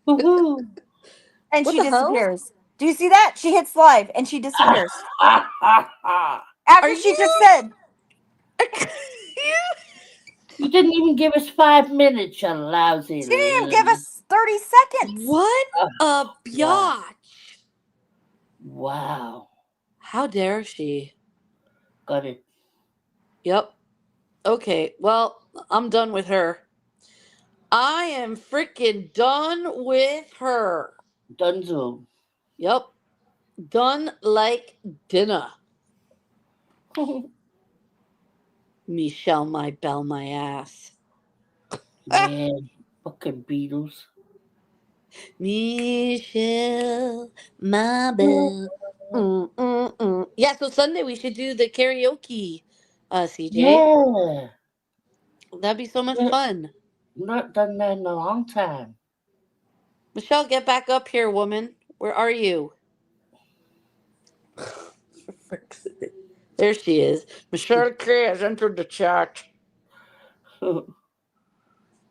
Woohoo. And What she the hell? disappears. Do you see that? She hits live and she disappears. Are After she just you? said, You didn't even give us 5 minutes, you lousy. she didn't even give us 30 seconds. What Oh, a wow. biatch! Wow. How dare she? Got it. Yep. Okay, well, I'm done with her. I am freaking done with her. Dunzo. Yep. Done like dinner. Michelle, my bell, my ass. Yeah. Fucking Beatles. Michelle, my belle. Yeah, so Sunday we should do the karaoke, CJ. Yeah. That'd be so much Yeah. fun. Not done that in a long time. Michelle, get back up here, woman. Where are you? For frick's sake. There she is. Michelle K has entered the chat.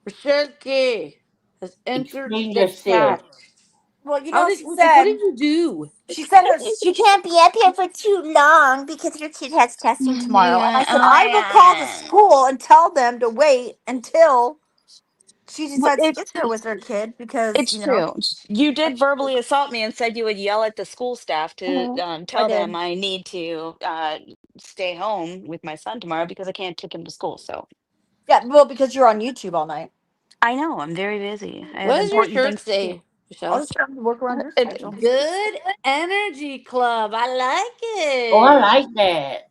Michelle K has entered Explain the yourself. chat. Well, you How know, did she what said did you do? she can't be up here for too long because her kid has testing tomorrow. And I said, I will call the school and tell them to wait until she decides to It's get there with her kid because, it's true. You did verbally assault me and said you would yell at the school staff to Mhm, I tell them did. I need to stay home with my son tomorrow because I can't take him to school. So Yeah, well, because you're on YouTube all night. I know I'm very busy. I What have does your important shirt things to do. say, I'll Michelle? just try to work around your It, schedule. Good Energy Club. I like Oh, I it. like that.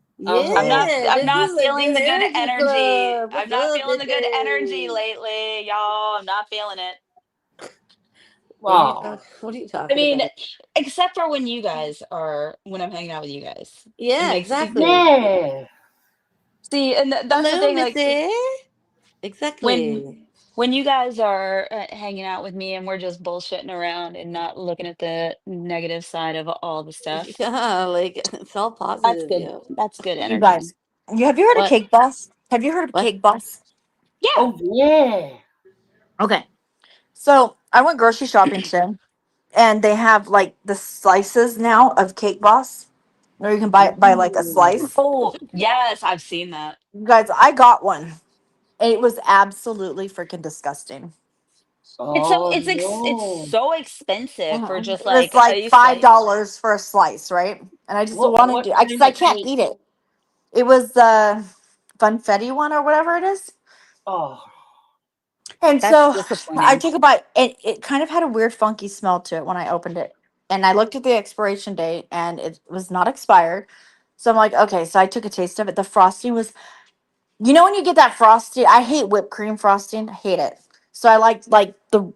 I'm Uh-huh. not. Yeah, I'm this not is a feeling good the good energy energy. club. I'm What's not up, feeling the good energy bitches? lately, y'all. I'm not feeling it. Oh. What are you I talking mean, about? except for when I'm hanging out with you guys. It Yeah, makes exactly. Yeah. see, and that's the Hello, thing. Like Missy. when Exactly. when you guys are hanging out with me and we're just bullshitting around and not looking at the negative side of all the stuff, Yeah, like it's all that's positive, good. yo. That's good You energy. guys, have you heard of What? Cake Boss? Have you heard of What? Cake Boss? Yeah. Oh, yeah. Okay. So I went grocery shopping today, and they have like the slices now of Cake Boss, or you can buy like a Ooh. slice. Oh, yes, I've seen that. You guys, I got one. It was absolutely freaking disgusting. Oh, It's no. so expensive for Mhm. just It was like like a five slice. dollars for a slice, right? And I just wanted What to, because kind I of can't cake? eat it. It was the funfetti one or whatever it is. Oh, And That's so I disappointing. took a bite. It kind of had a weird, funky smell to it when I opened it. And I looked at the expiration date and it was not expired. So I'm like, okay. So I took a taste of it. The frosting was, when you get that frosting, I hate whipped cream frosting. I hate it. So I like the,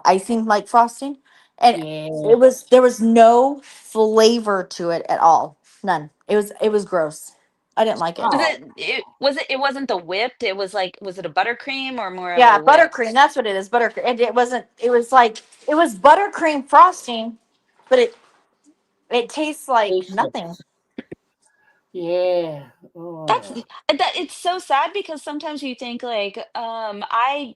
icing like frosting. And yeah. there was no flavor to it at all. None. It was gross. I didn't like it. Oh, It wasn't the whipped, it was like was it a buttercream or more of a Yeah, buttercream. whipped? That's what it is. Buttercream. And it wasn't. It was like it was buttercream frosting, but it tastes like nothing. tasteless. Yeah. Oh. That it's so sad because sometimes you think like I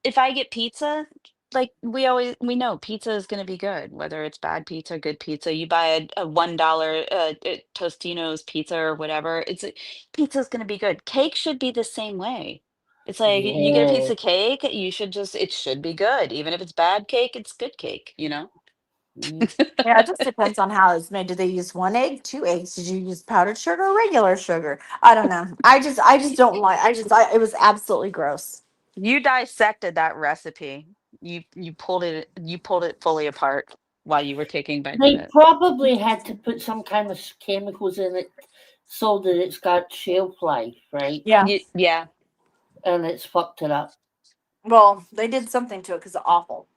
if I get pizza, like we know pizza is going to be good, whether it's bad pizza, good pizza. You buy a $1 Tostino's pizza or whatever, pizza is going to be good. Cake should be the same way. It's like you get a piece Yeah. of cake, it should be good. Even if it's bad cake, it's good cake, you know? Mm. Yeah, it just depends on how it's made. Did they use one egg, two eggs? Did you use powdered sugar or regular sugar? I don't know. I just don't like. It was absolutely gross. You dissected that recipe. You pulled it fully apart while you were taking bites of They it. probably had to put some kind of chemicals in it so that it's got shelf life, right? Yeah. Yeah. And it's fucked it up. Well, they did something to it because it's awful.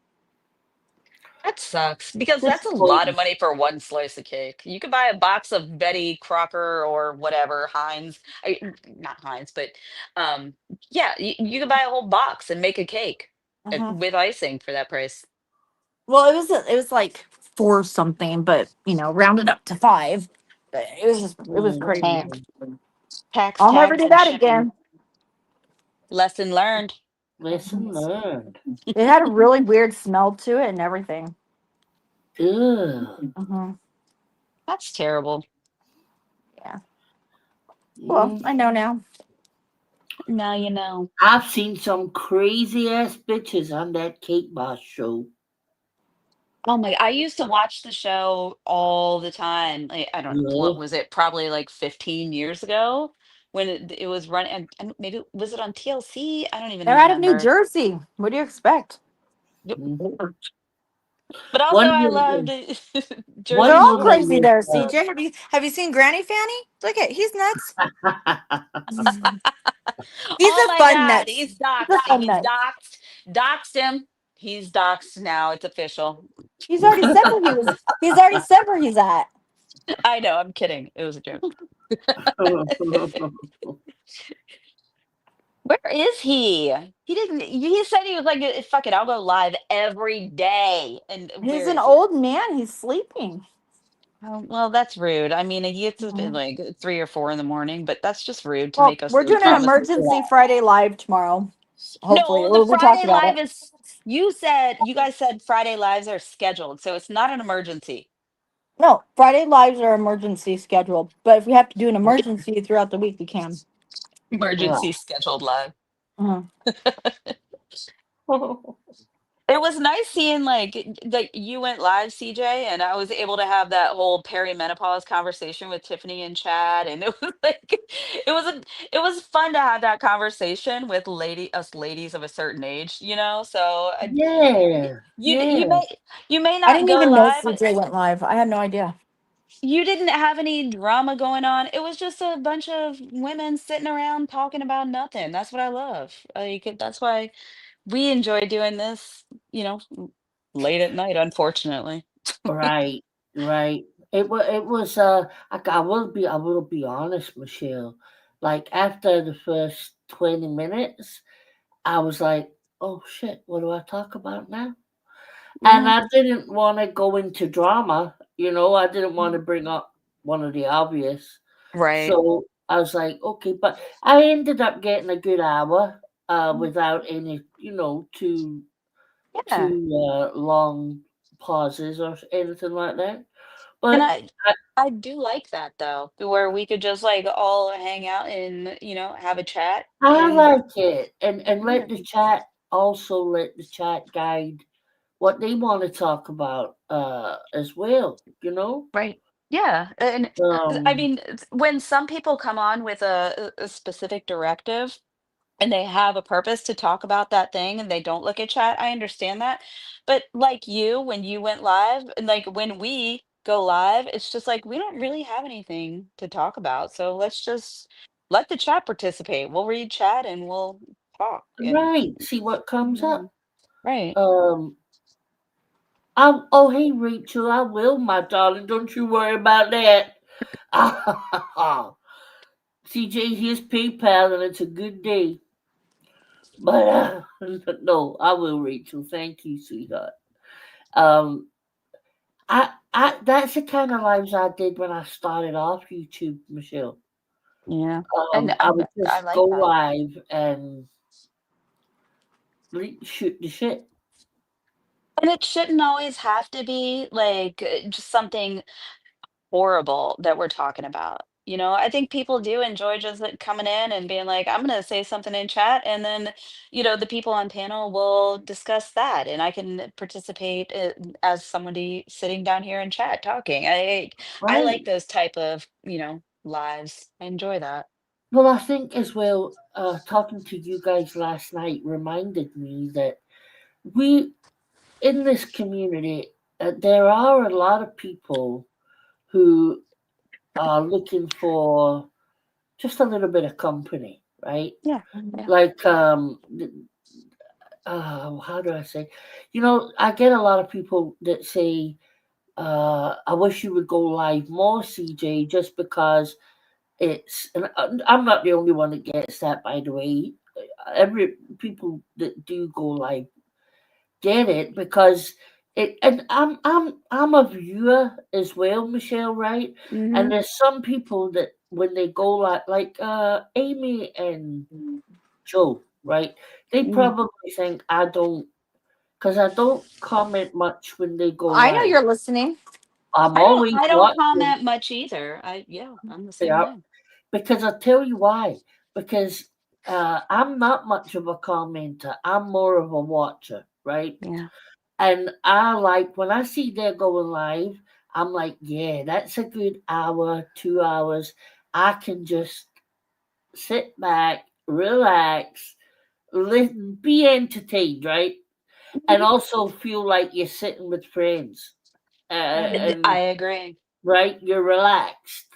That sucks because that's a lot of Disappointing. money for one slice of cake. You could buy a box of Betty Crocker or whatever Heinz, not Heinz, but um, yeah, you could buy a whole box and make a cake Hmm. with icing for that price. Well, it was like four something, but rounded up to five. But it was crazy. Tax, tax, I'll never tax, do and that shipping. again. Lesson learned. Lesson learned. It had a really weird smell to it and everything. Ugh. Hmm. That's terrible. Well, I know now. Now you know. I've seen some crazy ass bitches on that Cake Boss show. Oh my, I used to watch the show all the time. Like, I don't know, what Yeah. was it? Probably like 15 years ago when it was running. And maybe was it on TLC? I don't even They're out of New remember. Jersey. What do you expect? Mhm. But also, One I woman, loved They're Jersey one all Shore. woman crazy was, there, CJ. Have you seen Granny Fanny? Look at he's nuts. He's Oh a my fun God, nuts. he's He's a doxed. fun He's nuts. doxed. Doxed him. He's doxed now. It's official. He's already said where he was. He's already said where he's at. I know. I'm kidding. It was a joke. Where is he? He didn't. He said he was like, fuck it, I'll go live every day." And He's where an is he? old man. He's sleeping. Oh, well, that's rude. I mean, he gets up at Mhm. like 3 or 4 in the morning, but that's just rude to Well, make us we're doing an promise. emergency Friday live tomorrow. Hopefully, No, the or we talked Friday about live it. is. You guys said Friday lives are scheduled, so it's not an emergency. No, Friday lives are emergency scheduled. But if we have to do an emergency throughout the week, we can. Emergency scheduled live. Mhm. It was nice seeing like you went live, CJ, and I was able to have that whole perimenopause conversation with Tiffany and Chad, and it was like it was a it was fun to have that conversation with us ladies of a certain age, you know. So Yeah, you yeah, may I not didn't go even know live. CJ went live. I had no idea. You didn't have any drama going on. It was just a bunch of women sitting around talking about nothing. That's what I love. That's why we enjoy doing this, you know, late at night, unfortunately. right, right. It was. I will be honest, Michelle. Like after the first 20 minutes, I was like, "Oh shit, what do I talk about now?" And Yeah. I didn't want to go into drama. I didn't want to bring up one of the obvious. Right. So I was like, okay, but I ended up getting a good hour Mm. without any, Yeah. long pauses or anything like that. And But I do like that though, where we could just like all hang out and, have a chat I and like it, and yeah. let the chat guide what they want to talk about as well. Right. Yeah. And I Um, mean, when some people come on with a specific directive, and they have a purpose to talk about that thing and they don't look at chat, I understand that. But like you, when you went live, and like when we go live, it's just like we don't really have anything to talk about. So let's just let the chat participate. We'll read chat and we'll talk. And right. See what comes yeah, up. right. Um, hey Rachel, I will, my darling. Don't you worry about that. CJ, here's PayPal, and it's a good day. But no, I will, Rachel. Thank you, sweetheart. Um, that's the kind of lives I did when I started off YouTube, Michelle. Yeah. And I I, would I just like go that. live and shoot the shit. And it shouldn't always have to be like just something horrible that we're talking about. I think people do enjoy just like coming in and being like, I'm going to say something in chat. And then, the people on panel will discuss that. And I can participate as somebody sitting down here in chat talking. I like Right. those type of, lives. I enjoy that. Well, I think as well, talking to you guys last night reminded me that we, in this community, there are a lot of people who are looking for just a little bit of company, right? Yeah. Yeah. Like, how do I say? I get a lot of people that say, I wish you would go live more, CJ, just because and I'm not the only one that gets that, by the way. Every people that do go live get it because and I'm a viewer as well, Michelle, right? Hmm. And there's some people that when they go like Amy and Joe, right? They Mm. probably think I don't, because I don't comment much when they go I know live. you're listening. I'm I don't always I don't watching. comment much either. I'm the same Yeah, way. because I'll tell you why. Because I'm not much of a commenter. I'm more of a watcher, right? Yeah. And I like when I see they're going live, I'm like, yeah, that's a good hour, 2 hours. I can just sit back, relax, listen, be entertained, right? And also feel like you're sitting with friends. I And agree. right, you're relaxed.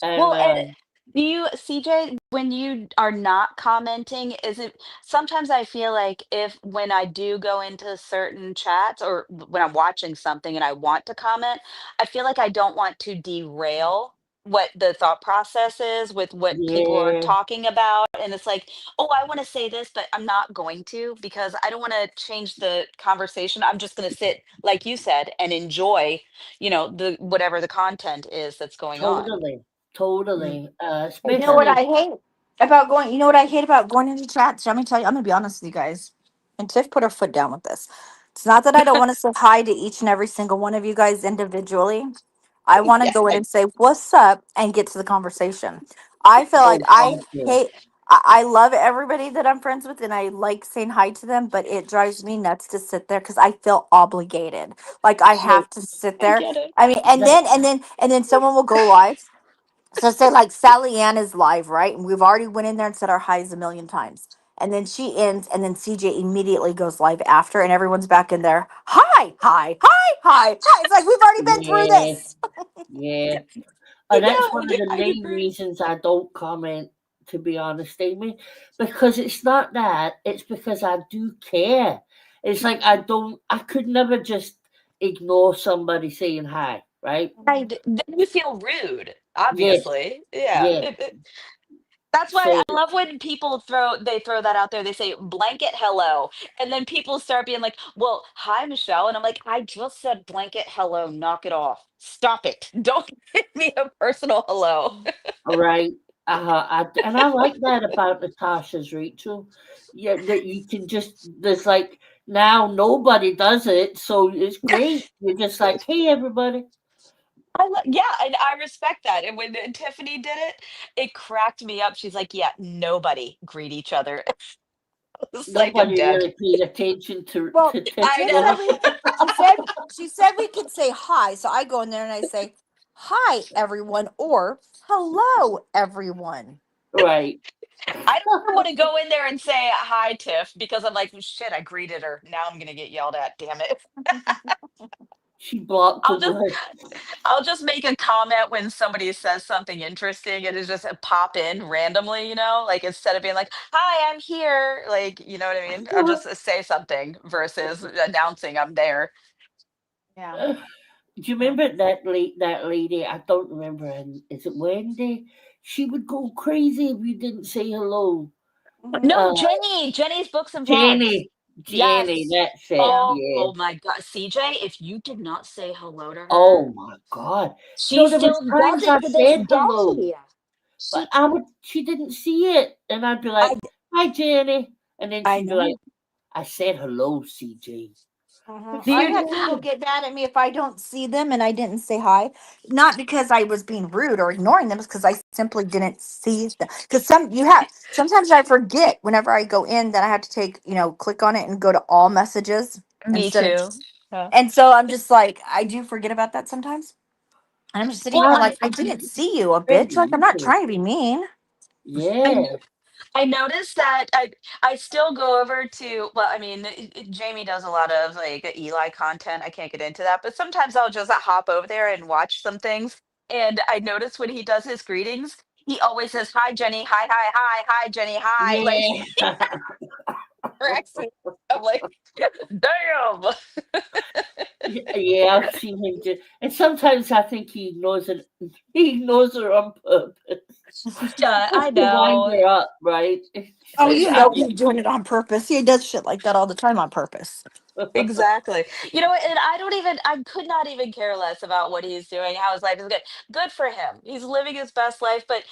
And Well, and do you, CJ, when you are not commenting, is it sometimes I feel like if when I do go into certain chats or when I'm watching something and I want to comment, I feel like I don't want to derail what the thought process is with what people are yeah, talking about. And it's like, oh, I want to say this, but I'm not going to because I don't want to change the conversation. I'm just going to sit, like you said, and enjoy, the whatever the content is that's going on. totally, Mm. totally. You know what Especially, I hate about going? You know what I hate about going into chats? Let me tell you. I'm gonna be honest with you guys. And Tiff put her foot down with this. It's not that I don't want to say hi to each and every single one of you guys individually. I want to Yeah. go in and say what's up and get to the conversation. I feel like oh I God, yeah, hate. I love everybody that I'm friends with, and I like saying hi to them. But it drives me nuts to sit there because I feel obligated. Like I so have to sit I there. get it. I mean, and that, then someone will go live. So say like Sally Ann is live, right? And we've already went in there and said our highs a million times. And then she ends, and then CJ immediately goes live after, and everyone's back in there. Hi, hi, hi, hi, hi. It's like we've already been through yeah, this. yeah. I That's one of know. the I main agree. reasons I don't comment, to be honest, Amy. Because it's not that, it's because I do care. It's like I could never just ignore somebody saying hi, right? Mhm. Then you feel rude, Yes, obviously. Yeah. yes. That's why So, I love when people throw that out there. They say blanket hello. And then people start being like, well, hi, Michelle. And I'm like, I just said blanket hello. Knock it off. Stop it. Don't give me a personal hello. all right. And I like that about Natasha's Rachel. Yeah, that you can just, there's like, now nobody does it. So it's great. You're just like, hey, everybody. Yeah, and I respect that. And when Tiffany did it, it cracked me up. She's like, "Yeah, nobody greet each other." It's like I'm Nobody dead. really paid attention Well, to Tiff I Tiff know. said there. we. She said we could say hi. So I go in there and I say hi everyone or hello everyone. Right. I don't ever want to go in there and say hi, Tiff, because I'm like, shit, I greeted her. Now I'm gonna get yelled at. Damn it. She blocked I'll them just like, I'll just make a comment when somebody says something interesting and it just pop in randomly, like instead of being like, "Hi, I'm here," like, you know what I mean? I'll just say something versus announcing I'm there. Yeah. do you Yeah. remember that lady? I don't remember. And is it Wendy? She would go crazy if you didn't say hello. Mhm. No, Uh, Jenny's books and vlogs. Jenny, Yes. that's it. Yeah. Yeah. Oh my God, CJ, if you did not say hello to her, Oh my God. she There was still does times it I to this said hello, day. but She, she didn't see it, and I'd be I, like, "Hi, Jenny," and then I she'd be like, know. "I said hello, CJ." Mhm. But Do I've you? had people get mad at me if I don't see them and I didn't say hi. Not because I was being rude or ignoring them, it's because I simply didn't see them. Because sometimes I forget whenever I go in that I have to click on it and go to all messages Me instead of. too. Yeah. And so I'm just like, I do forget about that sometimes. And I'm just sitting Well, here I like, I didn't see you, a very bitch. Like, I'm not easily. trying to be mean. I Yeah. I noticed that I still go over to, well, I mean, Jamie does a lot of like Eli content. I can't get into that, but sometimes I'll just hop over there and watch some things. And I notice when he does his greetings, he always says, "Hi, Jenny. Hi, hi, hi, hi, Jenny. Hi." Like Yeah. corrects me. I'm like, damn. Yeah, I've seen him do, and sometimes I think he ignores it. He ignores her on purpose Yeah, just I to wind know. her up, right? It's Oh, like, you I know don't. he's doing it on purpose. He does shit like that all the time on purpose. Exactly. You know, and I could not even care less about what he's doing, how his life is good. Good for him. He's living his best life, but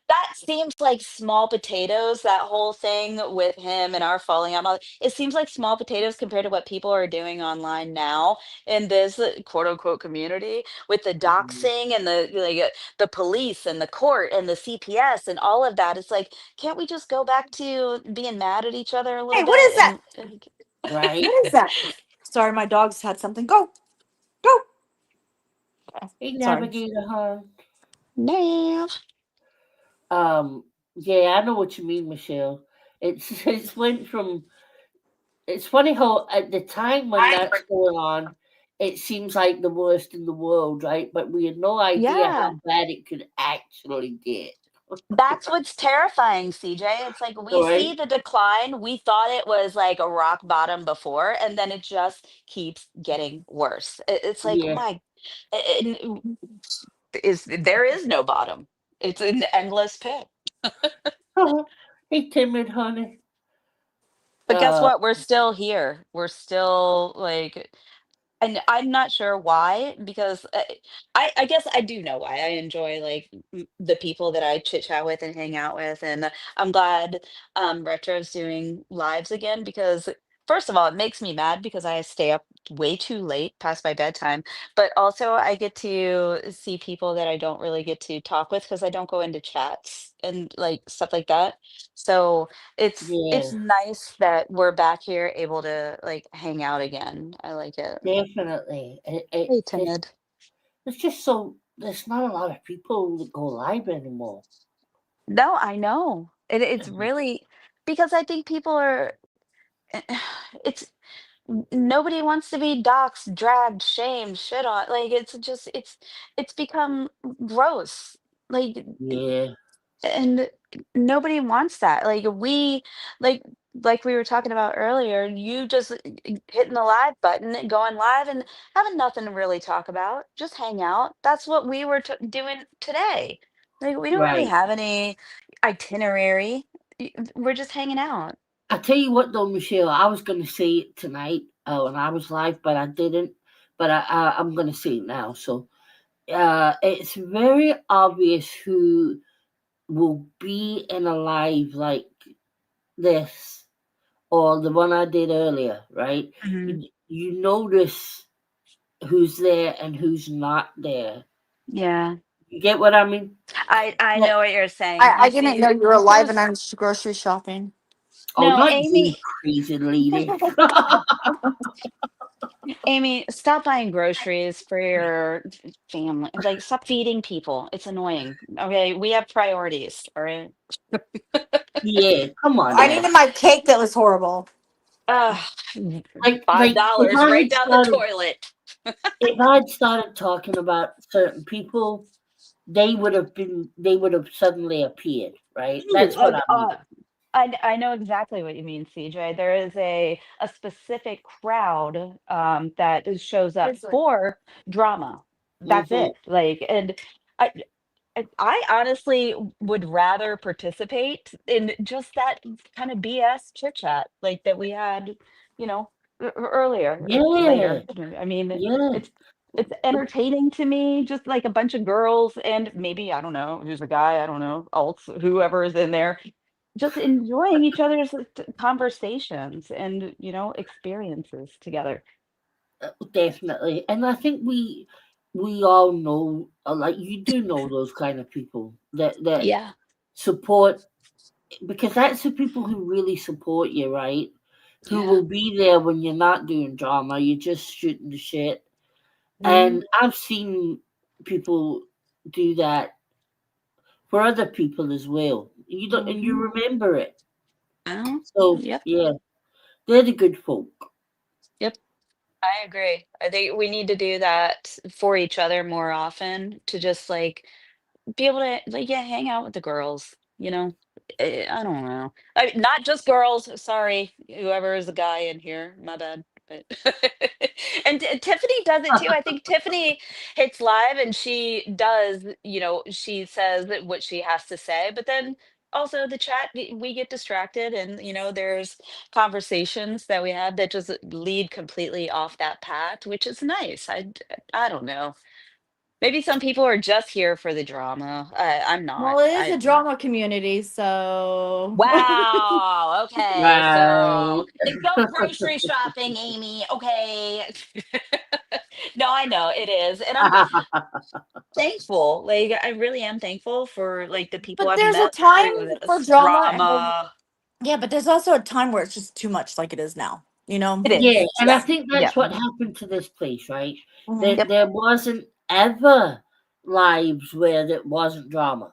that seems like small potatoes, that whole thing with him and our falling out. It seems like small potatoes compared to what people are doing online now in this quote unquote community with the Mhm. doxing and the police and the court and the CPS and all of that. It's like, can't we just go back to being mad at each other a Hey, little what bit is that? and Right. What is that? Sorry, my dogs had something. Go, go. Hey, Sorry. Navigator, huh? Nav. Yeah, I know what you mean, Michelle. It's went from. It's funny how at the time when that's going on, it seems like the worst in the world, right? But we had no idea how Yeah. bad it could actually get. That's what's terrifying, CJ. It's like we All right. see the decline. We thought it was like a rock bottom before, and then it just keeps getting worse. It's like, Yeah. there is no bottom. It's an endless pit. Hey, timid honey. But guess Uh, what? We're still here. We're still like, and I'm not sure why, because I guess I do know why. I enjoy like the people that I chit chat with and hang out with, and I'm glad Retro's doing lives again because first of all, it makes me mad because I stay up way too late past my bedtime, but also I get to see people that I don't really get to talk with because I don't go into chats and like stuff like that. So it's yeah, nice that we're back here able to like hang out again. I like it. definitely. Hey, timid. It's just so there's not a lot of people that go live anymore. No, I know. It's really because I think people are it's nobody wants to be doxxed, dragged, shamed, shit on. Like it's become gross. Like Yeah, and nobody wants that. Like like we were talking about earlier, you just hitting the live button and going live and having nothing to really talk about, just hang out. That's what we were doing today. Like we don't really right. have any itinerary. We're just hanging out. I tell you what, though, Michelle, I was going to say it tonight when I was live, but I didn't. But I'm going to say it now. So it's very obvious who will be in a live like this or the one I did earlier, right? Mhm. You notice who's there and who's not there. Yeah. You get what I mean? I Yeah. know what you're saying. I You didn't see know you were alive and who's I'm just grocery shopping. Oh, no, not you, Amy. crazy lady. Amy, stop buying groceries for your family. Like, stop feeding people. It's annoying. Okay, we have priorities. All right. Yeah, come on I now. needed my cake that was horrible. Ugh, five Like if dollars I right had down the started toilet. if I had started talking about certain people, they would have suddenly appeared, right? Ooh, That's what I mean. I know exactly what you mean, CJ. There is a specific crowd that shows up for drama. That's Hmm. it. Like, and I I honestly would rather participate in just that kind of BS chit chat like that we had, you know, earlier or Yeah, later. I mean, yeah. it's it's entertaining to me, just like a bunch of girls and maybe I don't know who's a guy, I don't know, alts, whoever is in there, just enjoying each other's conversations and experiences together. Definitely. And I think we all know, like you do know those kind of people that Yeah. support because that's the people who really support you, right? Who Yeah. will be there when you're not doing drama, you're just shooting the shit. Mhm. And I've seen people do that for other people as well. You don't, and you Mhm. remember it. Oh, So yep. yeah, they're the good folk. Yep. I agree. I think we need to do that for each other more often to just like be able to like yeah, hang out with the girls, you know. I don't know. Not just girls, sorry, whoever is the guy in here, my bad. But and Tiffany does it too. I think Tiffany hits live and she does, she says what she has to say, but then also the chat, we get distracted, and there's conversations that we have that just lead completely off that path, which is nice. I don't know. Maybe some people are just here for the drama. I'm not. Well, it is a drama community, so Wow. Okay. Right. So then go grocery shopping, Amy. Okay. No, I know it is. And I'm thankful. Like, I really am thankful for like the people but I've there's a met time through for this drama and drama. yeah, but there's also a time where it's just too much like it is now, you know? It Yeah, is. and I Yeah. think Yeah. that's what happened to this place, right? Mhm. Yep. There wasn't ever lives where there wasn't drama.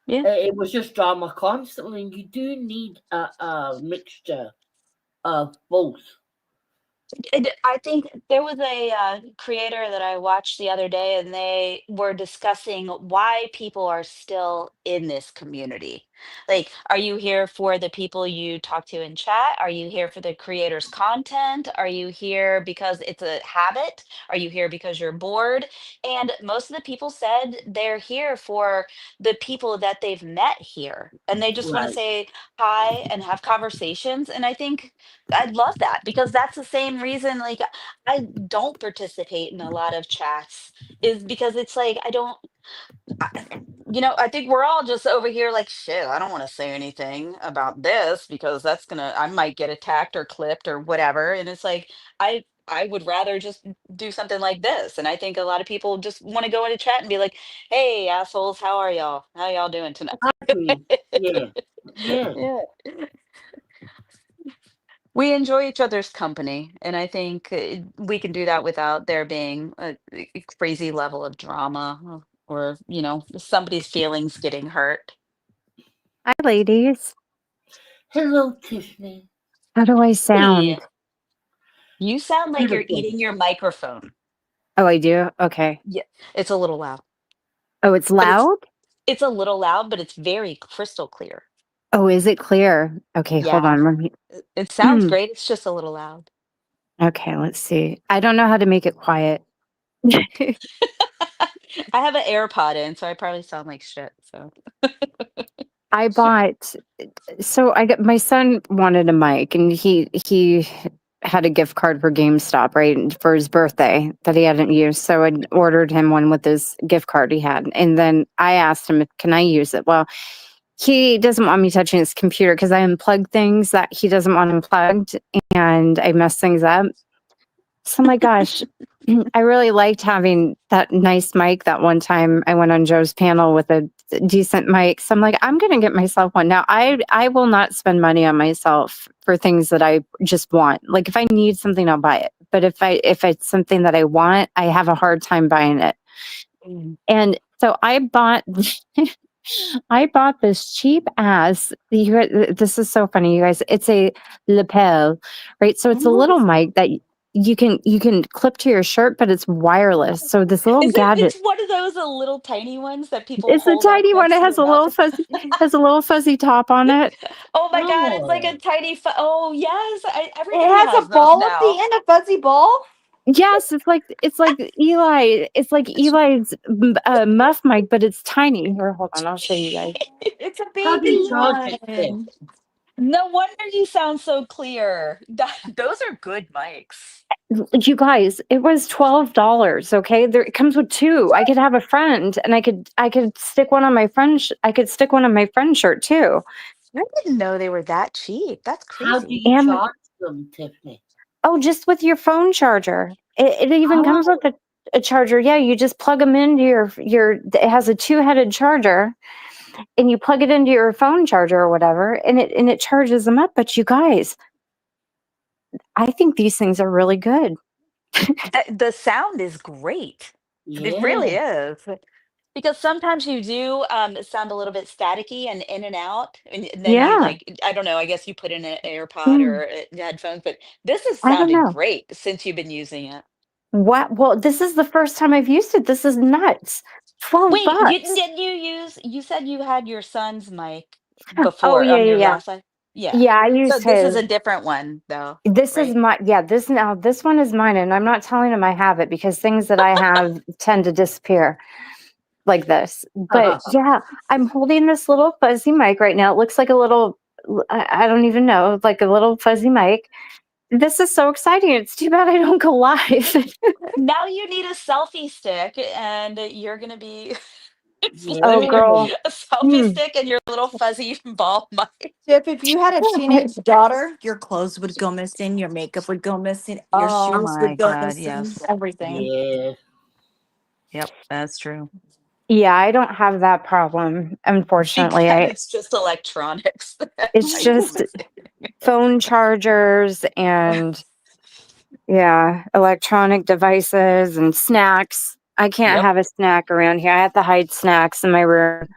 Yeah. It was just drama constantly, and you do need a mixture of both. I think there was a creator that I watched the other day, and they were discussing why people are still in this community. Like, are you here for the people you talk to in chat? Are you here for the creator's content? Are you here because it's a habit? Are you here because you're bored? And most of the people said they're here for the people that they've met here, and they just want to Right. say hi and have conversations. And I think I love that, because that's the same reason like I don't participate in a lot of chats, is because it's like I don't I, I think we're all just over here like, shit, I don't want to say anything about this because I might get attacked or clipped or whatever. And it's like I would rather just do something like this. And I think a lot of people just want to go into chat and be like, hey assholes, how are y'all? How y'all doing tonight? Agree. Yeah. Yeah. Yeah. We enjoy each other's company, and I think we can do that without there being a crazy level of drama, or somebody's feelings getting hurt. Hi, ladies. Hello, Tiffany. How do I Hey, sound? you sound like you're Beautiful. eating your microphone. Oh, I do? Okay. Yeah, it's a little loud, Oh, it's but loud? it's a little loud, but it's very crystal clear. Oh, is it clear? Okay, hold Yeah, on. Let me. it sounds great. It's just a little loud. Okay, let's see. I don't know how to make it quiet. I have an AirPod in, so I probably sound like shit. So I bought so I got my son wanted a mic and he had a gift card for GameStop, right, for his birthday that he hadn't used. So I ordered him one with his gift card he had. And then I asked him, can I use it? Well, he doesn't want me touching his computer because I unplug things that he doesn't want unplugged and I mess things up. So my gosh, I really liked having that nice mic. That one time I went on Joe's panel with a decent mic. So I'm like, I'm going to get myself one. Now I will not spend money on myself for things that I just want. Like if I need something, I'll buy it. But if it's something that I want, I have a hard time buying it. And so I bought I bought this cheap ass. This is so funny, you guys. It's a lapel, right? So it's a little mic that you can clip to your shirt, but it's wireless. So this little gadget. it's one of those little tiny ones that people It's a hold up tiny one. next It to has their a mouth? little fuzzy top on it. Oh my God, it's like Oh. a tiny oh yes, It everybody has has a those ball at the now. end, a fuzzy ball. Yes, it's like Eli. It's like Eli's muff mic, but it's tiny. Here, hold on, I'll show you guys. It's a How do you baby charge it, Tiff? one. No wonder you sound so clear. Those are good mics. You guys, it was $12. Okay, there it comes with two. I could have a friend, and I could stick one on my friend. I could stick one on my friend's shirt too. I didn't know they were that cheap. That's How do crazy. you And charge them, Tiffany? oh, just with your phone charger. It even comes Oh, with a charger. Yeah, you just plug them into your. It has a two-headed charger, and you plug it into your phone charger or whatever, and it charges them up. But you guys, I think these things are really good. The sound is great. It yeah. really is. Because sometimes you do sound a little bit staticky and in and out, and then you Yeah. like, I don't know, I guess you put in an AirPod Mm, or headphones, but this has I don't sounded know. great since you've been using it. What? Well, this is the first time I've used it. This is nuts. 12 Wait, bucks. you said you had your son's mic Oh, before yeah, on yeah, your yeah. last side? Yeah. Yeah, I So used this is his. a different one though, This is right? my, yeah, this one is mine, and I'm not telling him I have it because things that I have tend to disappear. like this. But yeah, I'm holding this little fuzzy mic right now. It looks like a little, I don't even know, like a little fuzzy mic. This is so exciting. It's too bad I don't go live. Now you need a selfie stick, and you're gonna be it's Oh, literally girl. a selfie Hmm. stick and your little fuzzy ball mic. Tip, if you had a teenage daughter, your clothes would go missing, your makeup would go missing, your Oh shoes my would go God, missing, yes. everything. Yeah. Yep, that's true. Yeah, I don't have that problem, unfortunately. Again, it's just electronics that It's might go just missing. phone chargers and yeah, electronic devices and snacks. I can't Yep. have a snack around here. I have to hide snacks in my room.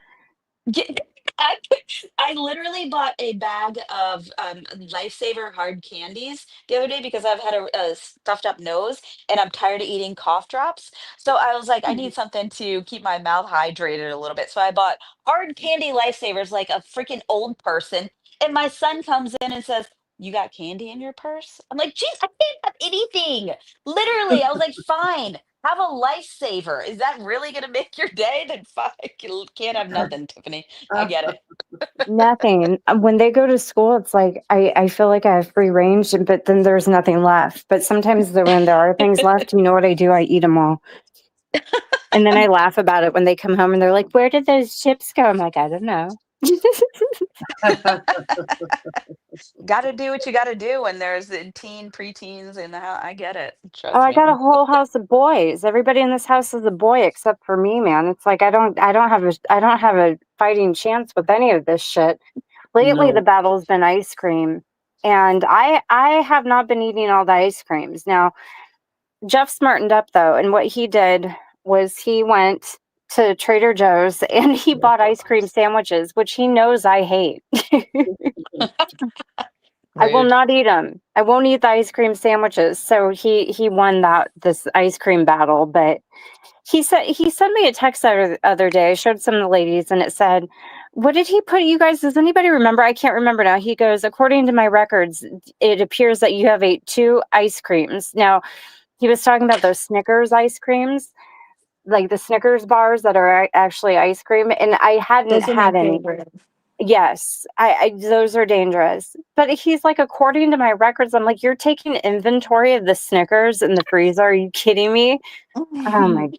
Get- I, I literally bought a bag of Lifesaver hard candies the other day because I've had a stuffed up nose and I'm tired of eating cough drops. So I was like, I need something to keep my mouth hydrated a little bit. So I bought hard candy Lifesavers like a freaking old person. And my son comes in and says, "You got candy in your purse?" I'm like, "Geez, I can't have anything." Literally, I was like, "Fine. Have a lifesaver. Is that really going to make your day? Then fine. Can't have nothing, Tiffany. I get it." Nothing. When they go to school, it's like I feel like I have free range, but then there's nothing left. But sometimes when there are things left, you know what I do? I eat them all. And then I laugh about it when they come home and they're like, "Where did those chips go?" I'm like, "I don't know." Got to do what you got to do when there's preteens in the house. I get it. Oh, Trust I me. got a whole house of boys. Everybody in this house is a boy except for me, man. It's like I don't have a fighting chance with any of this shit. Lately the No. battle's been ice cream. And I have not been eating all the ice creams. Now, Jeff smartened up though, and what he did was he went to Trader Joe's and he bought ice cream sandwiches, which he knows I hate. I will Rude. not eat them. I won't eat the ice cream sandwiches. So he won this ice cream battle. But he sent me a text the other day. I showed some of the ladies, and it said, "What did he put? You guys? Does anybody remember? I can't remember now." He goes, "According to my records, it appears that you have ate 2 ice creams." Now he was talking about those Snickers ice creams, like the Snickers bars that are actually ice cream, and I hadn't Those are my had any. favorite. Yes, I those are dangerous. But he's like, according to my records, I'm like, you're taking inventory of the Snickers in the freezer. Are you kidding me? Oh my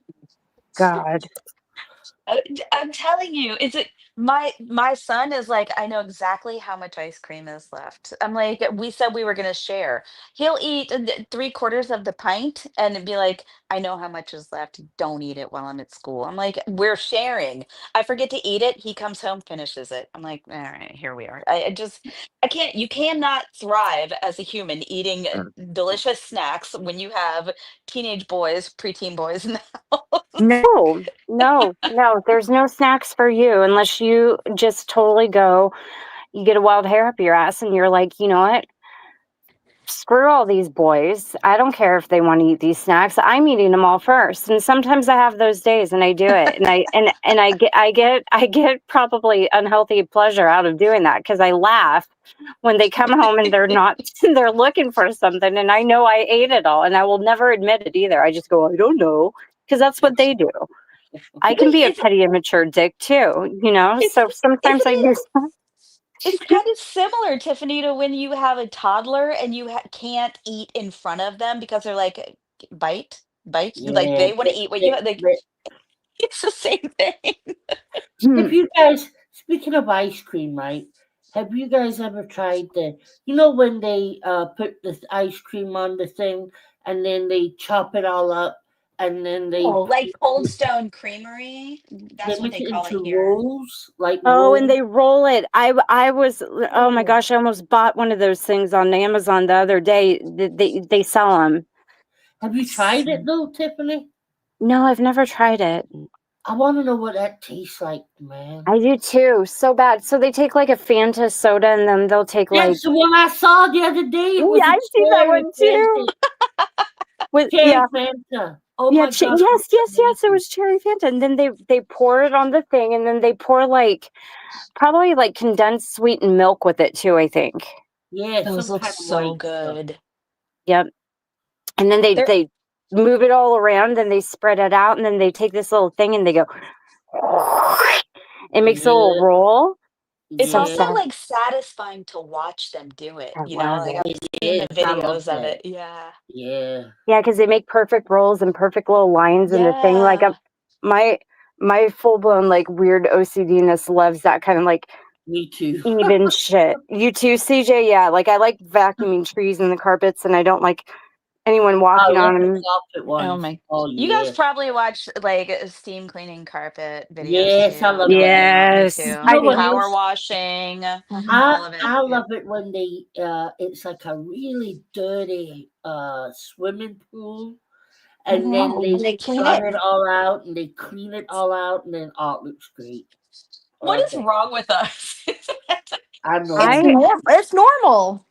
God. I'm telling you, it's my son is like, I know exactly how much ice cream is left. I'm like, we said we were gonna share. He'll eat 3/4 of the pint and be like, I know how much is left. Don't eat it while I'm at school. I'm like, we're sharing. I forget to eat it. He comes home, finishes it. I'm like, all right, here we are. I can't. You cannot thrive as a human eating delicious snacks when you have teenage boys, preteen boys in the house. No, no, no. There's no snacks for you unless you just totally go, you get a wild hair up your ass and you're like, you know what? Screw all these boys. I don't care if they want to eat these snacks. I'm eating them all first. And sometimes I have those days and I do it. And I get probably unhealthy pleasure out of doing that because I laugh when they come home and they're not they're looking for something and I know I ate it all and I will never admit it either. I just go, I don't know, because that's what they do. I can Wait, be a petty immature dick too, you know? it's So sometimes isn't I it do it's kind of similar, Tiffany, to when you have a toddler and you can't eat in front of them because they're like, bite, bite, like Yeah. they want to eat what you like. But It's the same thing. have you guys, speaking of ice cream, right? Have you guys ever tried when they put the ice cream on the thing and then they chop it all up and then Oh, like Cold Stone Creamery. they That's what make they it call it into here. rolls, like Oh, and rolls? they roll it. I was oh my Oh. gosh, I almost bought one of those things on Amazon the other day. They sell them. Have you tried it though, Tiffany? No, I've never tried it. I want to know what that tastes like, man. I do too. So bad. So they take like a Fanta soda and then they'll take like That's the one I saw the other day. It was yeah, a I've seen that cherry one too. Fanta. With Cherry yeah, Fanta. Oh yeah, my gosh, it yes, was yes, yes. It amazing. was cherry Fanta, and then they pour it on the thing, and then they pour like probably like condensed sweetened milk with it too. I think. Yeah, Those some look kind of so white stuff. good. Yep. And then They're they move it all around, and they spread it out, and then they take this little thing and they go it makes a little Yeah, roll. It's So also yeah, sad. like satisfying to watch them do it, I you know? love Like it. I've it seen the is. I love videos of that. it. Yeah. Yeah. Yeah, because they make perfect rolls and perfect little lines in the thing. Like Yeah. my my full blown like weird OCDness loves that kind of like Me too. even shit. You too, CJ? Yeah, like I like vacuuming trees and the carpets, and I don't like anyone I walking love on the them. carpet Oh ones. my. Oh You guys yeah. probably watch like steam cleaning carpet videos Yes, I too. love that. Yeah, me Yes, too. You I know what do. Power else? washing, I all of it. I Yeah. love it when they it's like a really dirty swimming pool, and then Mhm. they And they clean scrub it. it all out and they clean it all out, and then it looks great. I What love is that. wrong with us? I It's know. I normal. It's normal.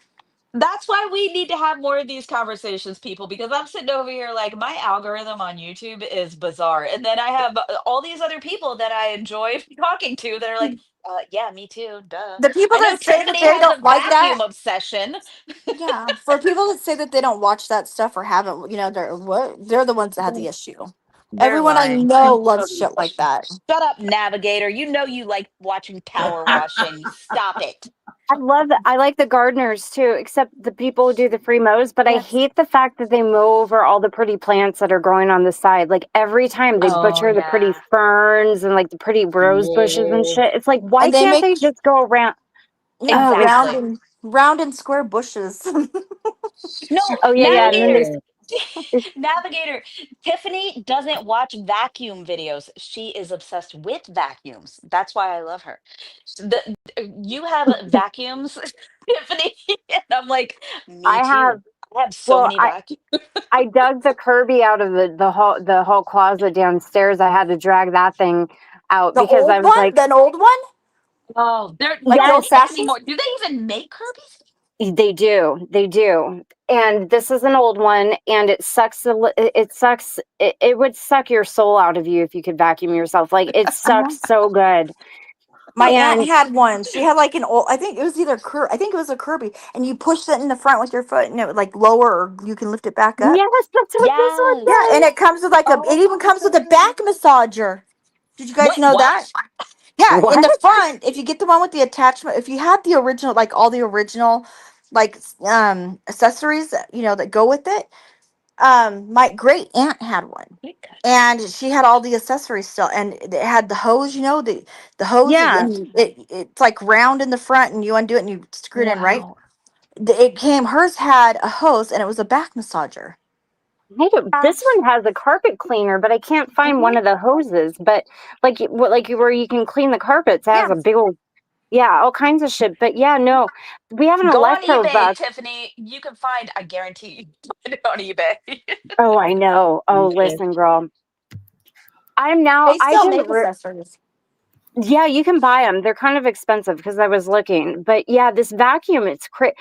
That's why we need to have more of these conversations, people, because I'm sitting over here like my algorithm on YouTube is bizarre. And then I have all these other people that I enjoy talking to that are like, yeah, me too. Duh. The people I know that say that Tiffany they has don't a like that, vacuum obsession. yeah. For people that say that they don't watch that stuff or haven't, they're the ones that have the issue. They're Everyone I lying. know loves shit like that. Shut up, Navigator. You know you like watching power washing. Stop it. I like the gardeners too, except the people who do the free mows, but I Yes. hate the fact that they mow over all the pretty plants that are growing on the side. Like every time they Oh, butcher the pretty yeah. ferns and like the pretty rose bushes and Yeah. shit. It's like, why And they can't make, they just go around? yeah, Oh, round Exactly. and round and square bushes. No, oh yeah, yeah. And then Navigator. Yeah. Navigator. Tiffany doesn't watch vacuum videos. She is obsessed with vacuums. That's why I love her. You have vacuums, Tiffany, and I'm like, me I have, too. I have so well, many vacuums. I dug the Kirby out of the whole closet downstairs. I had to drag that thing out The because I old was one, like, the old one, Oh, they're like I the don't old yes, think fashioned. anymore. Do they even make Kirby's? they do. They do. And this is an old one, and it sucks. It sucks. It would suck your soul out of you if you could vacuum yourself. Like it Uh-huh. sucks so good. My aunt And had one. She had like an old. I think it was either I think it was a Kirby, and you push it in the front with your foot, and it would like lower, or you can lift it back up. yes, that's what this one Yeah, Yes. and does. it comes with like a. It Oh even my comes with a back god. massager. Did you guys Wait, know that? what? Yeah, in What? the front, if you get the one with the attachment, if you have the original, like all the original, like accessories, that go with it. My great aunt had one, My god. and she had all the accessories still, and it had the hose. The hose, Yeah, and it's like round in the front, and you undo it, and you screw it in right. Wow. It came. Hers had a hose, and it was a back massager. I don't. This That's one has a carpet cleaner, but I can't find one Mhm. of the hoses. But where you can clean the carpets, it has Yeah, a big old, yeah, all kinds of shit. But yeah, no, we have an go on eBay, electrobug. Tiffany. You can find, I guarantee you can find it on eBay. Oh, I know. Oh, Yeah. listen, girl. they I still didn't, make accessories. yeah, you can buy them. They're kind of expensive because I was looking. But yeah, this vacuum, it's crazy.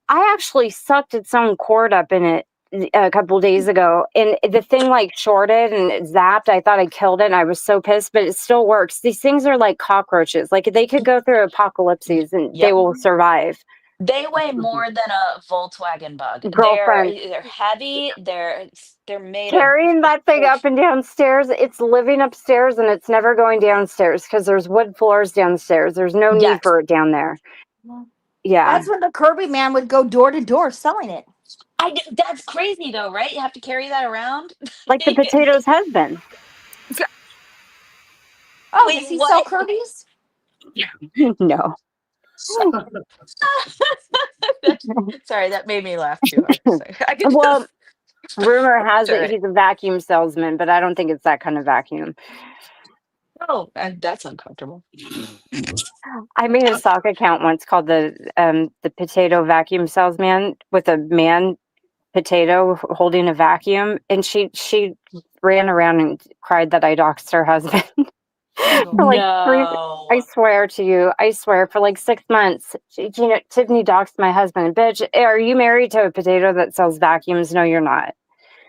I actually sucked its own cord up in it a couple days ago, and the thing like shorted and it zapped. I thought I killed it, and I was so pissed, but it still works. These things are like cockroaches. Like they could go through apocalypses and they Yep. will survive. They weigh more than a Volkswagen Bug. Girlfriend, They're heavy. They're made of carrying that thing oh, up and downstairs, it's living upstairs and it's never going downstairs because there's wood floors downstairs. There's no need yes. for it down there. Yeah. That's when the Kirby man would go door to door selling it. That's crazy though, right? You have to carry that around. Like the potatoes husband. Oh, Wait, does he sell what? Kirby's? No. Sorry, that made me laugh too hard. Sorry. I could Well, just rumor has picture it it. he's a vacuum salesman, but I don't think it's that kind of vacuum. Oh, that's uncomfortable. I made a stock account once called the potato vacuum salesman with a man potato holding a vacuum, and she ran around and cried that I doxed her husband for like three. I No. swear to you, I swear for like 6 months. Tiffany doxed my husband. Bitch, are you married to a potato that sells vacuums? No, you're not.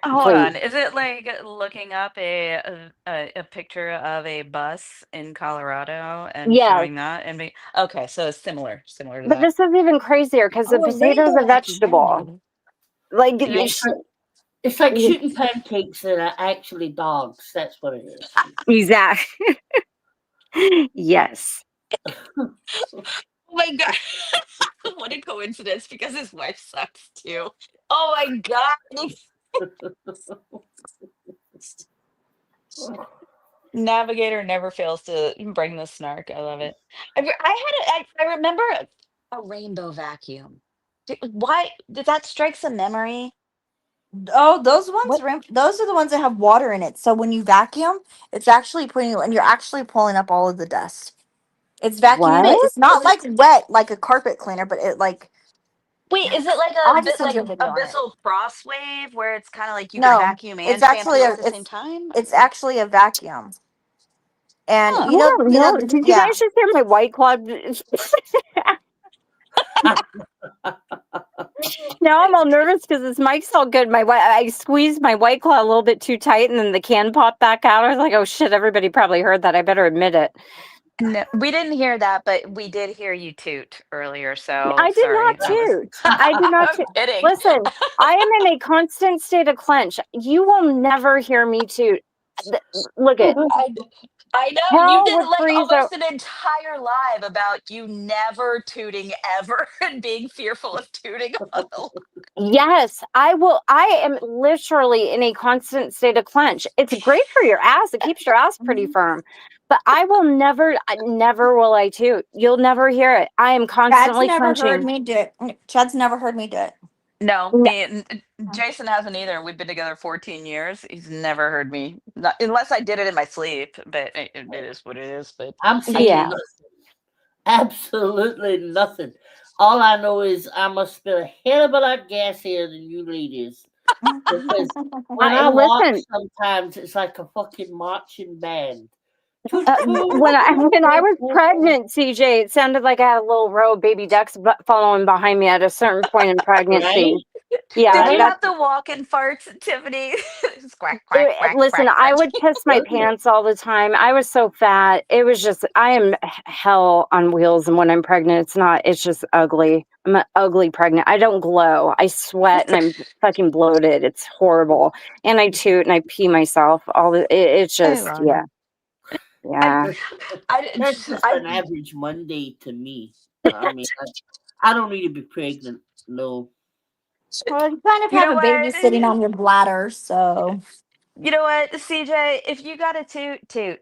Hold Please. on. Is it like looking up a picture of a bus in Colorado and Yeah, showing that and be okay, so it's similar to but that. this is even crazier because the Oh, a potato is rainbow a vacuum. There we vegetable. go. Like, Yeah, it's like shooting pancakes that are actually dogs. That's what it is. exactly. Yes. Oh my god. What a coincidence because his wife sucks too. Oh my god. Navigator never fails to bring the snark. I love it. I remember a rainbow vacuum. Why did that strike some memory? Oh, those ones, What? those are the ones that have water in it. So when you vacuum, it's actually putting, and you're actually pulling up all of the dust. It's vacuuming it. What? It's not like wet like a carpet cleaner, but it like Wait, is it like I'll a just bit send like you a video on it. abyssal cross wave where it's kind of like you can No, vacuum it's and actually shampoo a at the same time? it's actually a vacuum. And Huh. I don't know. Did you yeah. guys just hear my White Claw? Now I'm all nervous because this mic's all good. I squeezed my White Claw a little bit too tight, and then the can popped back out. I was like, "Oh shit!" Everybody probably heard that. I better admit it. No, we didn't hear that, but we did hear you toot earlier. So I did not sorry. That was. toot. I did not I'm toot. kidding. Listen, I am in a constant state of clench. You will never hear me toot. Look at I know you hell did would like freeze out. almost an entire live about you never tooting ever and being fearful of tooting on the. Yes, I will. I am literally in a constant state of clench. It's great for your ass. It keeps your ass pretty firm. But I will never will I toot. You'll never hear it. I am Chad's constantly never heard clenching. me do it. Chad's never heard me do it. No, N- Jason hasn't either. We've been together 14 years. He's never heard me, not, unless I did it in my sleep. But it is what it is. But I'm I saying Yeah. can. nothing. Absolutely nothing. All I know is I must spit a hell of a lot gassier than you ladies. Because when I walk, Listen, sometimes it's like a fucking marching band. Toot, toot. when I was pregnant, CJ, it sounded like I had a little row of baby ducks following behind me at a certain point in pregnancy. Right? Yeah, Did you that's have the walk-in farts, Tiffany? Quack, quack, quack, listen, quack, I quack. would piss my pants all the time. I was so fat. It was just, I am hell on wheels. And when I'm pregnant, it's just ugly. I'm an ugly pregnant. I don't glow. I sweat and I'm fucking bloated. It's horrible. And I toot and I pee myself. It's I just, love yeah. it. Yeah. That's just an average Monday to me. I mean, I don't need to be pregnant. No. Well, you kind of You have know a baby what? sitting on your bladder, so You know what, CJ? If you got a toot, toot.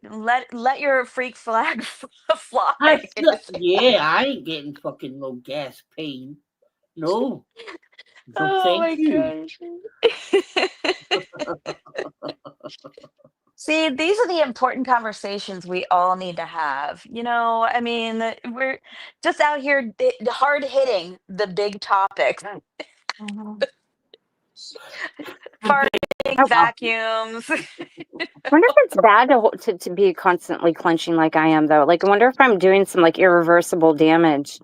Let your freak flag fly. Yeah, I ain't getting fucking no gas pain. No. No, Oh thank my you. gosh. See, these are the important conversations we all need to have. I mean, we're just out here hard hitting the big topics. Farting, Oh, wow. vacuums. I wonder if it's bad to be constantly clenching like I am, though. Like, I wonder if I'm doing some like irreversible damage.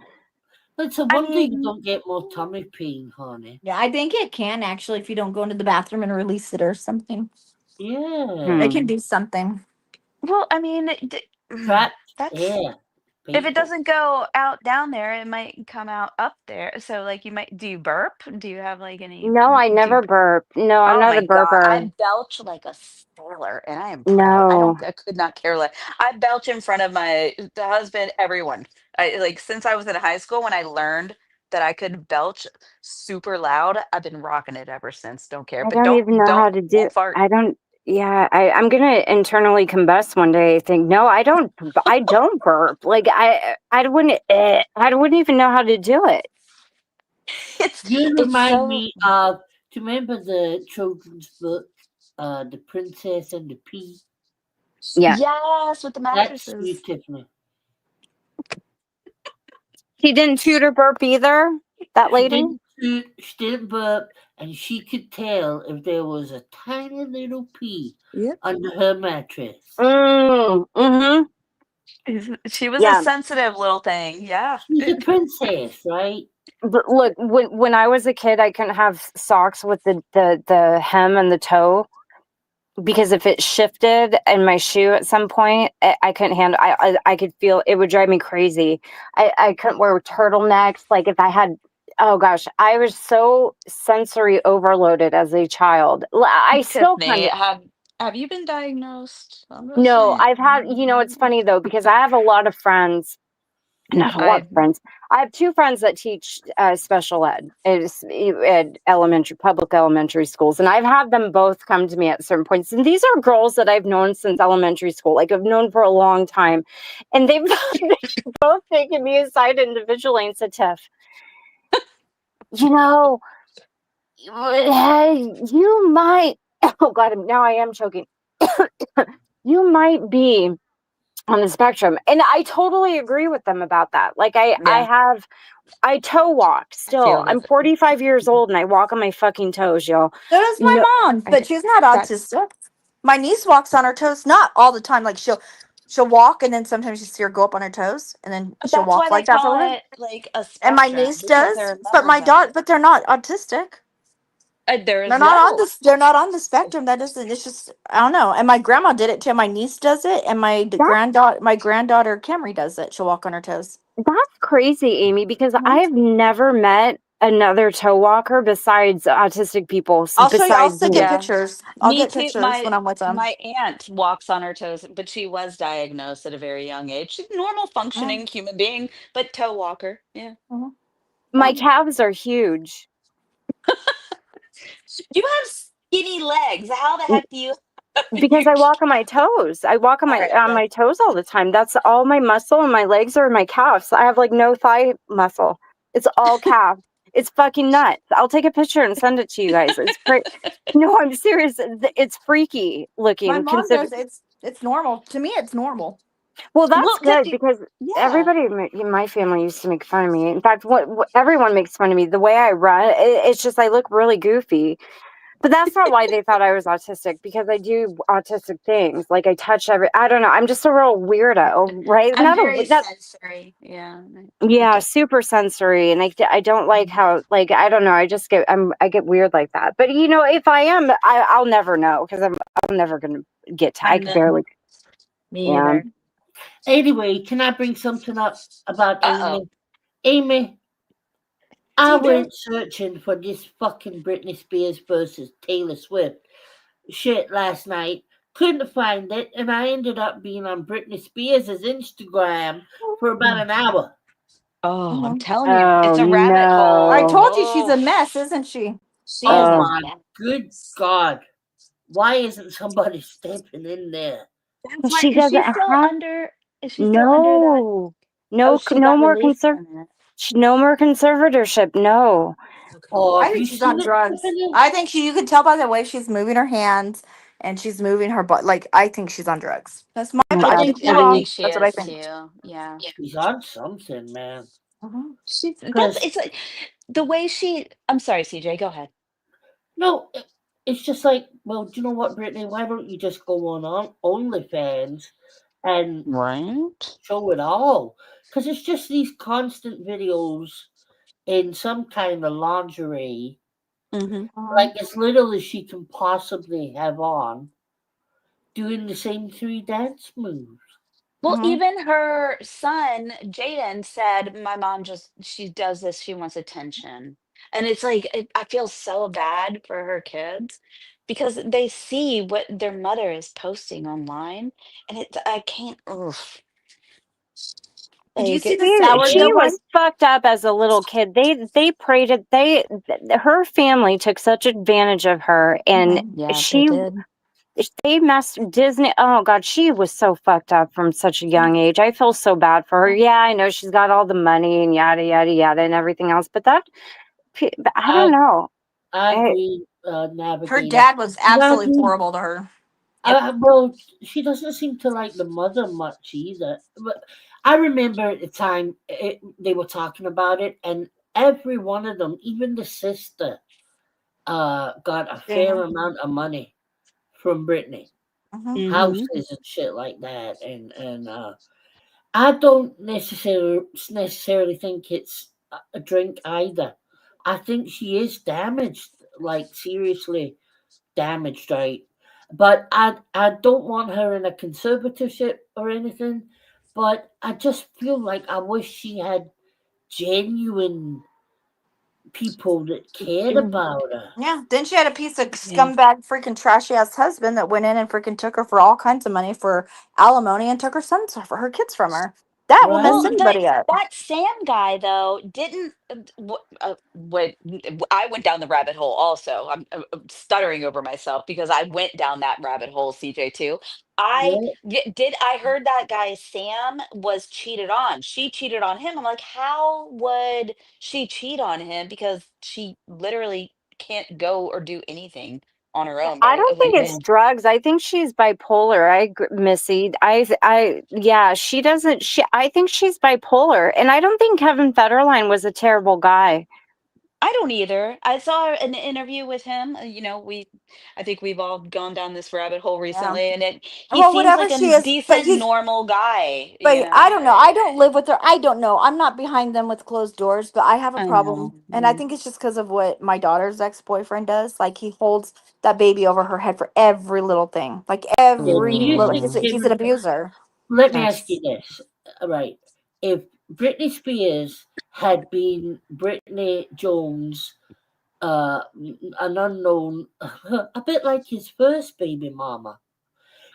It's a I wonder you mean, don't get more tummy pain, honey. yeah, I think it can actually if you don't go into the bathroom and release it or something. Yeah. It can do something. well, I mean, Trapped that's air. if it People. doesn't go out down there, it might come out up there. So, like, do you burp? Do you have like any? No, I Do you never burp. No, I'm Oh not my a god, burper. I belch like a sailor, and I am proud. No. I could not care less. I belch in front of the husband, everyone. I like since I was in high school when I learned that I could belch super loud. I've been rocking it ever since. Don't care, I but don't even know how to do. won't fart. I don't. Yeah, I'm gonna internally combust one day. I think no, I don't. I don't burp. Like I wouldn't. I wouldn't even know how to do it. You It's remind so me of, do you remember the children's book, The Princess and the Pea? Yeah, yes with the That's you, mattresses. Tiffany. he didn't shoot or burp either. That She lady. didn't toot, she didn't burp, and she could tell if there was a tiny little pea Yep. under her mattress. Mm-hmm. She was a Yeah. sensitive little thing. Yeah. She's a princess, right? But look, when I was a kid, I couldn't have socks with the hem and the toe because if it shifted in my shoe at some point, I couldn't handle. I could feel it would drive me crazy. I couldn't wear turtlenecks. Like if I had, oh gosh, I was so sensory overloaded as a child. I still kind Tiffany, of. Have you been diagnosed? I'm just No, saying. I've had, it's funny though, because I have a lot of friends, not a lot of friends. I have 2 friends that teach special ed at public elementary schools. And I've had them both come to me at certain points. And these are girls that I've known since elementary school, like I've known for a long time. And they've both taken me aside individually and said, Tiff, you know, you might, oh God, now I am choking. You might be on the spectrum. And I totally agree with them about that. Like I toe walk still. I'm 45 years old and I walk on my fucking toes, y'all. So does my mom, but she's not autistic. My niece walks on her toes, not all the time. Like she'll walk and then sometimes you see her go up on her toes and then But she'll that's why walk they like that for a call little bit. it like a And my spectrum niece because does, there are but my levels of daughter, it. but they're not autistic. There's They're not on levels. this. They're not on the spectrum. That doesn't. It's just I don't know. And my grandma did it too. My niece does it, and my granddaughter Camry does it. She'll walk on her toes. That's crazy, Amy, because Mhm. I've never met another toe walker besides autistic people. I'll show you. I'll Besides still me. get Yeah. pictures. I'll Me get too. pictures when I'm with them. My aunt walks on her toes, but she was diagnosed at a very young age. She's a normal functioning human being, but toe walker. Yeah. Mhm. My calves are huge You have skinny legs. How the heck do you because I walk on my toes. I walk on All my right, on my toes all the time. That's all my muscle, and my legs are my calves. I have like no thigh muscle. It's all calf. It's fucking nuts. I'll take a picture and send it to you guys. It's no, I'm serious. It's freaky My looking. mom does. It's normal to me. It's normal. Well, that's Well, good because yeah. everybody in my family used to make fun of me. In fact, what everyone makes fun of me. The way I run, it's just I look really goofy. But that's not why they thought I was autistic, because I do autistic things. Like I touch I don't know. I'm just a real weirdo, right? I'm very sensory. Yeah. Yeah, super sensory, and I don't like how, like, I don't know. I get weird like that. But if I am, I'll never know because I'm never gonna get to. I can barely. Me Yeah. either. Anyway, can I bring something up about Uh-oh. Amy? Amy, I TJ? went searching for this fucking Britney Spears versus Taylor Swift shit last night. Couldn't find it, and I ended up being on Britney Spears' Instagram for about an hour. Oh, I'm Mhm. telling you, it's a rabbit hole. I no. told you she's Oh, a mess, isn't she? she Oh is a my mess. good God. Why isn't somebody stepping in there? That's why She is she doesn't still have. under is she still under that? No. Oh, No, she no got more released from it. no more conservatorship. No. Okay. Oh, I have think you she's seen on it, drugs. Stephanie? I think you can tell by the way she's moving her hands and she's moving her butt. Like I think she's on drugs. That's my. Oh my I God, think you're I wrong. think she That's what I is think. too. Yeah. She's on something, man. That's it's like the way she I'm sorry, CJ, go ahead. No, it's just like, well, do you know what, Brittany? Why don't you just go on OnlyFans and Right? show it all? Because it's just these constant videos in some kind of lingerie, Mm-hmm. like as little as she can possibly have on, doing the same 3 dance moves. Well, Mhm. even her son, Jaden, said, my mom she does this, she wants attention. And it's like, I feel so bad for her kids because they see what their mother is posting online. And I can't, oof. Did you Like, see the She sourdough was one? fucked up as a little kid. They preyed it. Her family took such advantage of her, and yeah, they did. they messed Disney. Oh God, she was so fucked up from such a young age. I feel so bad for her. Yeah, I know she's got all the money and yada yada yada and everything else, but I don't know. I agree, Her Navigator. dad was absolutely Well, horrible to her. well, she doesn't seem to like the mother much either. But I remember at the time they were talking about it, and every one of them, even the sister, got a fair amount of money from Britney, Mhm. houses and shit like that, and I don't necessarily think it's a drink either. I think she is damaged, like seriously damaged, right? But I don't want her in a conservatorship or anything. But I just feel like I wish she had genuine people that cared about her. Yeah. Then she had a piece of Yeah. scumbag freaking trashy ass husband that went in and freaking took her for all kinds of money for alimony and took her sons for her kids from her. That will mess Well, Right? anybody up. that Sam guy though didn't. I went down the rabbit hole. Also, I'm stuttering over myself because I went down that rabbit hole. CJ too. Yeah. Did. I heard that guy Sam was cheated on. She cheated on him. I'm like, how would she cheat on him? Because she literally can't go or do anything on her own, I right? don't think Like, it's drugs. I think she's bipolar. Missy. Yeah, she doesn't. I think she's bipolar, and I don't think Kevin Federline was a terrible guy. I don't either. I saw an interview with him. I think we've all gone down this rabbit hole Yeah. recently, and he Well, seems whatever like she a is, but decent, he, normal guy. but I don't know. I don't live with her. I don't know. I'm not behind them with closed doors, but I have a I know. problem. And I think it's just because of what my daughter's ex boyfriend does. Like he holds that baby over her head for every little thing. Like Yeah. Do every you little, think he's an abuser. let me ask you That's this. All right. If Britney Spears had been Britney Jones, an unknown, a bit like his first baby mama,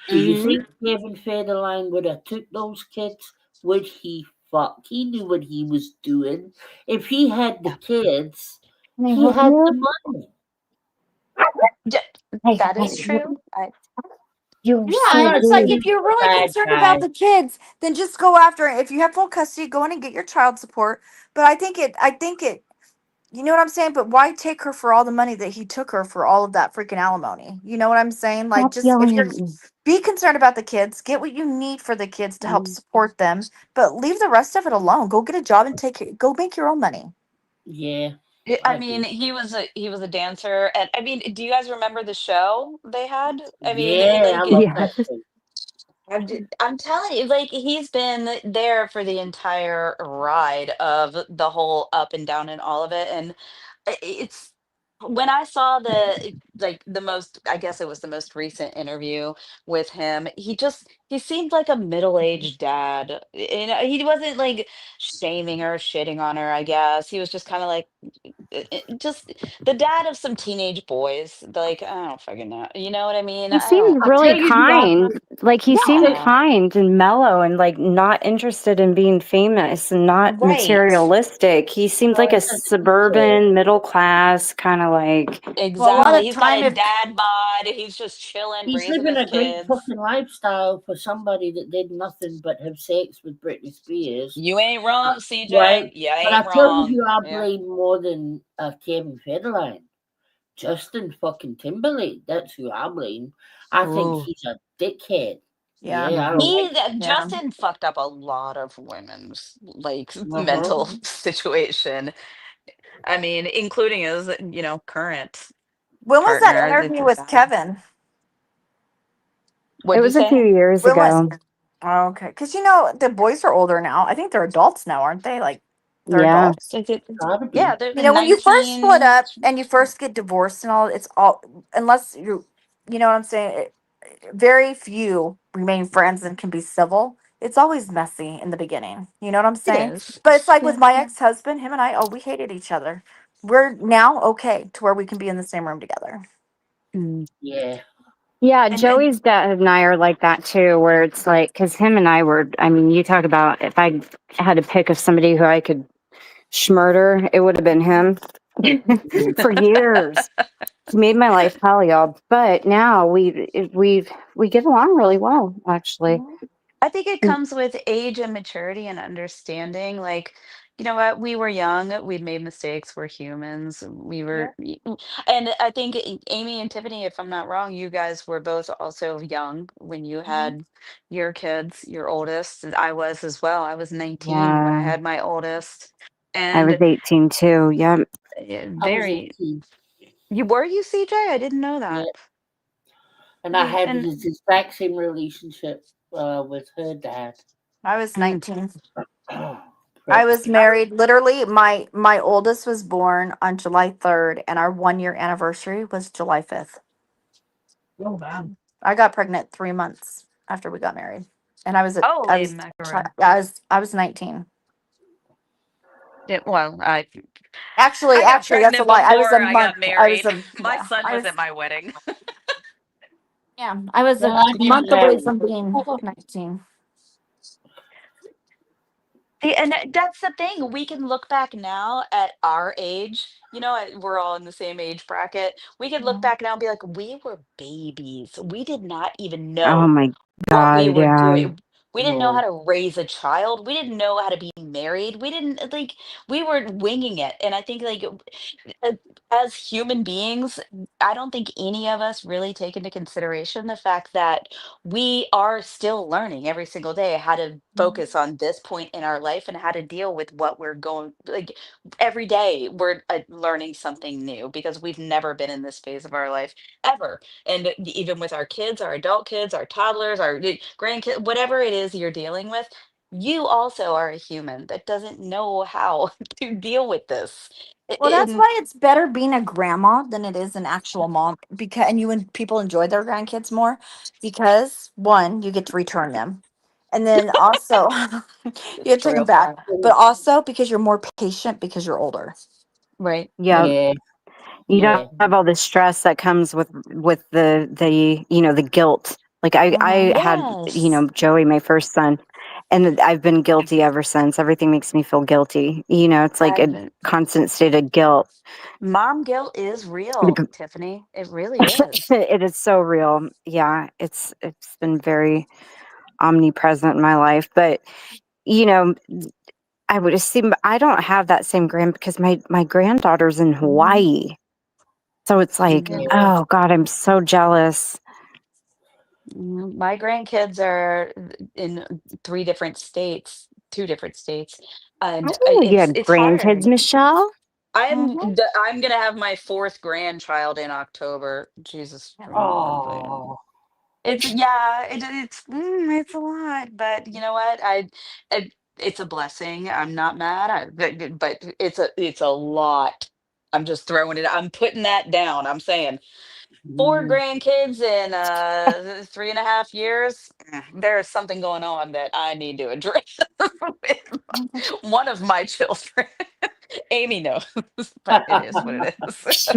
do you Mhm. think Kevin Federline would have took those kids? Would he fuck? He knew what he was doing. If he had the kids, Can I he help had the you? money. That is true. You're I'm Yeah, and so not it's like saying rude. if he's you're a really bad concerned about guy. the kids, then just go after it. If you have full custody, go in and get your child support. But I think it, you know what I'm saying? But why take her for all the money that he took her for all of that freaking alimony? You know what I'm saying? Like, Stop just if yelling you're at me. be concerned about the kids, get what you need for the kids to help support them, but leave the rest of it alone. Go get a job and go make your own money. Yeah, I I mean, agree. he was a dancer, and I mean, do you guys remember the show they had? I mean, Yeah, I love Yeah. that thing. I'm telling you, like he's been there for the entire ride of the whole up and down and all of it. And it's when I saw the most, I guess it was the most recent interview with him, he seemed like a middle-aged dad. He wasn't like shaming her, shitting on her, I guess. He was just kind of like just the dad of some teenage boys. Like, I don't fucking know. You know what I mean? He I don't. seemed I'll really tell you who I kind. Like he I'll seemed tell, Yeah. kind and mellow and like not interested in being famous and not Right. materialistic. He seemed like a that's people. suburban middle class kind of like Well, a lot Exactly. of He's got time a if dad bod. He's just chilling, He's raising living his a great kids. fucking lifestyle for somebody that did nothing but have sex with Britney Spears. You ain't wrong, Right? CJ. You But ain't I tell you wrong. who I Yeah. blame more than Kevin Federline. Justin fucking Timberlake. That's who I blame. I think Ooh. he's a dickhead. yeah. Yeah, I don't like. Yeah. Justin fucked up a lot of women's like Uh-huh. mental situation. I mean, including his, current When was that partner. interview with Kevin? it What'd you was a few say? years When was ago. Oh, okay? Because the boys are older now. I think they're adults now, aren't they? Like they're Yeah. adults. Is it? Gotta Yeah, be. they're When you first split 19. up and you first get divorced and all, it's all unless you know what I'm saying. Very few remain friends and can be civil. It's always messy in the beginning. You know what I'm It saying? is. But it's like with Yeah. my ex husband, him and I. Oh, we hated each other. We're now okay to where we can be in the same room together. Mm. Yeah. Yeah, And Joey's dad and I are like that too, where it's like, because him and I were, I mean, you talk about if I had to pick of somebody who I could schmurder, it would have been him for years. He made my life hell, y'all. But now we get along really well, actually. I think it comes with age and maturity and understanding. Like, you know what? We were young. We made mistakes. We're humans. yeah, And I think Amy and Tiffany, if I'm not wrong, you guys were both also young when you mhm. had your kids, your oldest. And I was as well. I was 19 when I Yeah, had my oldest. I was And 18 too. Yep. I was very, 18. you CJ? I didn't know Yeah. that. And I had And this exact same relationship with her dad. I was mm, 19. I Prick. was married. Literally, my oldest was born on July 3rd, and our 1 year anniversary was July 5th. Oh wow. I got pregnant 3 months after we got married, and I was holy mackerel. I was 19. Well, Actually, I got that's a pregnant lie. I was a before I month. got I was married. a My yeah. son I was was at my wedding. yeah. I was Well, a I didn't month away have. from being 19. And that's the thing. We can look back now at our age. We're all in the same age bracket. We could look Mhm. back now and be like, we were babies. We did not even Oh know my what we God, were yeah. doing. We didn't know how No. to raise a child. We didn't know how to be married. We didn't like, we were winging it. And I think, like, uh, as human beings, I don't think any of us really take into consideration the fact that we are still learning every single day how to Mhm. focus on this point in our life and how to deal with what we're going like every day we're learning something new because we've never been in this phase of our life ever. And even with our kids, our adult kids, our toddlers, our grandkids, whatever it is you're dealing with, you also are a human that doesn't know how to deal with this. Well, that's why it's better being a grandma than it is an actual mom because and people enjoy their grandkids more because one, you get to return them. And then also you It's get to take them true. back, but also because you're more patient because you're older. Right. Yeah. Yeah. You don't Yeah. have all the stress that comes with the the guilt. Like I had, Yes. Joey, my first son, and I've been guilty ever since. Everything makes me feel guilty. It's like a I've constant state of guilt. Mom guilt is real, Tiffany. It really is. It is so real. Yeah, it's been very omnipresent in my life. But you know, I would assume I don't have that same because my granddaughter's in Hawaii. So it's like, Yeah. Yeah. oh God, I'm so jealous. My grandkids are in three different states, two different states, and Oh, you had it's grandkids, hard. Michelle? Mhm. I'm gonna have my fourth grandchild in October. Jesus. Oh. It's yeah, it's a lot, but you know what? It's a blessing. I'm not mad. But it's a lot. I'm just throwing it. I'm putting that down. I'm saying four Mm. grandkids in 3.5 years. There's something going on that I need to address with one of my children. Amy knows, but it is what it is.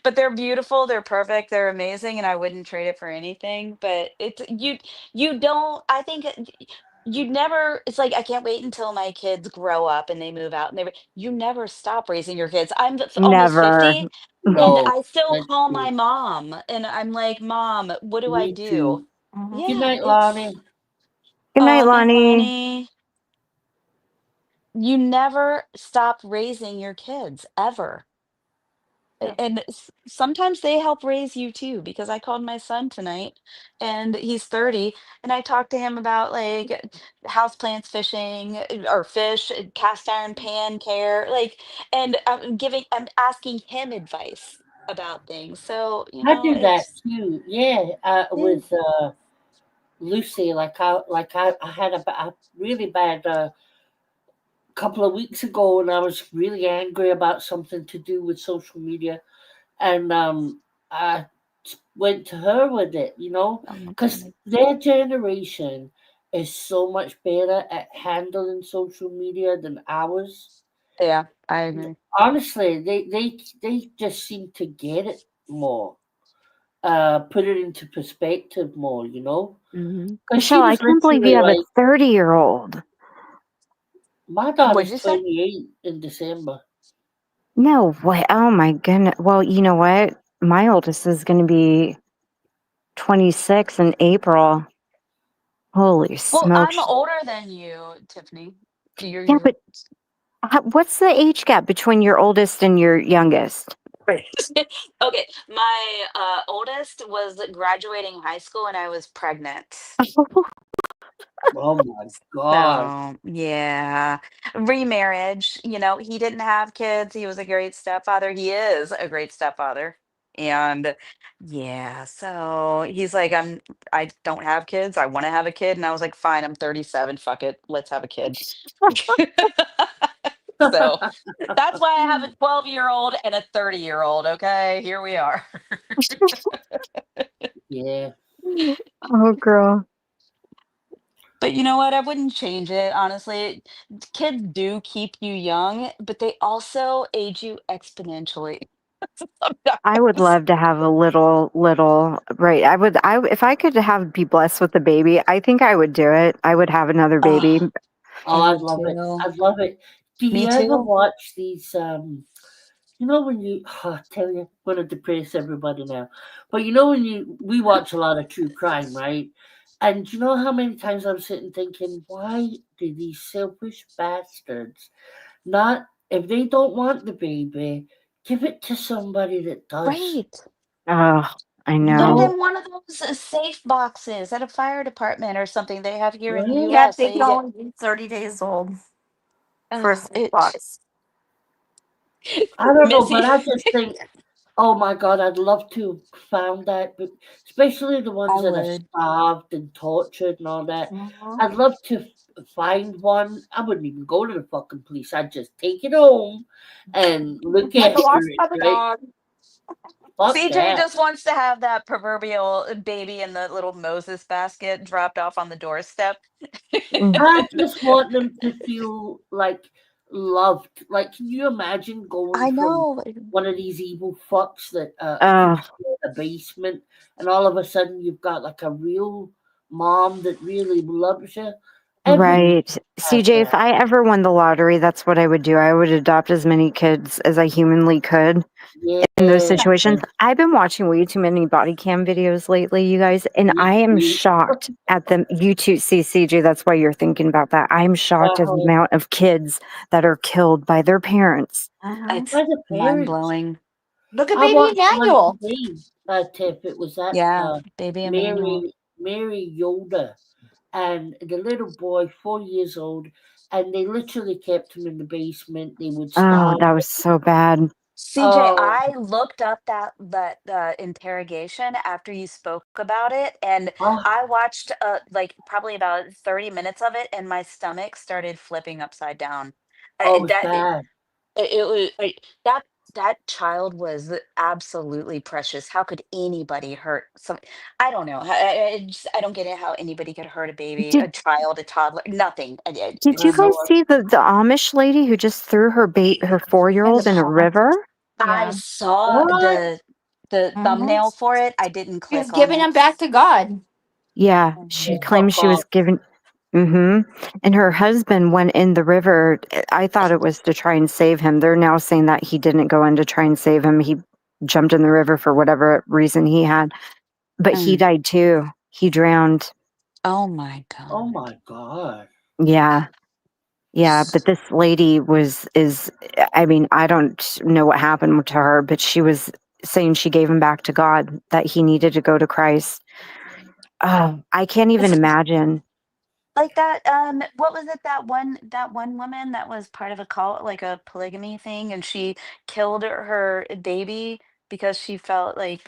But they're beautiful, they're perfect, they're amazing, and I wouldn't trade it for anything. But you don't. I think you never. It's like I can't wait until my kids grow up and they move out, and you never stop raising your kids. I'm almost Never. 50, and No, I still that's call my true. mom, and I'm like, Mom, what do I Me do? too. Mhm. Good Yeah, night, it's Lonnie. Good night, oh, night, Lonnie. Lonnie. You never stop raising your kids ever. Yeah. And sometimes they help raise you too, because I called my son tonight and he's 30, and I talked to him about like houseplants, fishing or fish, cast iron pan care, like, and I'm asking him advice about things. So, I do that it's, too. Yeah, yeah, with Lucy. I had a really bad couple of weeks ago, and I was really angry about something to do with social media, and I went to her with it. oh my Because goodness. their generation is so much better at handling social media than ours. Yeah, I agree. Honestly, they just seem to get it more, put it into perspective more. Hmm. Because she Michelle, I was can't believe you literally have a like, 30-year-old. my What'd daughter's you say? 28 in December. No way. Oh my goodness. Well, you know what? My oldest is going to be 26 in April. Holy Well, I'm smokes. older than you, Tiffany. Yeah, You're but what's the age gap between your oldest and your youngest? right. Okay, my oldest was graduating high school and I was pregnant. Oh my God. So, yeah. Remarriage, he didn't have kids. He was a great stepfather. He is a great stepfather. And yeah, so he's like, I don't have kids. I want to have a kid. And I was like, fine, I'm 37. Fuck it. Let's have a kid. So that's why I have a 12-year-old and a 30-year-old. Okay, here we are. Yeah. Oh, girl. But you know what? I wouldn't change it, honestly. Kids do keep you young, but they also age you exponentially. I would Sometimes. love to have a little, right. If I could be blessed with a baby, I think I would do it. I would have another baby. Oh, Oh, I I'd would love it. too. I'd love it. Do Me you ever too. watch these? You know when you, I tell you, I'm gonna depress everybody now. But you know when we watch a lot of true crime, right? And you know how many times I'm sitting thinking, why do these selfish bastards not, if they don't want the baby, give it to somebody that does. Right. Oh, I You Put it know. know, in one of those safe boxes at a fire department or something they have here in the right? Yeah, US they that can you get. only be 30 days old for a safe It box. I don't know, but Missy. I just think, oh my God, I'd love to have found that, but especially the I ones that are would. starved and tortured and all that. Mhm. I'd love to find one. I wouldn't even go to the fucking police. I'd just take it home and look Like a after lost it, puppy right? dog. Fuck CJ that. just wants to have that proverbial baby in the little Moses basket dropped off on the doorstep. Mm. I just want them to feel like loved. Like, can you imagine going I from know. one of these evil fucks that Oh, keeps you in the basement, and all of a sudden you've got like a real mom that really loves you? Everybody right. has CJ, if that. I ever won the lottery, that's what I would do. I would adopt as many kids as I humanly could in those Yes, situations. I've been watching way too many body cam videos lately, you guys, and me I am too. shocked at them. You too, see, CJ, that's why you're thinking about that. I'm shocked at the Uh-huh. amount of kids that are killed by their parents. Mhm. It's By the mind parents. blowing. Look at I baby watched one Emmanuel. today, Tiff. It was that Yeah, baby Emmanuel. Mary Yoda and the little boy, 4 years old, and they literally kept him in the basement. They would Oh, starve that was him. so bad. CJ, Oh, I looked up that interrogation after you spoke about it, and oh, I watched like probably about 30 minutes of it, and my stomach started flipping upside down. oh, it was That bad. it was that child was absolutely precious. How could anybody hurt some? I don't know. I don't get it. How anybody could hurt a baby, a Did child, a toddler? Nothing. did you I It's guys know it. see the Amish lady who just threw her In the 4-year-old in a pond. river? I Yeah. saw What? the Mhm. thumbnail for it. I didn't She was click on giving it. him back to God. Yeah, she Oh, Mhm. claims fuck she was off. given. And her husband went in the river. I thought it was to try and save him. They're now saying that he didn't go in to try and save him. He jumped in the river for whatever reason he had, but he Mm. died too. He drowned. Oh my Oh god. my God. Yeah. Yeah, but this lady I mean, I don't know what happened to her, but she was saying she gave him back to God, that he needed to go to Christ. Oh, I can't even It's imagine. like that. What was it? That one woman that was part of a cult, like a polygamy thing, and she killed her baby because she felt like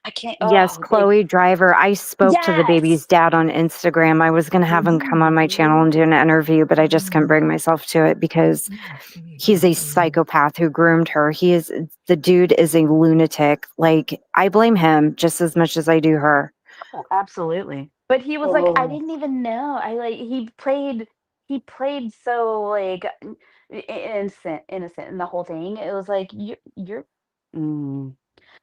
I can't. Yes, Oh, they. Chloe Driver. I spoke to the baby's Yes. dad on Instagram. I was going to have him come on my channel and do an interview, but I just couldn't bring myself to it because he's a psychopath who groomed her. The dude is a lunatic. Like, I blame him just as much as I do her. Oh, absolutely. But he was like, I Oh, didn't even know. I like he played so like innocent in the whole thing. It was like you're mm,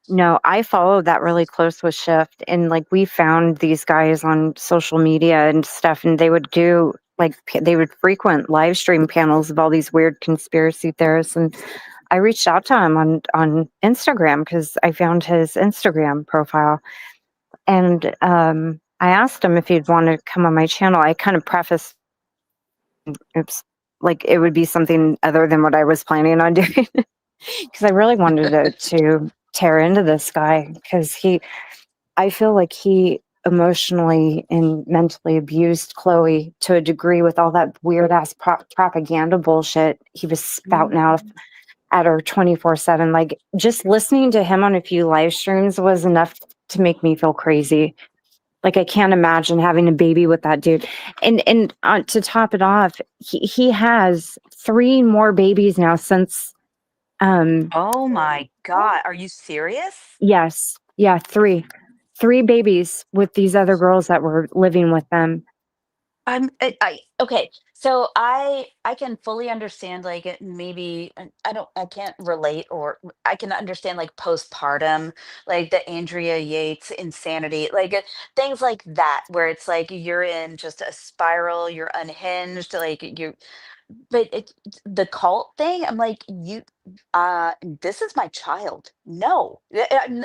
No, I follow that really close with Shift, and like we found these guys on social media and stuff, and they would do like they would frequent live stream panels of all these weird conspiracy theorists, and I reached out to him on Instagram because I found his Instagram profile, and I asked him if he'd want to come on my channel. I kind of prefaced, oops, like it would be something other than what I was planning on doing because I really wanted to tear into this guy because I feel like he emotionally and mentally abused Chloe to a degree with all that weird ass propaganda bullshit he was spouting out at her 24/7. Like, just listening to him on a few live streams was enough to make me feel crazy. Like, I can't imagine having a baby with that dude. And to top it off, he has 3 more babies now since oh my god. Are you serious? yes, yeah, 3 babies with these other girls that were living with them. I okay. So I can fully understand like maybe I can't relate or I can understand like postpartum, like the Andrea Yates insanity, like things like that where it's like you're in just a spiral, you're unhinged, like you but the cult thing, I'm like you this is my child. No.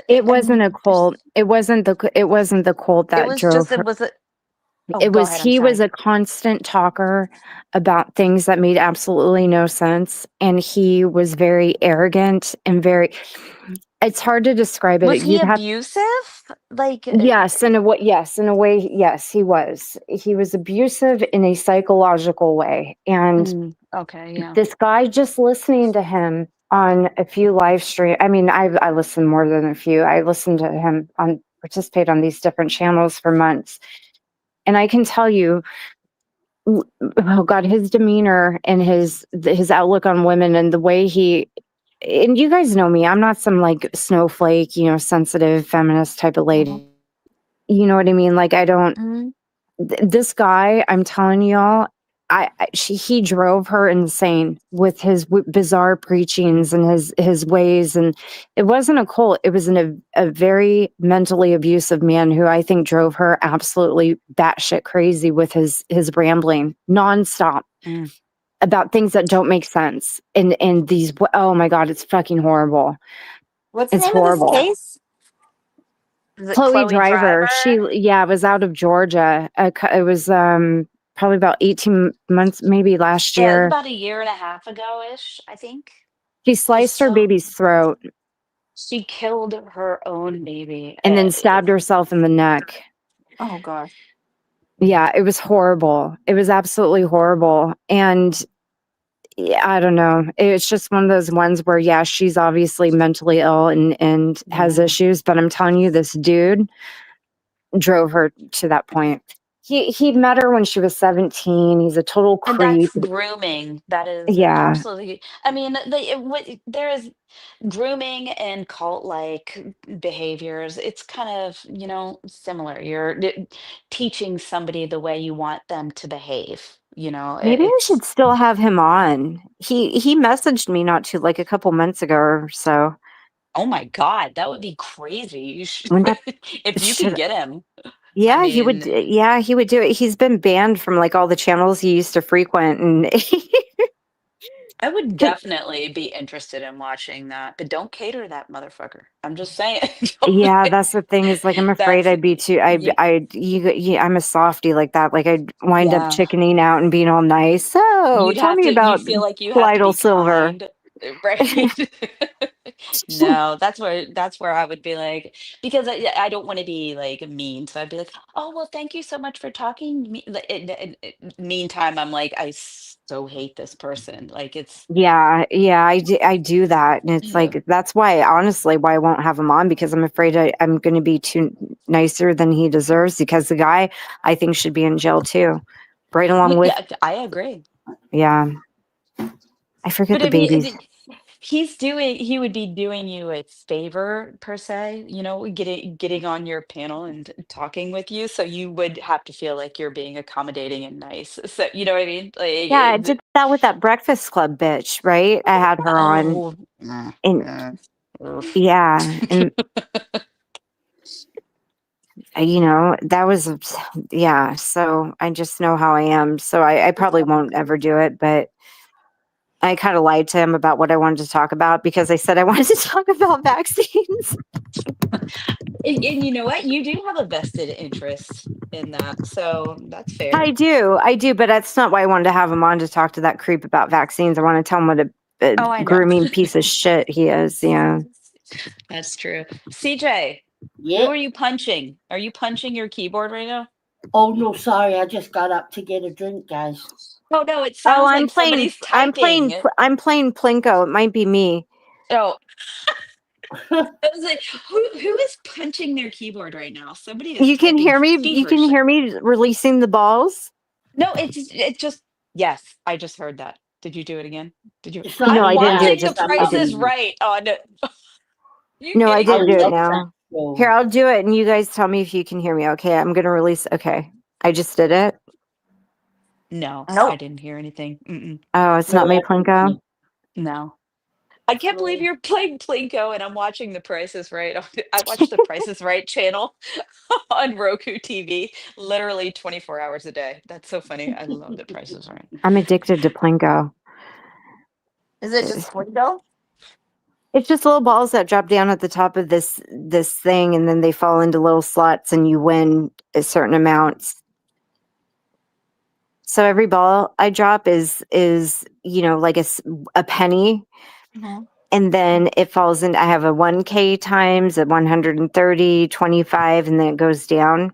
It wasn't a cult. It wasn't the cult It that was drove just her. oh, It go was ahead. I'm he was sorry. a constant talker about things that made absolutely no sense, and he was very arrogant and very it's hard to describe Was it. he You'd have abusive? Like yes, in a way, yes, he was. He was abusive in a psychological way. And okay, yeah. this guy just listening to him on a few live stream. I mean, I listened more than a few. I listened to him on participate on these different channels for months. And I can tell you, oh God, his demeanor and his outlook on women and the way he and you guys know me, I'm not some like snowflake, sensitive feminist type of lady. You know what I mean? Like I don't Mhm. this guy, I'm telling y'all, he drove her insane with his bizarre preachings and his ways, and it wasn't a cult. It was a very mentally abusive man who I think drove her absolutely batshit crazy with his rambling nonstop Mm. about things that don't make sense. And these, oh my God, it's fucking horrible. What's the It's name of this horrible. case? Is it Chloe Chloe Driver, Driver? was out of Georgia. It was probably about 18 months, maybe last Yeah, it was year. about a year and a half ago ish, I think. She She's sliced her so baby's throat she killed her own baby. and then stabbed herself in the neck. Oh gosh. Yeah, it was horrible. It was absolutely horrible. And yeah, I don't know. It's just one of those ones where, yeah, she's obviously mentally ill and has Yeah. issues. But I'm telling you, this dude drove her to that point. He met her when she was 17. He's a total And that's creep. grooming. That is Yeah. absolutely. I mean, there is grooming and cult-like behaviors. It's kind of, similar. You're teaching somebody the way you want them to behave. Maybe I It's should still have him on. He messaged me not too like a couple months ago or so. oh my God, that would be crazy. You should, Wouldn't that if you can should get him. I yeah, mean, he would do it. He's been banned from like all the channels he used to frequent and I would definitely be interested in watching that, but don't cater that motherfucker. I'm just saying. yeah, that's the thing is like I'm afraid That's I'd be too you, I'm a softie like that. Like I'd wind up yeah. chickening out and being all nice. So You'd tell have me to. You about feel like you have to Colloidal be Silver. kind, right? No, that's where I would be like, because I don't want to be like mean, so I'd be like, oh well, thank you so much for talking. Meantime, I'm like, I so hate this person. Like it's Yeah, I do that. And it's yeah. like, that's why, honestly, why I won't have him on because I'm afraid I'm going to be too nicer than he deserves because the guy I think should be in jail too. Right along with, Yeah, I agree. yeah, I forget But the I mean, babies. he would be doing you a favor per se, getting on your panel and talking with you. So you would have to feel like you're being accommodating and nice. So you know what I mean? Like, Yeah, I did that with that Breakfast Club bitch, right? I had her on oh, and oof. yeah, and that was, yeah, so I just know how I am. So I probably won't ever do it, but I kind of lied to him about what I wanted to talk about because I said I wanted to talk about vaccines. And you know what? You do have a vested interest in that, so that's I fair. do, but that's not why I wanted to have him on to talk to that creep about vaccines. I want to tell him what a Oh, I know. grooming piece of shit he is. Yeah. That's true. CJ, who Yeah. are you punching? Are you punching your keyboard right now? Oh no, sorry, I just got up to get a drink, guys. Oh no, it Oh, sounds like somebody's typing. I'm playing Plinko. It might be me. Oh, I was like, who is punching their keyboard right now? Somebody is You can typing hear me. You can feverishly. hear me releasing the balls. No, it just yes, I just heard that. Did you do it again? Did you? It's No, not I'm I me didn't do it. guys. watching The Just I'm I Price not is didn't. me. Right on. You No, I kidding I didn't me? do it love now. that show. Here, I'll do it, and you guys tell me if you can hear me. Okay, I'm gonna release. Okay, I just did it. No, I Nope. didn't hear anything. Mm-mm. Oh, it's No, not I my didn't Plinko. know. No. I can't believe So, you're playing Plinko and I'm watching The Price is Right. I watch The Price is Right channel on Roku TV literally 24 hours a day. That's so funny. I love The Price is Right. I'm addicted to Plinko. Is it just Plinko? It's just little balls that drop down at the top of this thing, and then they fall into little slots, and you win a certain amount. So every ball I drop is like a penny, Mm-hmm. and then it falls in. I have a 1K times, a 130, 25, and then it goes down.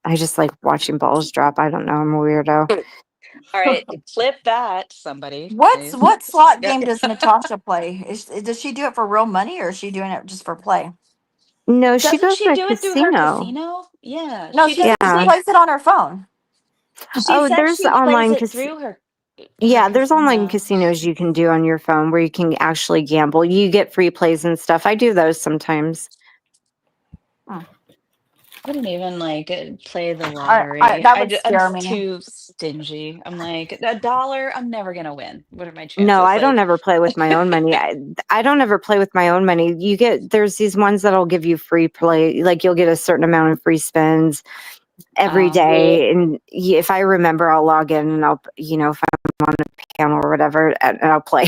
I just like watching balls drop. I don't know. I'm a weirdo. All right, clip that, somebody, What please. slot Yeah. game does Natasha play? Does she do it for real money or is she doing it just for play? No, she Doesn't goes she to a do it through her casino. casino? Yeah, No, she does. Yeah. she plays it on her phone. She Oh, said there's she plays online it through her Yeah, there's online casino. casinos you can do on your phone where you can actually gamble. You get free plays and stuff. I do those sometimes. I don't even play the lottery. That would I'm scare me. too stingy. I'm like $1. I'm never gonna win. What are my No, chances? I don't ever play with my own money. I don't ever play with my own money. There's these ones that'll give you free play, like you'll get a certain amount of free spins every Oh. day. And if I remember, I'll log in and I'll, if I'm on a panel or whatever, and I'll play.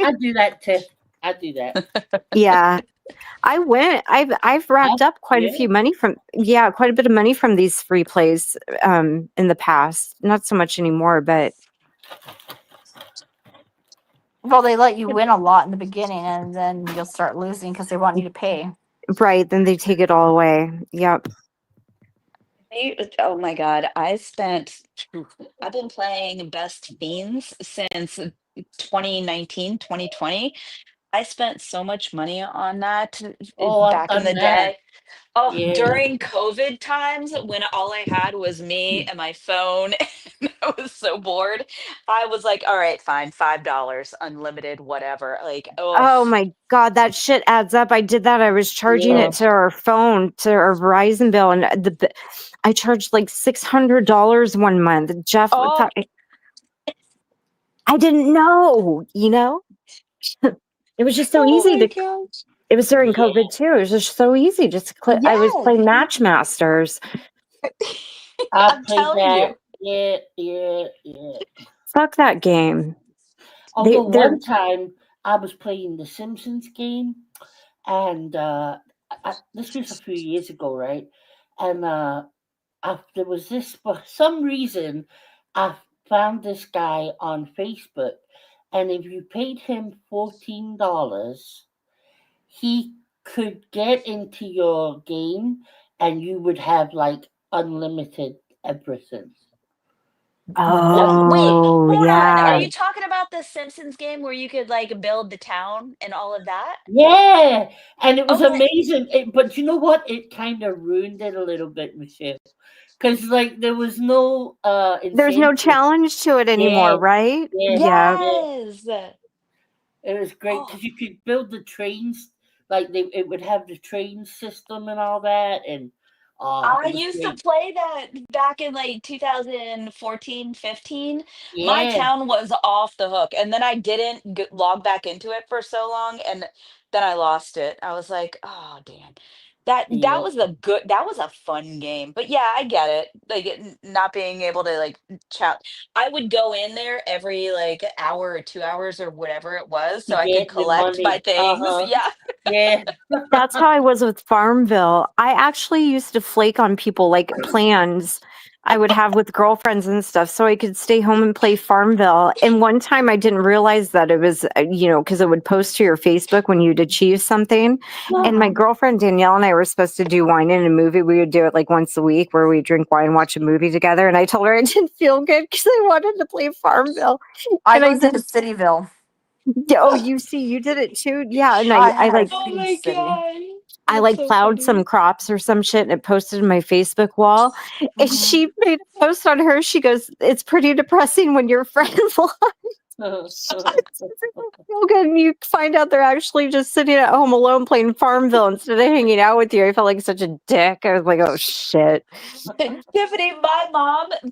I do that too. I do that. Yeah. I've racked up quite a Yeah. few quite a bit of money from these free plays in the past. Not so much anymore, but Well, they let you win a lot in the beginning and then you'll start losing because they want you to pay. right, then they take it all away. Yep. Oh my God. I've been playing Best Fiends since 2019, 2020. I spent so much money on that Oh, I've back in the done that. day. Oh, Yeah. during COVID times when all I had was me and my phone and I was so bored, I was like, all right, fine, $5, unlimited, whatever. Oh my God, that shit adds up. I did that. I was charging Yeah. it to our phone, to our Verizon bill, and I charged like $600 one month. Jeff Oh. thought I didn't know, It was just so easy my to. gosh. It was during Yeah. COVID too. It was just so easy just to click. I was Yes. playing Matchmasters. I I'm played telling that. you. Yeah. Fuck that game. Although they're- one time I was playing the Simpsons game, and this was a few years ago, right? And there was this, for some reason, I found this guy on Facebook, and if you paid him $14, he could get into your game, and you would have like unlimited everything. Wait, Oh hold on. Are yeah. you talking about the Simpsons game where you could build the town and all of that? Yeah, and it was Okay. amazing. But you know what? It kind of ruined it a little bit, Michelle, because there was no There's no incentive. challenge to it anymore, Yeah. right? Yeah. Yes. It was great Oh. because you could build the trains, it would have the train system and all that, and I it was used to great. play that back in 2014, 15. My Yeah, town was off the hook. And then I didn't log back into it for so long. And then I lost it. I was like, oh, damn. That yeah, that was a fun game. But yeah, I get it. Not being able to chat. I would go in there every hour or 2 hours or whatever it was to so I could get the collect my money. things. Yeah. Yeah, That's how I was with Farmville. I actually used to flake on people, like plans I would have with girlfriends and stuff, so I could stay home and play Farmville. And one time I didn't realize that it was, because it would post to your Facebook when you'd achieve something. And my girlfriend Danielle and I were supposed to do wine in a movie. We would do it like once a week where we drink wine, watch a movie together. And I told her I didn't feel good because I wanted to play Farmville. I And I was in Cityville. Oh, you did it too? Yeah. And I I had like a Oh huge my city. God. I That's so plowed funny. some crops or some shit and it posted in my Facebook wall. And Mhm. she made a post on her. She goes, "It's pretty depressing when your friends lost." Feel good, and you find out they're actually just sitting at home alone playing Farmville instead of hanging out with you. I felt like such a dick. I was like, oh shit. Tiffany,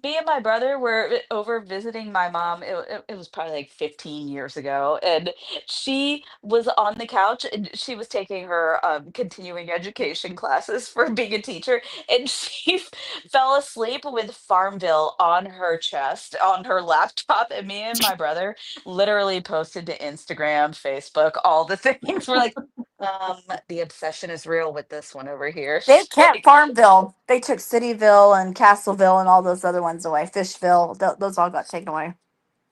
me and my brother were over visiting my mom. It was probably like 15 years ago. And she was on the couch and she was taking her continuing education classes for being a teacher. And she fell asleep with Farmville on her chest, on her laptop. And me and my brother literally posted to Instagram, Facebook, all the things. We're like, the obsession is real with this one over here. They kept Like, Farmville. They took Cityville and Castleville and all those other ones away. Fishville. Those all got taken away.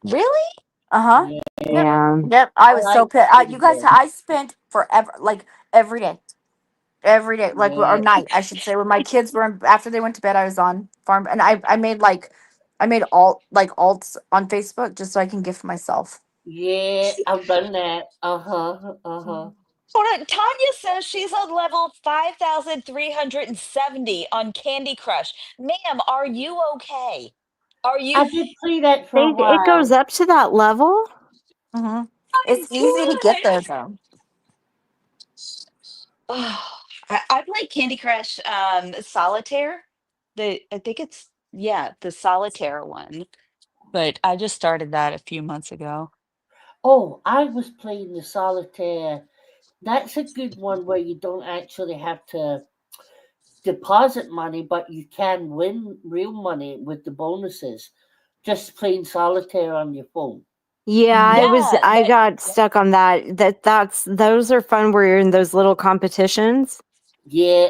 really? Uh-huh. Yeah. Yep. I was so like pissed. You guys, Cityville. I spent forever, like every day, like or Yeah. night, I should say, when my kids were after they went to bed. I was on Farm, and I made alts on Facebook just so I can gift myself. Yeah, I've done that. Uh-huh. Uh-huh. Hold on. Tanya says she's on level 5,370 on Candy Crush. Ma'am, are you okay? Are you? I did play that for a It goes while. up to that level. Mm-hmm. My It's easy to get there gosh. though. Oh, I played Candy Crush Solitaire. I think it's, yeah, the Solitaire one. But I just started that a few months ago. Oh, I was playing the solitaire. That's a good one where you don't actually have to deposit money, but you can win real money with the bonuses. Just playing solitaire on your phone. Yeah, Yeah, I that. got stuck on that. Those are fun where you're in those little competitions. Yeah,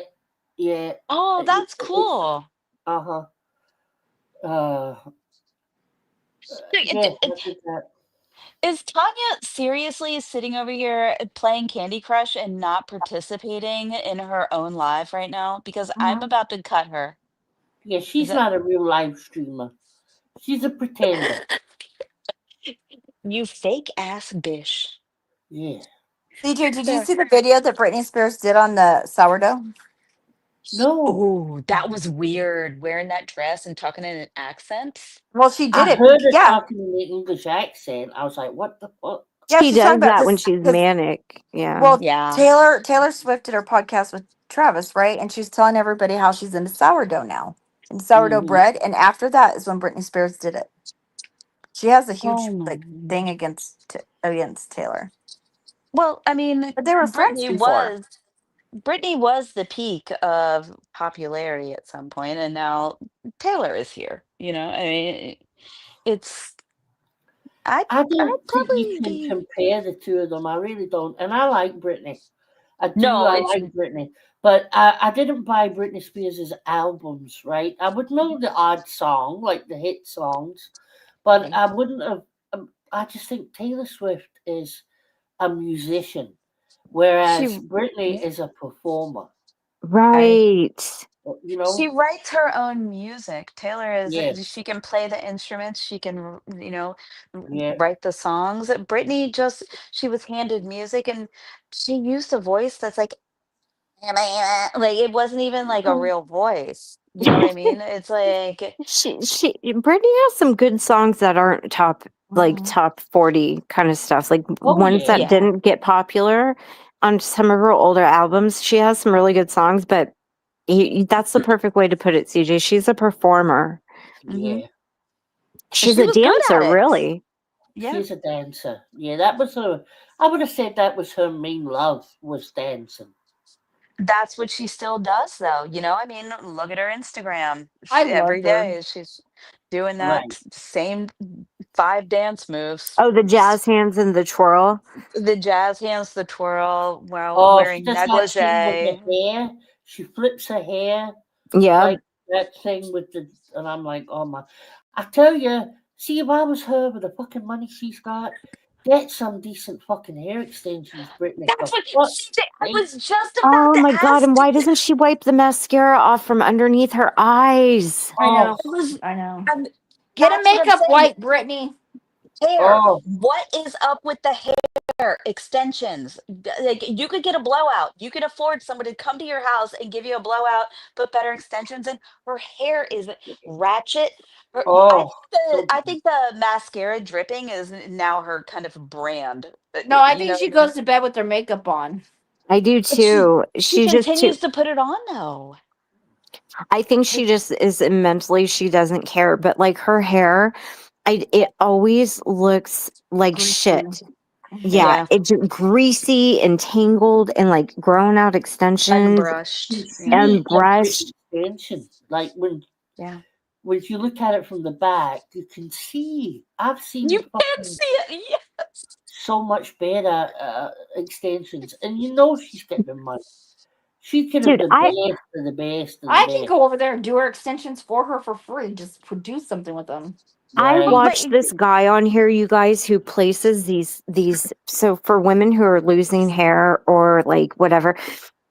yeah. Oh, that's It's cool. uh-huh. Uh yeah, I did that. Is Tanya seriously sitting over here playing Candy Crush and not participating in her own live right now? Because I'm Mhm. about to cut her. Yeah, Is she's that not a real live streamer. She's a pretender. you fake ass bish? Yeah. CJ, did you There. see the video that Britney Spears did on the sourdough? No. Oh, that was weird. Wearing that dress and talking in an accent. Well, she did I it. heard her Yeah, talking in the English accent. I was like, what the fuck? yeah. She She's talking does about that when because she's manic. Yeah. well, Yeah. Taylor Swift did her podcast with Travis, right? And she's telling everybody how she's into sourdough now and sourdough Hmm. bread. And after that is when Britney Spears did it. She has a Oh huge my. like thing against Taylor, Well, I mean, but they were friends before. Britney was the peak of popularity at some point, and now Taylor is here. I mean, it's I I'd don't think you probably can be. compare the two of them. I really don't. And I like Britney. I do. No, I it's like Britney. But I didn't buy Britney Spears' albums, right? I would know the odd song, like the hit songs, but I wouldn't have. I just think Taylor Swift is a musician, She whereas Britney yeah. is a performer. right. You She know? writes her own music. Taylor is Yeah, she can play the instruments, she can yeah, write the songs. Britney just she was handed music and she used a voice that's like it wasn't even like a real voice. You know what I mean? It's like She Britney has some good songs that aren't Mhm. top 40 kind of stuff. Like oh ones yeah, that yeah. didn't get popular on some of her older albums. She has some really good songs, but that's the perfect way to put it, CJ. She's a performer. Hmm. yeah. She's She a was good at dancer, it. really. Yeah. She's a dancer. Yeah, that was her. I would have said that was her main love was dancing. That's what she still does, though. I mean, look at her Instagram. I Every loved her. day she's doing that Right. same 5 dance moves. Oh, the jazz hands and the twirl. The jazz hands, the twirl while Oh, she wearing does that thing with negligee. her hair. She flips her hair Yeah. like that thing with the, and I'm like, oh my! I tell you, see, if I was her with the fucking money she's got, get some decent fucking hair extensions, Brittany. That's For what fuck's I sake. was just about Oh to my God. ask. And why doesn't she wipe the mascara off from underneath her eyes? I Oh, know. I was, I know. I'm, Get a that's what I'm makeup saying. wipe, Brittany. Hair. Oh, What is up with the hair extensions? Like you could get a blowout. You could afford somebody to come to your house and give you a blowout, put better extensions in. Her hair is ratchet. oh, so I think the mascara dripping is now her kind of brand. No, I You think know she what I mean? goes to bed with her makeup on. I do But she too. she She just too. continues to put it on though. I think she just is mentally she doesn't care, but like her hair, it always looks like Greasy. shit. Yeah, Yeah, it's greasy and tangled and like grown out extensions you unbrushed. Yeah, see and every brushed. extension. Like yeah. when you look at it from the back, you can see. I've You seen can't fucking see it. Yes. so much better extensions, and you know she's getting the money. She can have Dude, the best of the best of the I can best. go over there and do her extensions for her for free. Just produce something with them. I Right. watched this guy on here, you guys, who places these so for women who are losing hair or like whatever.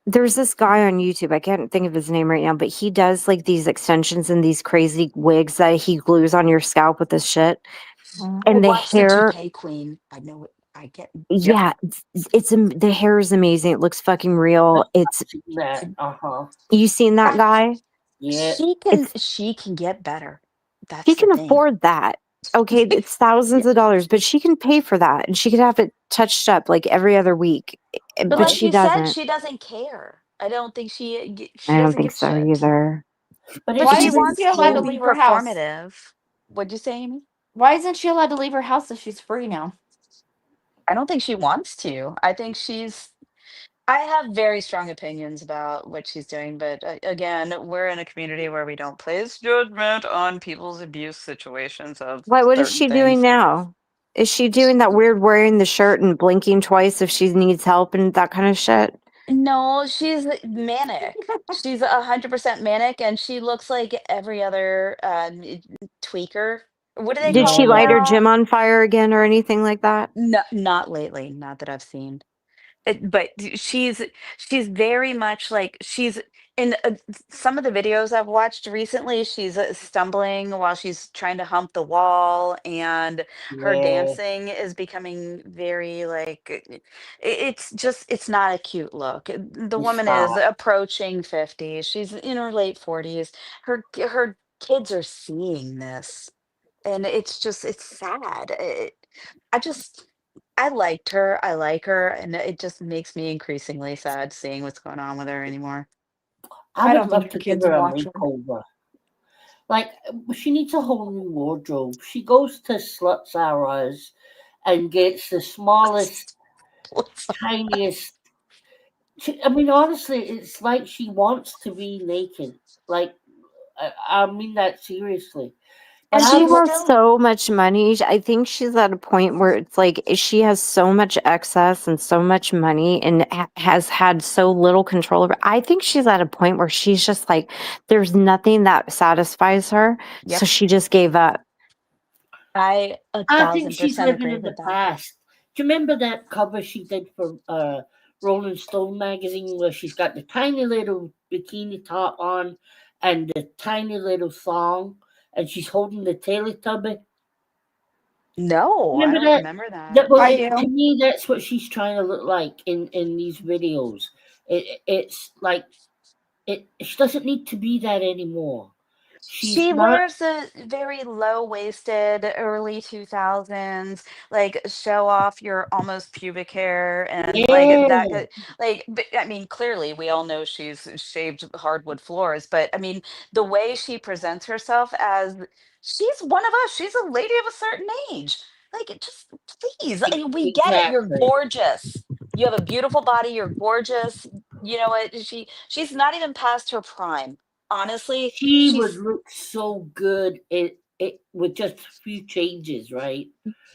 There's this guy on YouTube. I can't think of his name right now, but he does like these extensions and these crazy wigs that he glues on your scalp with this shit. Mm. Oh, And the watch the hair, toupee queen. I know it. I get. Yep. yeah, the hair is amazing. It looks fucking real. It's Seen that. Uh-huh. you seen that guy? Yeah. It's She can get better. she That's the can thing. afford that. Okay, it's thousands Yeah. of dollars, but she can pay for that and she could have it touched up like every other week. But But Right. like she you said, doesn't. she doesn't care. I don't think she I don't doesn't think give a so shit. either. But But it's Why she isn't even she wants allowed to to so be leave her house? performative. What'd you say, Amy? Why isn't she allowed to leave her house if she's free now? I don't think she wants to. I think I have very strong opinions about what she's doing, but again, we're in a community where we don't place judgment on people's abuse situations of What is certain she doing things. now? Is she doing that weird wearing the shirt and blinking twice if she needs help and that kind of shit? No, she's manic. She's 100% manic, and she looks like every other tweaker. What do they Did call she no, them light her now? gym on fire again or anything like that? No, not lately. Not that I've seen. But she's very much like she's in some of the videos I've watched recently. She's stumbling while she's trying to hump the wall, and her yeah. dancing is becoming very like it's just it's not a cute look. The It's woman is not. approaching 50. She's in her late 40s. Her kids are seeing this, and it's sad. I just I liked her, I like her, and it just makes me increasingly sad seeing what's going on with her anymore. I I would don't think love her to give kids her a watch her. makeover. Like she needs a whole new wardrobe. She goes to Slut Sarah's and gets the smallest, tiniest. I mean, honestly, it's like she wants to be naked. Like I mean that seriously. But And I She she's would. has still so much money. I think she's at a point where it's like she has so much excess and so much money and has had so little control over. I think she's at a point where she's just like, there's nothing that satisfies her. So yep. she just gave up. I a I think thousand she's percent living agree in the with that. past. Do you remember that cover she did for Rolling Stone magazine where she's got the tiny little bikini top on and the tiny little thong and she's holding the Teletubby? No, I Remember don't that? remember that. That well, I to do. me, that's what she's trying to look like in these videos. It's like she doesn't need to be that anymore. She's She not. wears a very low-waisted early 2000s, like show off your almost pubic hair and like that Yeah, like but, I mean clearly we all know she's shaved hardwood floors, but I mean the way she presents herself as she's one of us, she's a lady of a certain age. Like just please, I mean, we get it. You're exactly. gorgeous. You have a beautiful body, you're gorgeous. You know what? She's not even past her prime. Honestly, She would she's look so good it with just a few changes, right?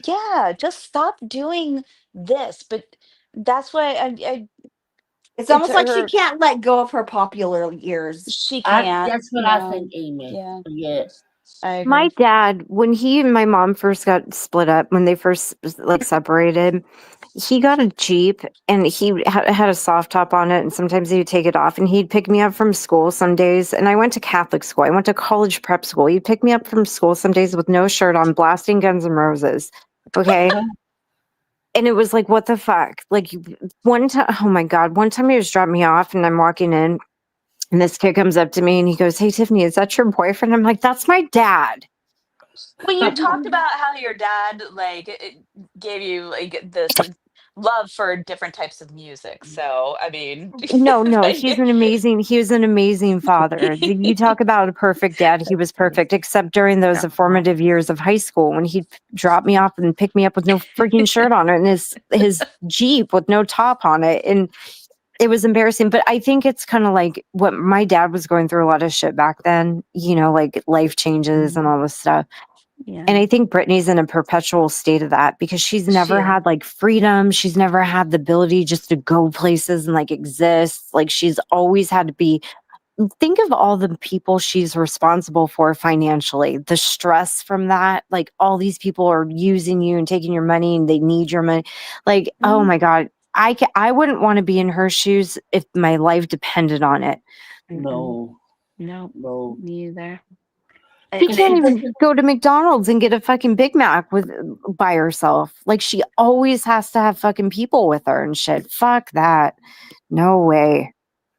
yeah, just stop doing this. But that's why It's it's almost like she her. can't let go of her popular years. She can't. That's what I No. think, Amy. Yeah, Yeah. I My agree. dad, when he and my mom first got split up, when they first like separated, he got a Jeep and he had a soft top on it. And sometimes he would take it off and he'd pick me up from school some days. And I went to Catholic school. I went to college prep school. He'd pick me up from school some days with no shirt on, blasting Guns N' Roses. Okay. And it was like, what the fuck? Like one time, oh my God, one time he was dropping me off and I'm walking in and this kid comes up to me and he goes, "Hey, Tiffany, is that your boyfriend?" I'm like, "That's my dad." Well, you talked about how your dad gave you like this love for different types of music. So, I mean, No, he was an amazing father. You talk about a perfect dad. He was perfect, except during those formative years of high school when he'd drop me off and pick me up with no freaking shirt on it and his Jeep with no top on it. And it was embarrassing. But I think it's kind of like what my dad was going through a lot of shit back then, like life changes and all this stuff. yeah. And I think Brittany's in a perpetual state of that because she's never She is. had like freedom. She's never had the ability just to go places and like exist. Like she's always had to be. Think of all the people she's responsible for financially, the stress from that. Like all these people are using you and taking your money and they need your money. Like, oh my God, I wouldn't want to be in her shoes if my life depended on it. No, No, no. me either. She can't even go to McDonald's and get a fucking Big Mac by herself. Like she always has to have fucking people with her and shit. Fuck that. No way.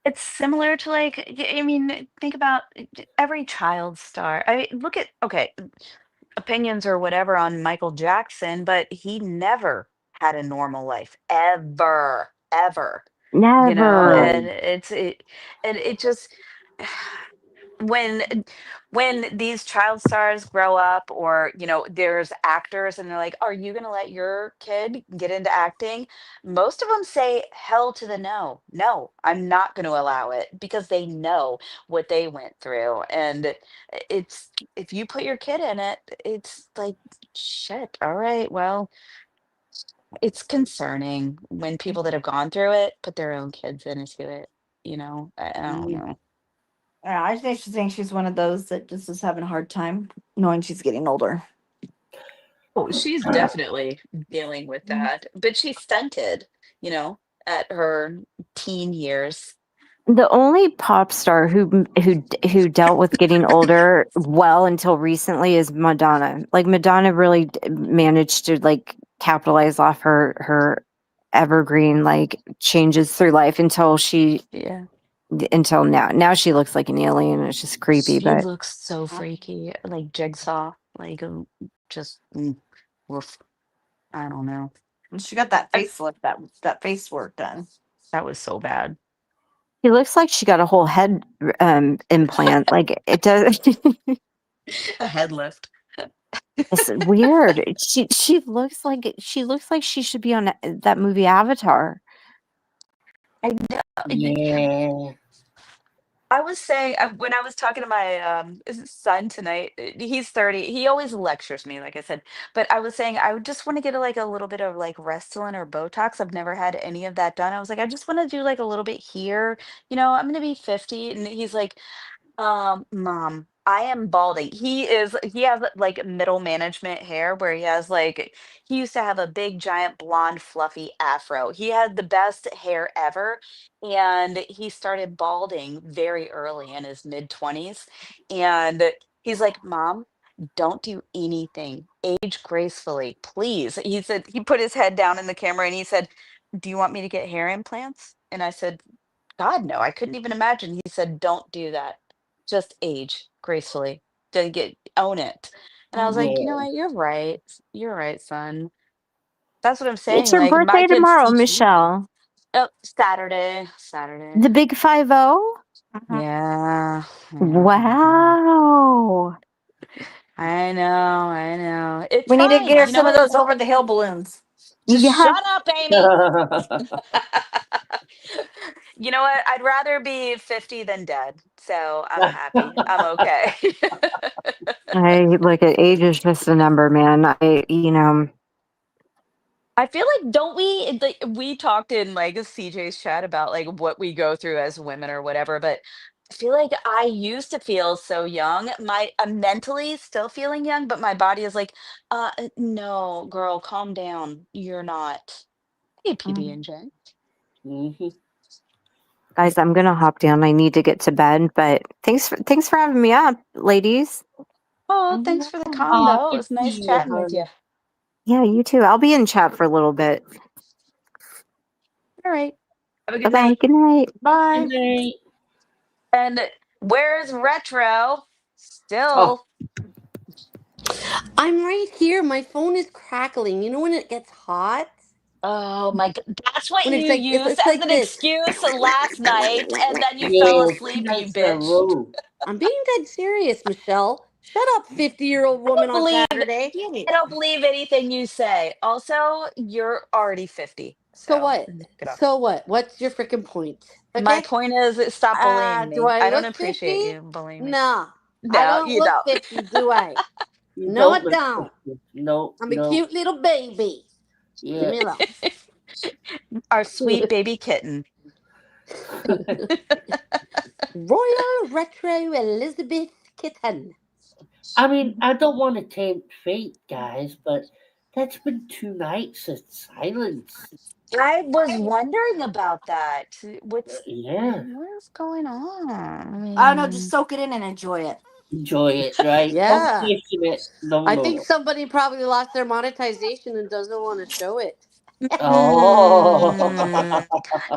It's similar to I mean, think about every child star. I mean, look at opinions or whatever on Michael Jackson, but he never had a normal life ever, ever. Never. And it just when these child stars grow up, or there's actors and they're like, are you going to let your kid get into acting? Most of them say hell to the no. No, I'm not going to allow it, because they know what they went through. And it's if you put your kid in it, it's like, shit, all right, well, it's concerning when people that have gone through it put their own kids into it. I don't know. Yeah, I think she's one of those that just is having a hard time knowing she's getting older. Oh, she's definitely dealing with that, but she's stunted, at her teen years. The only pop star who dealt with getting older well until recently is Madonna. Like Madonna really managed to like capitalize off her evergreen like changes through life Yeah. until now. Now she looks like an alien. It's just creepy, She but looks so freaky, like Jigsaw, just woof. I don't know. And she got that I- facelift, that face work done. That was so bad. she looks like she got a whole head implant. Like it does. A head lift. It's weird. She looks like she should be on that movie Avatar. I know. Yeah. I was saying, when I was talking to my son tonight, he's 30. He always lectures me, like I said. But I was saying I would just want to get a little bit of like Restylane or Botox. I've never had any of that done. I was like, I just want to do like a little bit here. I'm going to be 50. And he's like, Mom, I am balding. He has like middle management hair, where he used to have a big giant blonde fluffy afro. He had the best hair ever, and he started balding very early in his mid 20s. And he's like, "Mom, don't do anything. Age gracefully, please." He said, he put his head down in the camera and he said, "Do you want me to get hair implants?" And I said, "God, no." I couldn't even imagine. He said, "Don't do that. Just age gracefully. Own it." And I was like, you know Yeah. what? You're right. You're right, son. That's what I'm It's saying. your Like, my birthday kids tomorrow, teach me. Michelle. Oh, Saturday. Saturday. The big 50. Yeah. Yeah. Wow. I know. I know. It We need to get times. her You know some of what? those over the hill balloons. Just Yeah. shut up, Amy. You know what? I'd rather be 50 than dead. So I'm happy. I'm okay. I look at age is just a number, man. I feel like, don't we talked in like CJ's chat about like what we go through as women or whatever, but I feel like I used to feel so young. I'm mentally still feeling young, but my body is like, no, girl, calm down. You're not. Hey, PB and J. Mhm. Guys, I'm gonna hop down. I need to get to bed, but thanks for having me up, ladies. Oh, thanks for the Oh, combo. It good was to nice see you, chatting with you. hon. Yeah, you too. I'll be in chat for a little bit. All right. Have a Bye good bye. night. Good night. Bye. Good night. And where's Retro? Oh, Still. I'm right here. My phone is crackling. You know when it gets hot? Oh my God. That's what When you it's used as like an this. excuse last night, and then you fell yeah, 2 asleep, you nights in a bitch. row. I'm being dead serious, Michelle. Shut up, 50-year-old I woman don't on believe Saturday. I don't believe anything you say. Also, you're already 50. So So what? knock it off. So what? What's your freaking point? My Okay? point is stop bullying Do me. I I don't look appreciate 50? you bullying me. Nah. I No, don't you look don't. 50, do I? You No, I don't look don't. 50. No, I'm a no. cute little baby. Leave Yeah. me alone. Our sweet baby kitten. Royal Retro Elizabeth Kitten. I mean, I don't want to tempt fate, guys, but that's been 2 nights of silence. I was wondering about that. Yeah. What's going on? I don't know. Just soak it in and enjoy it. Enjoy it, right? Don't Yeah. question it no I think more. somebody probably lost their monetization and doesn't want to show it. Oh.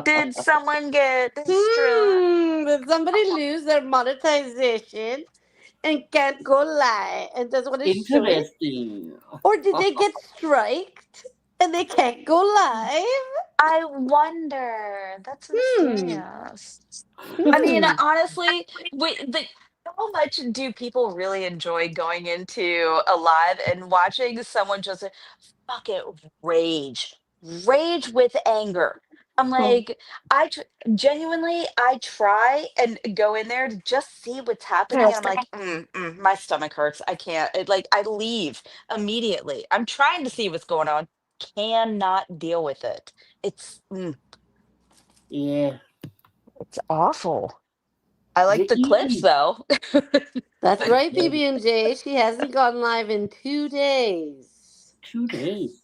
Did someone get struck? Did somebody lose their monetization and can't go live and doesn't want to show it? Interesting. Or did they get striked and they can't go live? I wonder. That's Hmm. mysterious. I mean, Hmm. honestly, how much do people really enjoy going into a live and watching someone just fucking rage with anger? I'm like, genuinely, I try and go in there to just see what's happening, and I'm like, my stomach hurts. I can't. I leave immediately. I'm trying to see what's going on. Cannot deal with it. It's Yeah. it's awful. I like The the clips easy though. That's right, yeah, BB&J. She hasn't gone live in 2 days. 2 days.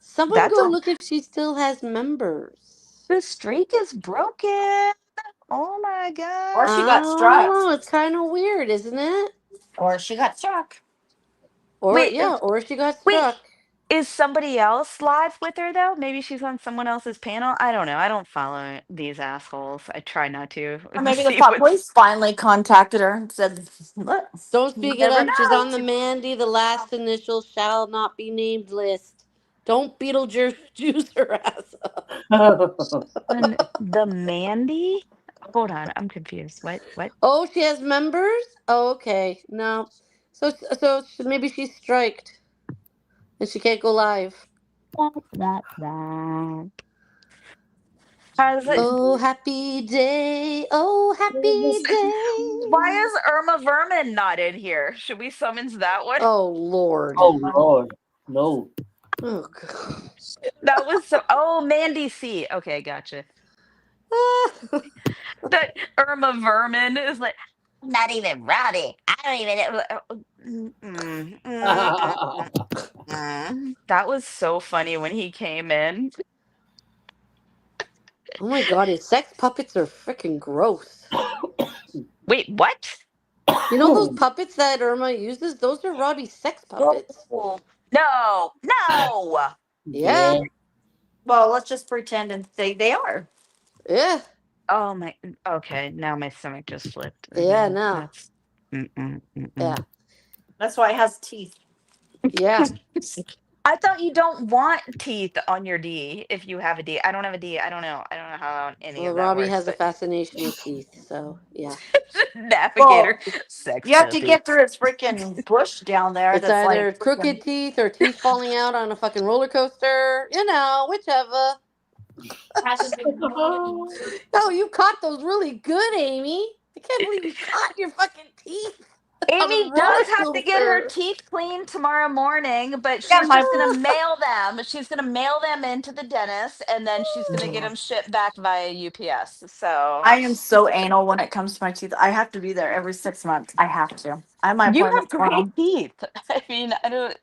Someone That's go a look if she still has members. the streak is broken. Oh my Or god. she I got don't struck. know. It's kind of weird, isn't it? Or she got struck. Or, Wait, yeah, or she got wait. struck. Is somebody else live with her though? Maybe she's on someone else's panel. I don't know. I don't follow these assholes. I try not to Or maybe the see what's. police finally contacted her and said, "Look, Don't you speak it never up. She's know." on the Mandy, the last initial shall not be named list. Don't Beetlejuice juice her ass up. On the Mandy? Hold on, I'm confused. What? Oh, she has members? Oh, okay. No. Maybe she's striked and she can't go live. Wah, wah, wah. How's it? Oh, happy day. Oh, happy Why day. is Irma Vermin not in here? Should we summons that one? Oh, Lord. Oh Lord. No. Oh, God. That was so. Oh, Mandy C. Okay, gotcha. That Irma Vermin is like, not even Robbie. I don't even. That was so funny when he came in. Oh, my God. His sex puppets are freaking gross. Wait, what? You know those puppets that Irma uses? Those are Robbie's sex puppets. Oh, no, no. Yeah. Yeah. Well, let's just pretend and say they are. Yeah. Oh my. Okay, now my stomach just flipped Yeah, again. no. That's. Mm-mm, Yeah. mm-mm. That's why it has teeth. Yeah. I thought you don't want teeth on your D if you have a D. I don't have a D. I don't know. I don't know how any Well, of that Robbie works, has a but fascination with teeth, so yeah. navigator Well, sex you have to get puppets. through its freaking bush down there. It's That's either like crooked freaking. teeth or teeth falling out on a fucking roller coaster. You know, whichever. Oh, you caught those really good, Amy. I can't believe you caught your fucking teeth on a Amy roller does have to get her coaster. teeth cleaned tomorrow morning, but Yeah, she's my. just gonna mail them. She's gonna mail them into the dentist, and then she's gonna get them shipped back via UPS. So I am so anal when it comes to my teeth. I have to be there every 6 months. I have to. I have my you have appointment great tomorrow. teeth. I mean, I don't.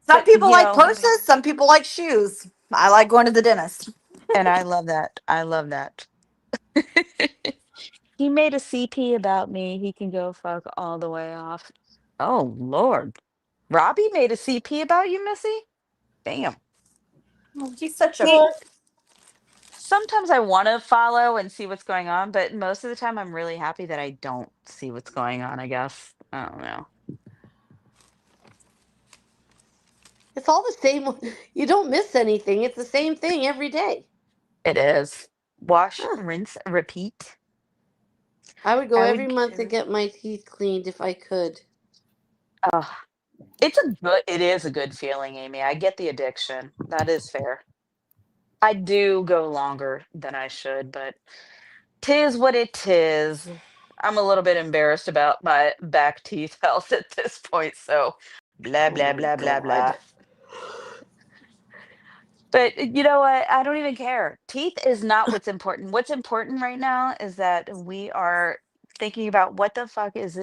Some But people like purses. Some people like shoes. I like going to the dentist. and I love that. I love that. He made a CP about me. He can go fuck all the way off. Oh Lord. Robbie made a CP about you, Missy? Damn. Oh, he's such a. Well, Sometimes I want to follow and see what's going on, but most of the time I'm really happy that I don't see what's going on, I guess. I don't know. It's all the same. You don't miss anything. It's the same thing every day. It is. Wash, Huh. rinse, repeat. I would go I every would month to give get my teeth cleaned if I could. Oh, it is a good feeling, Amy. I get the addiction. That is fair. I do go longer than I should, but tis what it is. I'm a little bit embarrassed about my back teeth health at this point, so blah Oh blah my blah blah blah. god. But you know what? I don't even care. Teeth is not what's important. What's important right now is that we are thinking about what the fuck is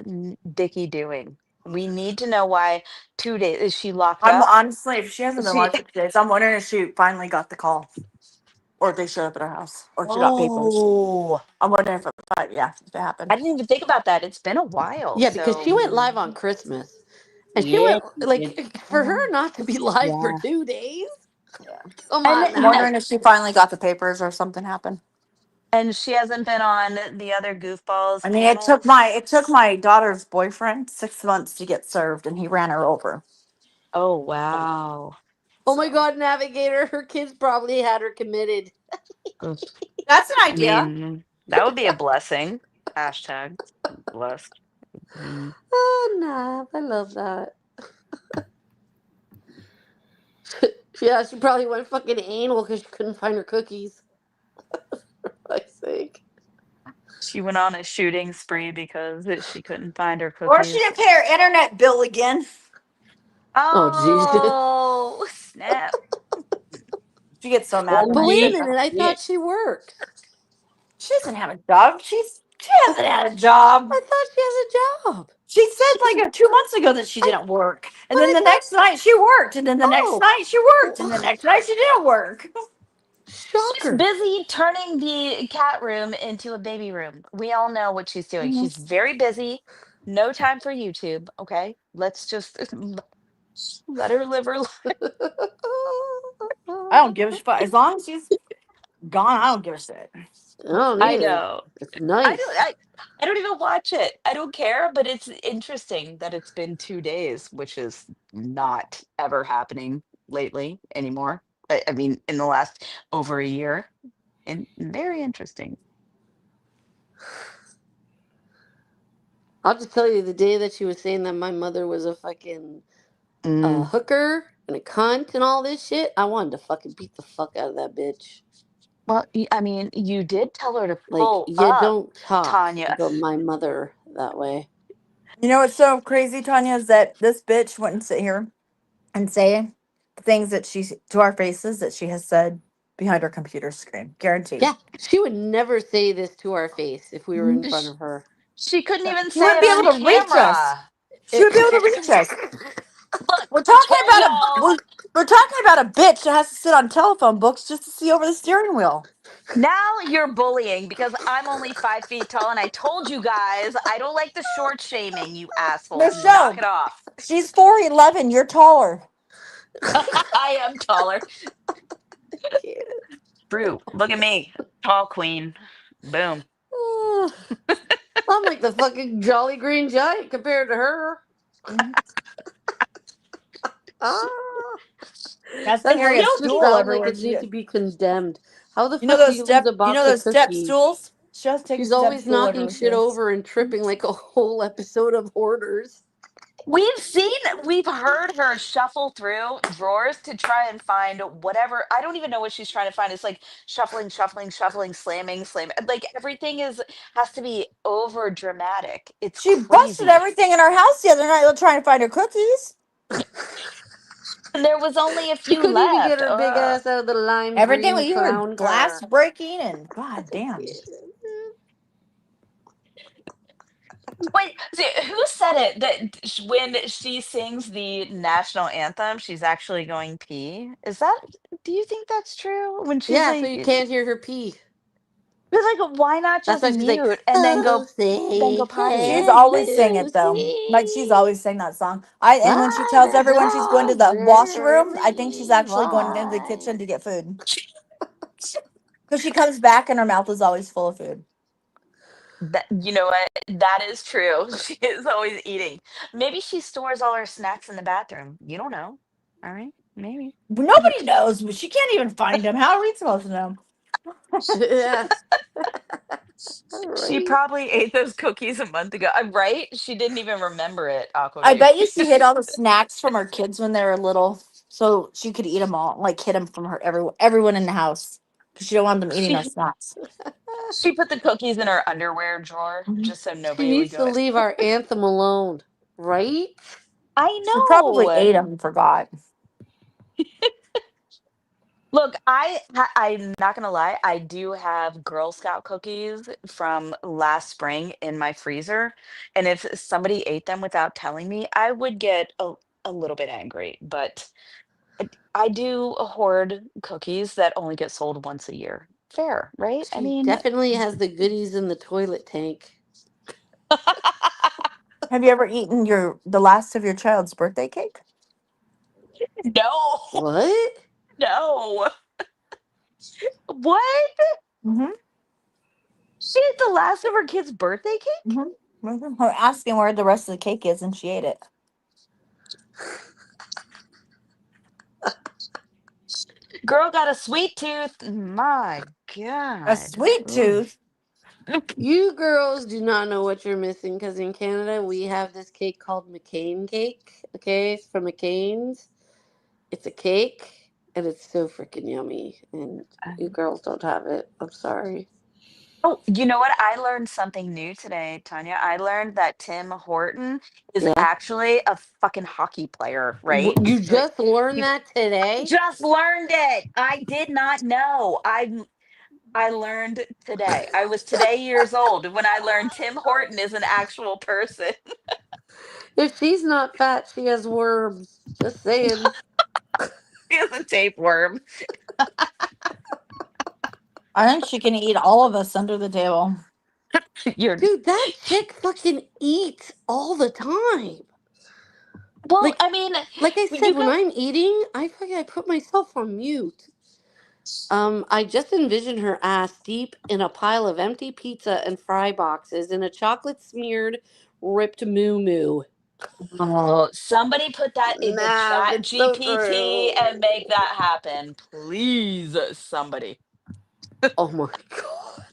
Dickie doing? We need to know why 2 days is she locked I'm up? honestly, if she hasn't been She locked up days, I'm wondering if she finally got the call, or they showed up at her house, or she got papers. Oh, I'm wondering if it, yeah, if it happened. I didn't even think about that. It's been a while, Yeah, because she so went live on Christmas. And she yeah, went, like, for her not to be live for yeah. 2 days? Yeah. Come and on I'm now. wondering if she finally got the papers or something happened. and she hasn't been on the other goofballs I mean, panels. it took my daughter's boyfriend 6 months to get served, and he ran her over. Oh wow. Oh my So god, Navigator, her kids probably had her committed. Oof. that's an I idea. mean, that would be a blessing. Hashtag blessed. Mm. Oh, Nav, I love that. Yeah, she probably went fucking anal because she couldn't find her cookies. I think. She went on a shooting spree because she couldn't find her Or she cookies. didn't pay her internet bill again. Oh, Jesus. Oh, snap. She gets so mad Well, when But I wait say a me, that. minute, I yeah, thought she works. She doesn't have a job. She hasn't had a job. I thought she has a job. She said like 2 months ago that she I, didn't work, and but then I the next night she worked, and then the next thought, night she worked, and the next night she didn't work. She's shocker. busy turning the cat room into a baby room. We all know what she's doing. Mhm. She's very busy. No time for YouTube. Okay. Let's just let her live her life. I don't give a fuck as long as she's gone. I don't give a shit. I don't I either. know. It's I nice. don't. I don't even watch it. I don't care. But it's interesting that it's been 2 days, which is not ever happening lately anymore. I mean, in the last over a year, and very interesting. I'll just tell you, the day that she was saying that my mother was a fucking Mm. hooker and a cunt and all this shit, I wanted to fucking beat the fuck out of that bitch. Well, I mean, you did tell her to Like, pull you up, don't talk Tanya. about my mother that way. You know what's so crazy, Tanya, is that this bitch wouldn't sit here and say the things that she's to our faces that she has said behind her computer screen. Guaranteed. Yeah, she would never say this to our face if we were in front Sh- of her. She couldn't even She say wouldn't it be on able to reach us. camera. She would be able to reach us. Look, We're I talking told about y'all. we're talking about a bitch that has to sit on telephone books just to see over the steering wheel. Now you're bullying because I'm only 5 feet tall, and I told you guys I don't like the short shaming. You assholes, knock Michelle, it off. she's 4'11". You're taller. I am taller. True. Look at me, tall queen. Boom. Oh, I'm like the fucking Jolly Green Giant compared to her. Ah, That's the that area house of just stool sounds like everywhere it she needs is. to be condemned. How the You know fuck do those you lose a you know box of those step cookies? stools? She has to take a She's step always stool knocking everywhere she shit is. over and tripping like a whole episode of Hoarders. We've heard her shuffle through drawers to try and find whatever. I don't even know what she's trying to find. It's like shuffling, shuffling, shuffling, slamming, slamming. Like everything has to be over dramatic. It's She busted crazy. everything in her house the other night trying to find her cookies. And there was only a She few couldn't even get left. her big Ugh. ass out of the lime Everything green with you were clown glass car. breaking and god damn. Wait, who said it that when she sings the national anthem, she's actually going pee? Do you think that's true? When she's Yeah, so like, you can't hear her pee. But like, why not That's just why she's like, mute and then "Oh, go say, potty? She's can always sang you it though. Like she's see always sang that song. And when she tells by everyone she's going to the God's washroom, I think she's early actually going into the light." kitchen to get food. Because she comes back and her mouth is always full of food. That, you know what? That is true. She is always eating. Maybe she stores all her snacks in the bathroom. You don't know. All right, maybe. Nobody knows. She can't even find him. How are we supposed to know? Yeah, She right. probably ate those cookies a month ago. Right? She didn't even remember it, I Aquababe. bet you she hid all the snacks from her kids when they were little, so she could eat them all. Like hid them from her everyone in the house because she don't want them eating our she snacks. she put the cookies in her underwear drawer Mhm. just so She nobody would needs to go. leave our anthem alone, right? I She probably know. ate them and forgot. Look, I'm not gonna lie. I do have Girl Scout cookies from last spring in my freezer, and if somebody ate them without telling me, I would get a little bit angry. But I do hoard cookies that only get sold once a year. Fair, right? I She mean, definitely has the goodies in the toilet tank. Have you ever eaten the last of your child's birthday cake? no, What? no. What? Mm-hmm. She ate the last of her kid's birthday cake? Mm-hmm. Her asking where the rest of the cake is, and she ate it. Girl got a sweet tooth. My A God. sweet Ugh. tooth. You girls do not know what you're missing because in Canada we have this cake called McCain cake. Okay, it's from McCain's. It's a cake and it's so freaking yummy. And you girls don't have it. I'm sorry. Oh, you know what? I learned something new today, Tanya. I learned that Tim Horton is Yeah. actually a fucking hockey player, right? You Like, just learned he's that today? just learned it. I did not know. I learned today. I was today years old when I learned Tim Horton is an actual person. If she's not fat, she has worms. Just saying. He is a tapeworm. I think she can eat all of us under the table. You're Dude, that chick fucking eats all the time. well, Like, I mean, like I you said, when got I'm eating, I put myself on mute. I just envision her ass deep in a pile of empty pizza and fry boxes in a chocolate smeared ripped moo moo. oh, somebody put that in the Nah, chat it's so GPT and true. make that happen. Please, somebody. Oh my god.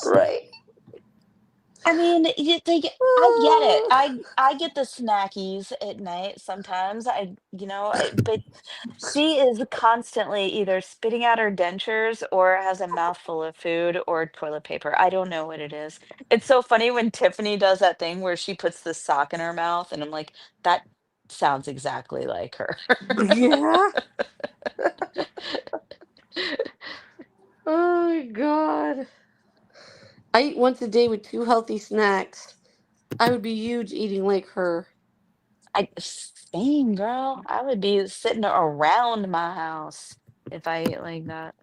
Right. I mean, I get it. I get the snackies at night sometimes. But she is constantly either spitting out her dentures or has a mouthful of food or toilet paper. I don't know what it is. It's so funny when Tiffany does that thing where she puts the sock in her mouth, and I'm like, that sounds exactly like her. Yeah. Oh my god. I eat once a day with 2 healthy snacks. I would be huge eating like her. Same girl. I would be sitting around my house if I ate like that.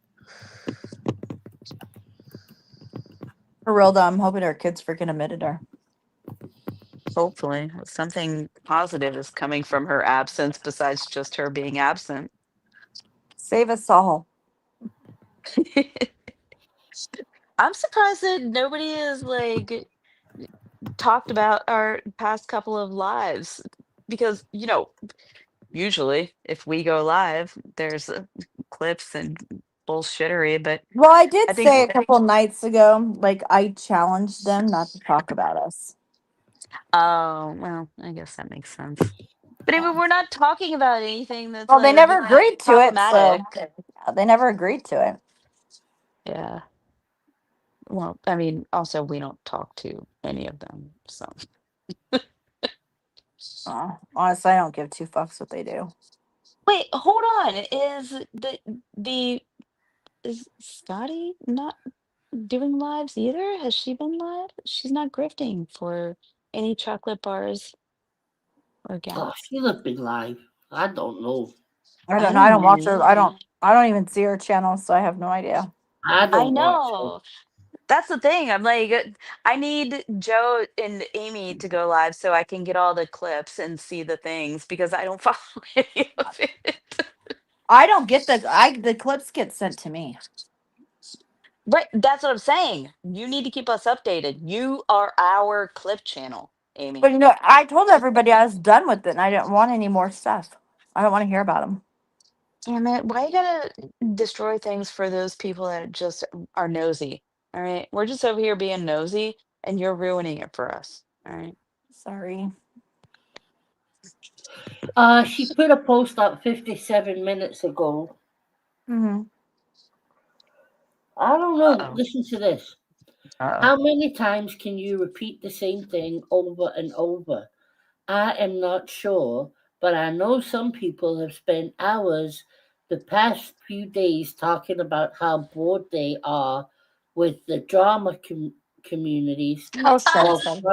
For real though, I'm hoping her kids freaking admitted her. Hopefully, something positive is coming from her absence besides just her being absent. Save us all. I'm surprised that nobody has like talked about our past couple of lives because, usually if we go live, there's clips and bullshittery, but Well, I did I think, say a couple nights ago, like I challenged them not to talk about us. oh, well, I guess that makes sense. But I mean, we're not talking about anything that's Well, they like never agreed to it, so problematic. they never agreed to it. Yeah. Well, I mean, also we don't talk to any of them, so. Honestly, I don't give two fucks what they do. Wait, hold on. The is Scotty not doing lives either? Has she been live? She's not grifting for any chocolate bars or Oh, gas. she's a big live. I don't know. I I don't know. I don't don't know watch her. I don't. either. I don't even see her channel, so I have no idea. I I don't watch it. know. That's the thing. I'm like, I need Joe and Amy to go live so I can get all the clips and see the things because I don't follow any of it. I don't get the clips get sent to me. Right, that's what I'm saying. You need to keep us updated. You are our clip channel, Amy. But I told everybody I was done with it and I didn't want any more stuff. I don't want to hear about them. Damn it, why you gotta destroy things for those people that just are nosy? All right, we're just over here being nosy, and you're ruining it for us. All right. Sorry. She put a post up 57 minutes ago. Mm-hmm. I don't know. Uh-oh. Listen to this. Uh-oh. How many times can you repeat the same thing over and over? I am not sure, but I know some people have spent hours the past few days talking about how bored they are with the drama communities Oh, shut while, up, son.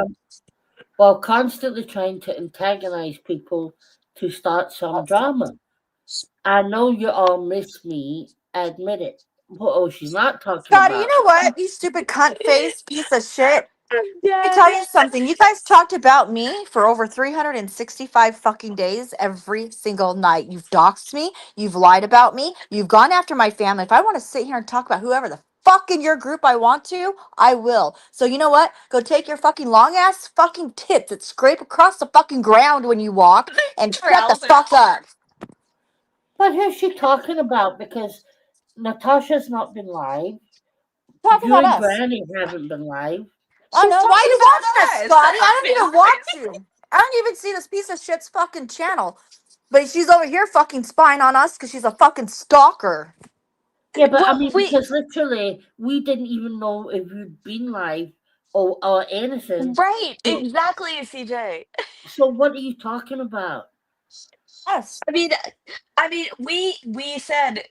while constantly trying to antagonize people to start some drama. I know you all miss me. Admit it. Oh, she's not talking Scotty, you about. know what? You stupid cunt face piece of shit. I'm Let me tell dead. you something. You guys talked about me for over 365 fucking days every single night. You've doxed me. You've lied about me. You've gone after my family. If I want to sit here and talk about whoever the fuck in your group I want to, I will. So you know what? Go take your fucking long ass fucking tits that scrape across the fucking ground when you walk and shut the Trousers. fuck up. What is she talking about? Because Natasha's not been live. Talk You about and us. Granny haven't been live. I She's know. Why are talking you watching us, about us. Scotty? I don't even watch you. I don't even see this piece of shit's fucking channel. But she's over here fucking spying on us because she's a fucking stalker. Yeah, but I Well, mean, because literally, we didn't even know if you'd been live or anything. right, So, exactly, CJ. so what are you talking about? Yes. I mean, we said.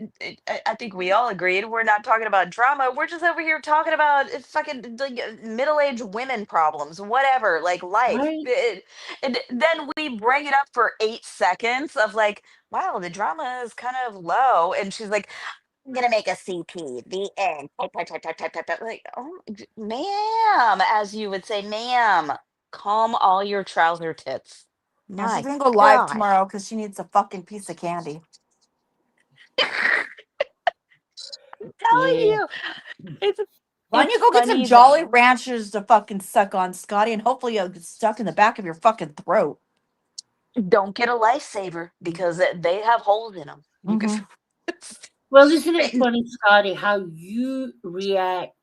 I think we all agreed we're not talking about drama. We're just over here talking about fucking like middle-aged women problems, whatever, like life. Right? And then we bring it up for 8 seconds of like, wow, the drama is kind of low, and she's like, I'm gonna make a CP. The end. Type, type, type, type, type, type, type. Like, oh, ma'am, as you would say, ma'am, calm all your trouser tits. Yeah, she's My gonna go live God. tomorrow because she needs a fucking piece of candy. Telling Yeah. you, it's Why don't you it's go get some funny Jolly though. Ranchers to fucking suck on, Scotty, and hopefully you'll get stuck in the back of your fucking throat. Don't get a lifesaver because they have holes in them. You can. Mm-hmm. Well, isn't it funny, Scotty, how you react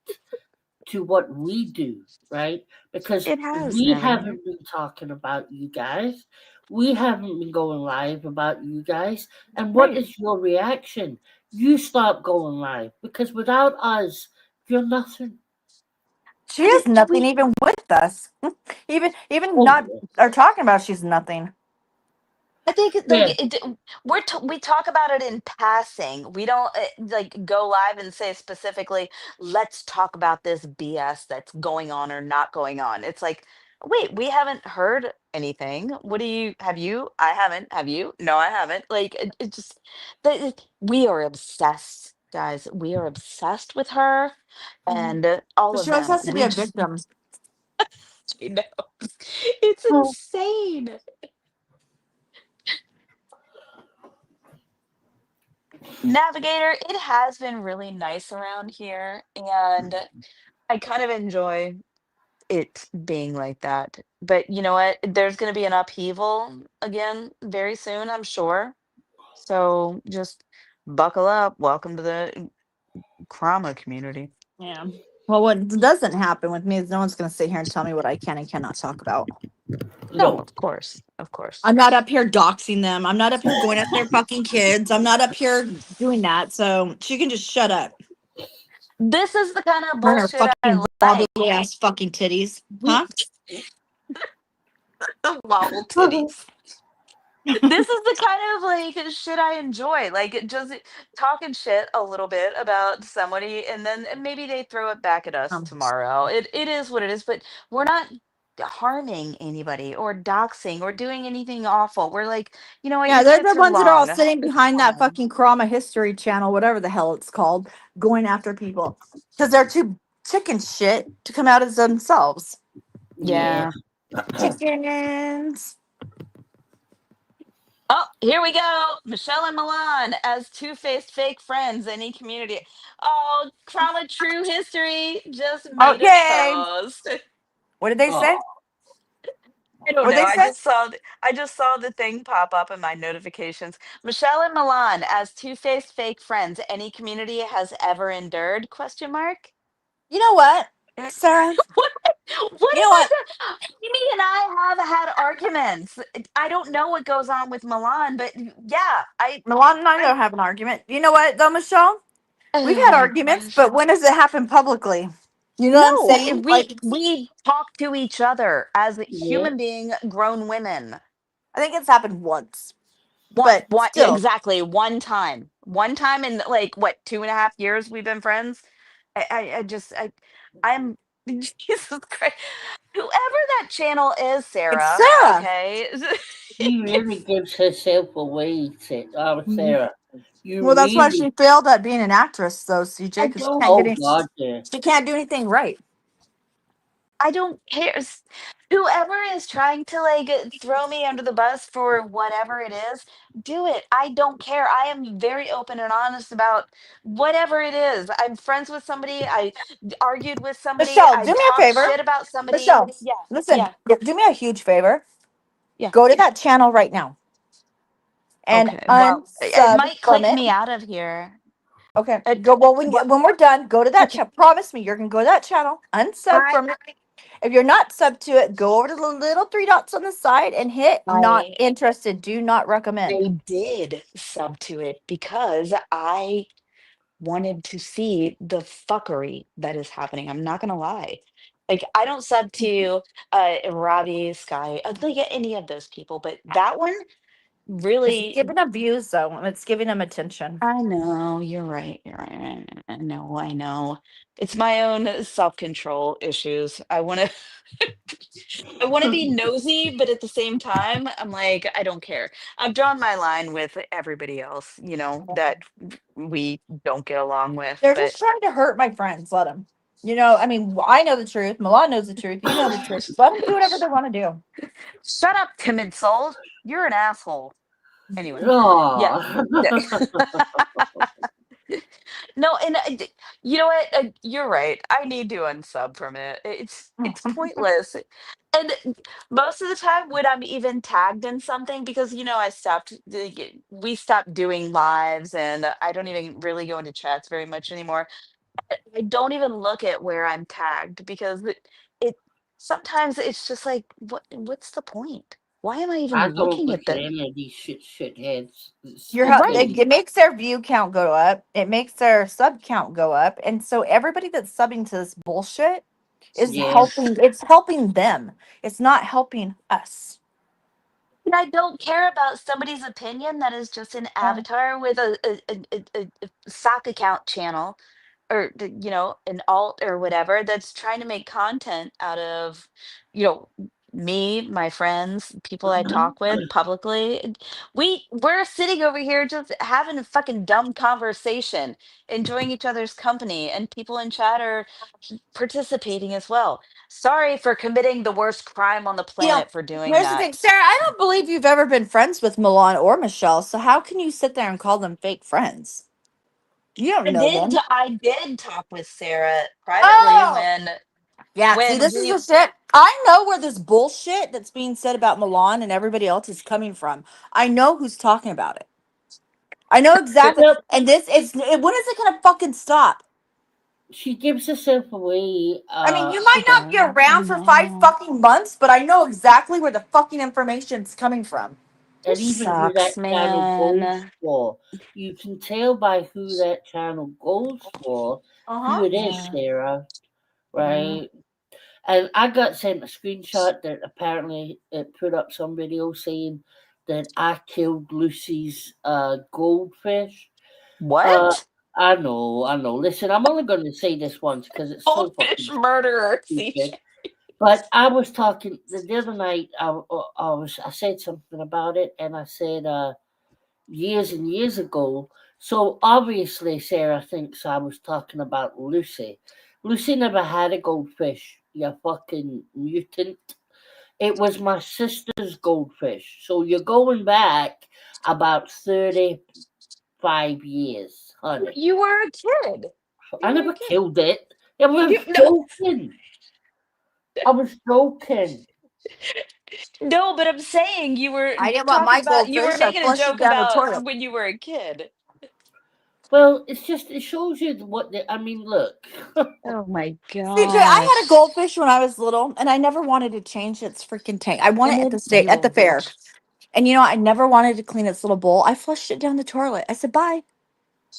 to what we do, right? Because It has we been. haven't been talking about you guys. We haven't been going live about you guys. And what Right. is your reaction? You stop going live because without us, you're nothing. She And has nothing we even with us. even Oh, not or talking about she's nothing. I think like yeah, we talk about it in passing. We don't like go live and say specifically, "Let's talk about this BS that's going on or not going on." It's like, wait, we haven't heard anything. What do you have you? I haven't. Have you? No, I haven't. Like it just we are obsessed, guys. We are obsessed with her Mhm. and all But of she always them. has to be We a just victim. you know, it's insane. Navigator, it has been really nice around here, and I kind of enjoy it being like that. But you know what? There's going to be an upheaval again very soon, I'm sure. So just buckle up. Welcome to the Krama community. Yeah. Well, what doesn't happen with me is no one's going to sit here and tell me what I can and cannot talk about. No, no. of course. Of course. I'm not up here doxing them. I'm not up here going after their fucking kids. I'm not up here doing that. So she can just shut up. This is the kind of Burn her bullshit fucking I wobbly like. ass fucking titties. We Huh? the wobble titties. This is the kind of like shit I enjoy. Like just talking shit a little bit about somebody and then maybe they throw it back at us Um, tomorrow. It is what it is, but we're not harming anybody or doxing or doing anything awful. We're like, you know what, Yeah, your they're the tits are ones that are all long. sitting It's behind that fine. fucking Karama History channel, whatever the hell it's called, going after people because they're too chicken shit to come out as themselves. Yeah. Chickens. Oh, here we go. Michelle and Milan as two-faced fake friends. Any community. Oh, Trauma True History just made a Okay. post. What did they Oh, say? I don't What know. did they say? I just saw the thing pop up in my notifications. Michelle and Milan as two-faced fake friends. Any community has ever endured? Question mark. You know what, Sarah? What? What You know have I what? done? Amy and I have had arguments. I don't know what goes on with Milan, but yeah, Milan and I I. don't have an argument. You know what, though, Michelle? We've Oh had my arguments, gosh. but when does it happen publicly? You know what I'm No, saying? we Like, we talk to each other as yeah. human being grown women. I think it's happened once, One, but one, still. exactly one time. One time in like what 2.5 years we've been friends. I'm Jesus Christ. Whoever that channel is, It's Sarah. Sarah. Okay. She really gives herself away, Sarah. You Well, that's why really. she failed at being an actress, though, CJ, I because don't Oh, God, yeah. she can't do anything right. I don't care. Whoever is trying to like throw me under the bus for whatever it is, do it. I don't care. I am very open and honest about whatever it is. I'm friends with somebody. I argued with somebody. Michelle, I do me a talked favor. shit about somebody. Michelle, Yeah, listen, yeah, do me a huge favor. yeah. Go to that channel right now and Okay. Well, it unsub might from click it. me out of here. Okay, It, go. Well, when, what? when we're done, go to that Okay. channel. Promise me you're going to go to that channel, unsub I from it. If you're not sub to it, go over to the little three dots on the side and hit not I interested. Do not recommend. I did sub to it because I wanted to see the fuckery that is happening. I'm not gonna lie. Like I don't sub to Robbie, Sky, like any of those people, but that one It's really. giving them views, though, and it's giving them attention. I know you're right. You're right. I know. I know. It's my own self-control issues. I want to be nosy, but at the same time, I'm like, I don't care. I've drawn my line with everybody else, that we don't get along with. They're But just trying to hurt my friends. Let them. You know, I mean, I know the truth. Milan knows the truth. You know the truth. Let them do whatever they want to do. shut up, timid soul. You're an asshole. Anyway, yeah. Oh. No, and you know what? You're right. I need to unsub from it. It's pointless. And most of the time, when I'm even tagged in something, because I we stopped doing lives, and I don't even really go into chats very much anymore. I don't even look at where I'm tagged because it sometimes it's just like, what's the point? Why am I I even don't looking look at at this? any of these shitheads. Right. It makes their view count go up. It makes their sub count go up, and so everybody that's subbing to this bullshit is Yeah. helping. It's helping them. It's not helping us. And I don't care about somebody's opinion that is just an avatar with a sock account channel or an alt or whatever that's trying to make content out of you know me, my friends, people I talk with publicly. We're sitting over here just having a fucking dumb conversation, enjoying each other's company, and people in chat are participating as well. Sorry for committing the worst crime on the You know, planet for doing here's the that. thing, Sarah. I don't believe you've ever been friends with Milan or Michelle. So how can you sit there and call them fake friends? You don't know them. I did talk with Sarah privately Oh, when yeah. See, when this is we the shit. I know where this bullshit that's being said about Milan and everybody else is coming from. I know who's talking about it. I know exactly. Yep. And when is it gonna fucking stop? She gives herself away. I mean, you she might not be does. I around for 5 know. fucking months, but I know exactly where the fucking information's coming from. And This even who that sucks, channel goes man. for. You can tell by who that channel goes for Uh who huh. it is, Yeah. Sarah. Yeah. Right? And I got sent a screenshot that apparently it put up some video saying that I killed Lucy's goldfish. Uh, What? I know. Listen, I'm only going to say this once because it's so Goldfish fucking murderer, stupid. CJ. But I was talking the other night. I said something about it, and I said years and years ago. So obviously, Sarah thinks I was talking about Lucy. Lucy never had a goldfish. You fucking mutant. It was my sister's goldfish. So you're going back about 35 years, honey. You were a kid. I You were a never kid. killed it. I was You, no, joking. I was joking. no, but I'm saying you were I didn't want talking my about, you were goldfish. I making a flushed it joke down the about toilet. when you were a kid. Well, it's just it shows you what I mean. Look, Oh my CJ, I had a gosh. goldfish when I was little, and I never wanted to change its freaking tank. I won And it at the then state you at the will. fair, and I never wanted to clean its little bowl. I flushed it down the toilet. I said bye.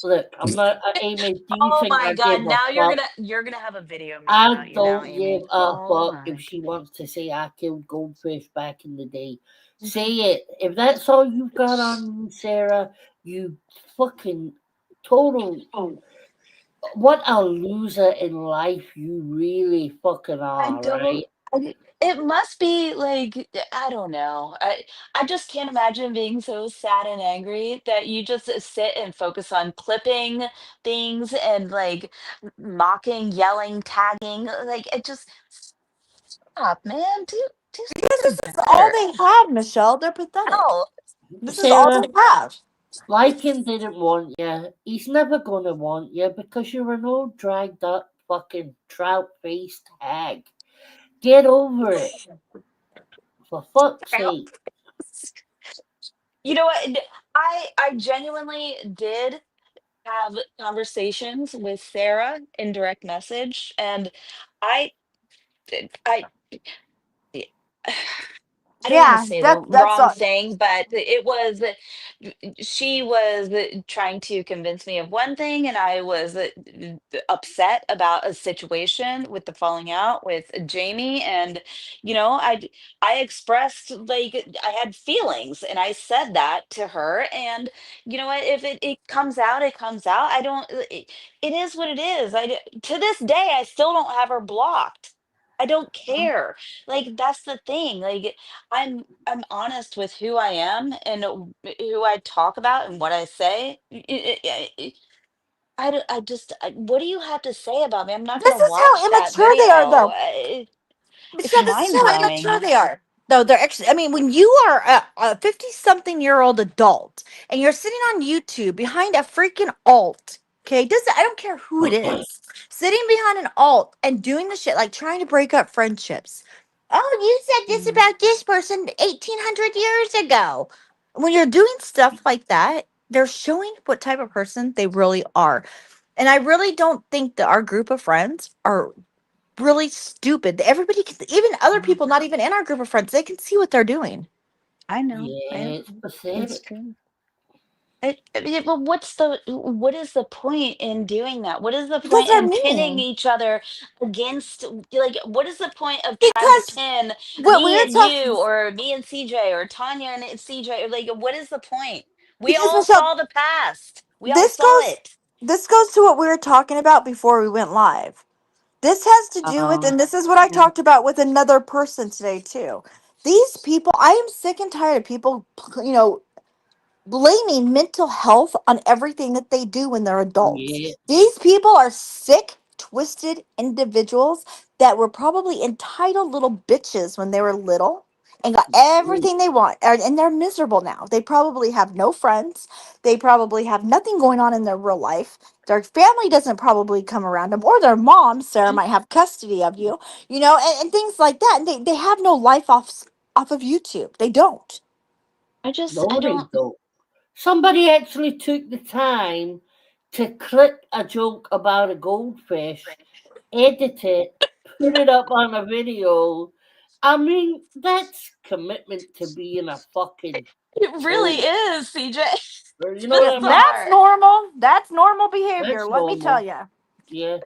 look. I'm not. Amy, do you Oh think my I give God. a Now fuck? you're gonna have a video made I about you now, don't give Amy. a Oh fuck my if she wants to say I killed goldfish back in the day. Say it. If that's all you've got on you, Sarah, you fucking total. What a loser in life you really fucking I are, don't. right? It must be like, I don't know. I just can't imagine being so sad and angry that you just sit and focus on clipping things and like mocking, yelling, tagging. Like it just stop, man. Do Because this something is all better. they have, Michelle. They're pathetic. Oh, This is all Sarah, they have. Lycan didn't want you. He's never gonna want you because you're an old dragged up fucking trout faced hag. Get over it, for fuck's sake. you know what? I genuinely did have conversations with Sarah in direct message, and I I I don't want to Yeah, say the that's wrong all. thing, but it was she was trying to convince me of one thing, and I was upset about a situation with the falling out with Jamie, and I expressed like I had feelings, and I said that to her, and you know what? If it comes out, it comes out. I don't. It is what it is. To this day, I still don't have her blocked. I don't care. Like that's the thing. Like I'm honest with who I am and who I talk about and what I say. What do you have to say about me? I'm not This gonna is watch how that immature they are, video. though. It's Michelle, this is mind how immature blowing. they are. No, they're actually. I mean, when you are a 50-something-year-old adult and you're sitting on YouTube behind a freaking alt, okay? I don't care who it is, sitting behind an alt and doing the shit like trying to break up friendships. Oh, you said this about this person 1,800 years ago. When you're doing stuff like that, they're showing what type of person they really are. And I really don't think that our group of friends are really stupid. Everybody can, even other people not even in our group of friends, they can see what they're doing. I know. Yeah, it's It's pathetic. true. But what is the point in doing that? What is the Because point they're in pinning mean. each other against, like, what is the point of trying to Because pin what me we're and you talking or me and CJ or Tanya and CJ? Like, what is the point? We because all Michelle, saw the past. We all this saw goes it. this goes to what we were talking about before we went live. This has to do with, Oh, and this is what I yeah. talked about with another person today too. These people, I am sick and tired of people, blaming mental health on everything that they do when they're adults. Yeah. These people are sick, twisted individuals that were probably entitled little bitches when they were little and got Mm. everything they want. And they're miserable now. They probably have no friends. They probably have nothing going on in their real life. Their family doesn't probably come around them, or their mom, Sarah, might have custody of you, and things like that. And they have no life off of YouTube. They don't. I No, they don't. don't. Somebody actually took the time to clip a joke about a goldfish, edit it, put it up on a video. I mean, that's commitment to being a fucking It really troll. is, CJ. You It's know what I mean? That's bizarre. normal. That's normal behavior. That's Let me tell normal. you. Yeah.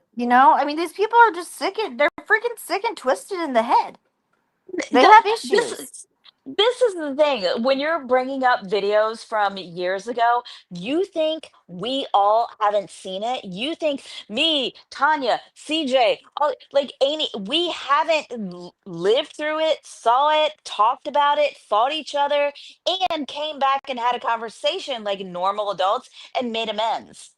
I mean, these people are just sick and they're freaking sick and twisted in the head. They That have this issues. This is the thing. When you're bringing up videos from years ago, you think we all haven't seen it. You think me, Tanya, CJ, all, like Amy, we haven't lived through it, saw it, talked about it, fought each other, and came back and had a conversation like normal adults and made amends.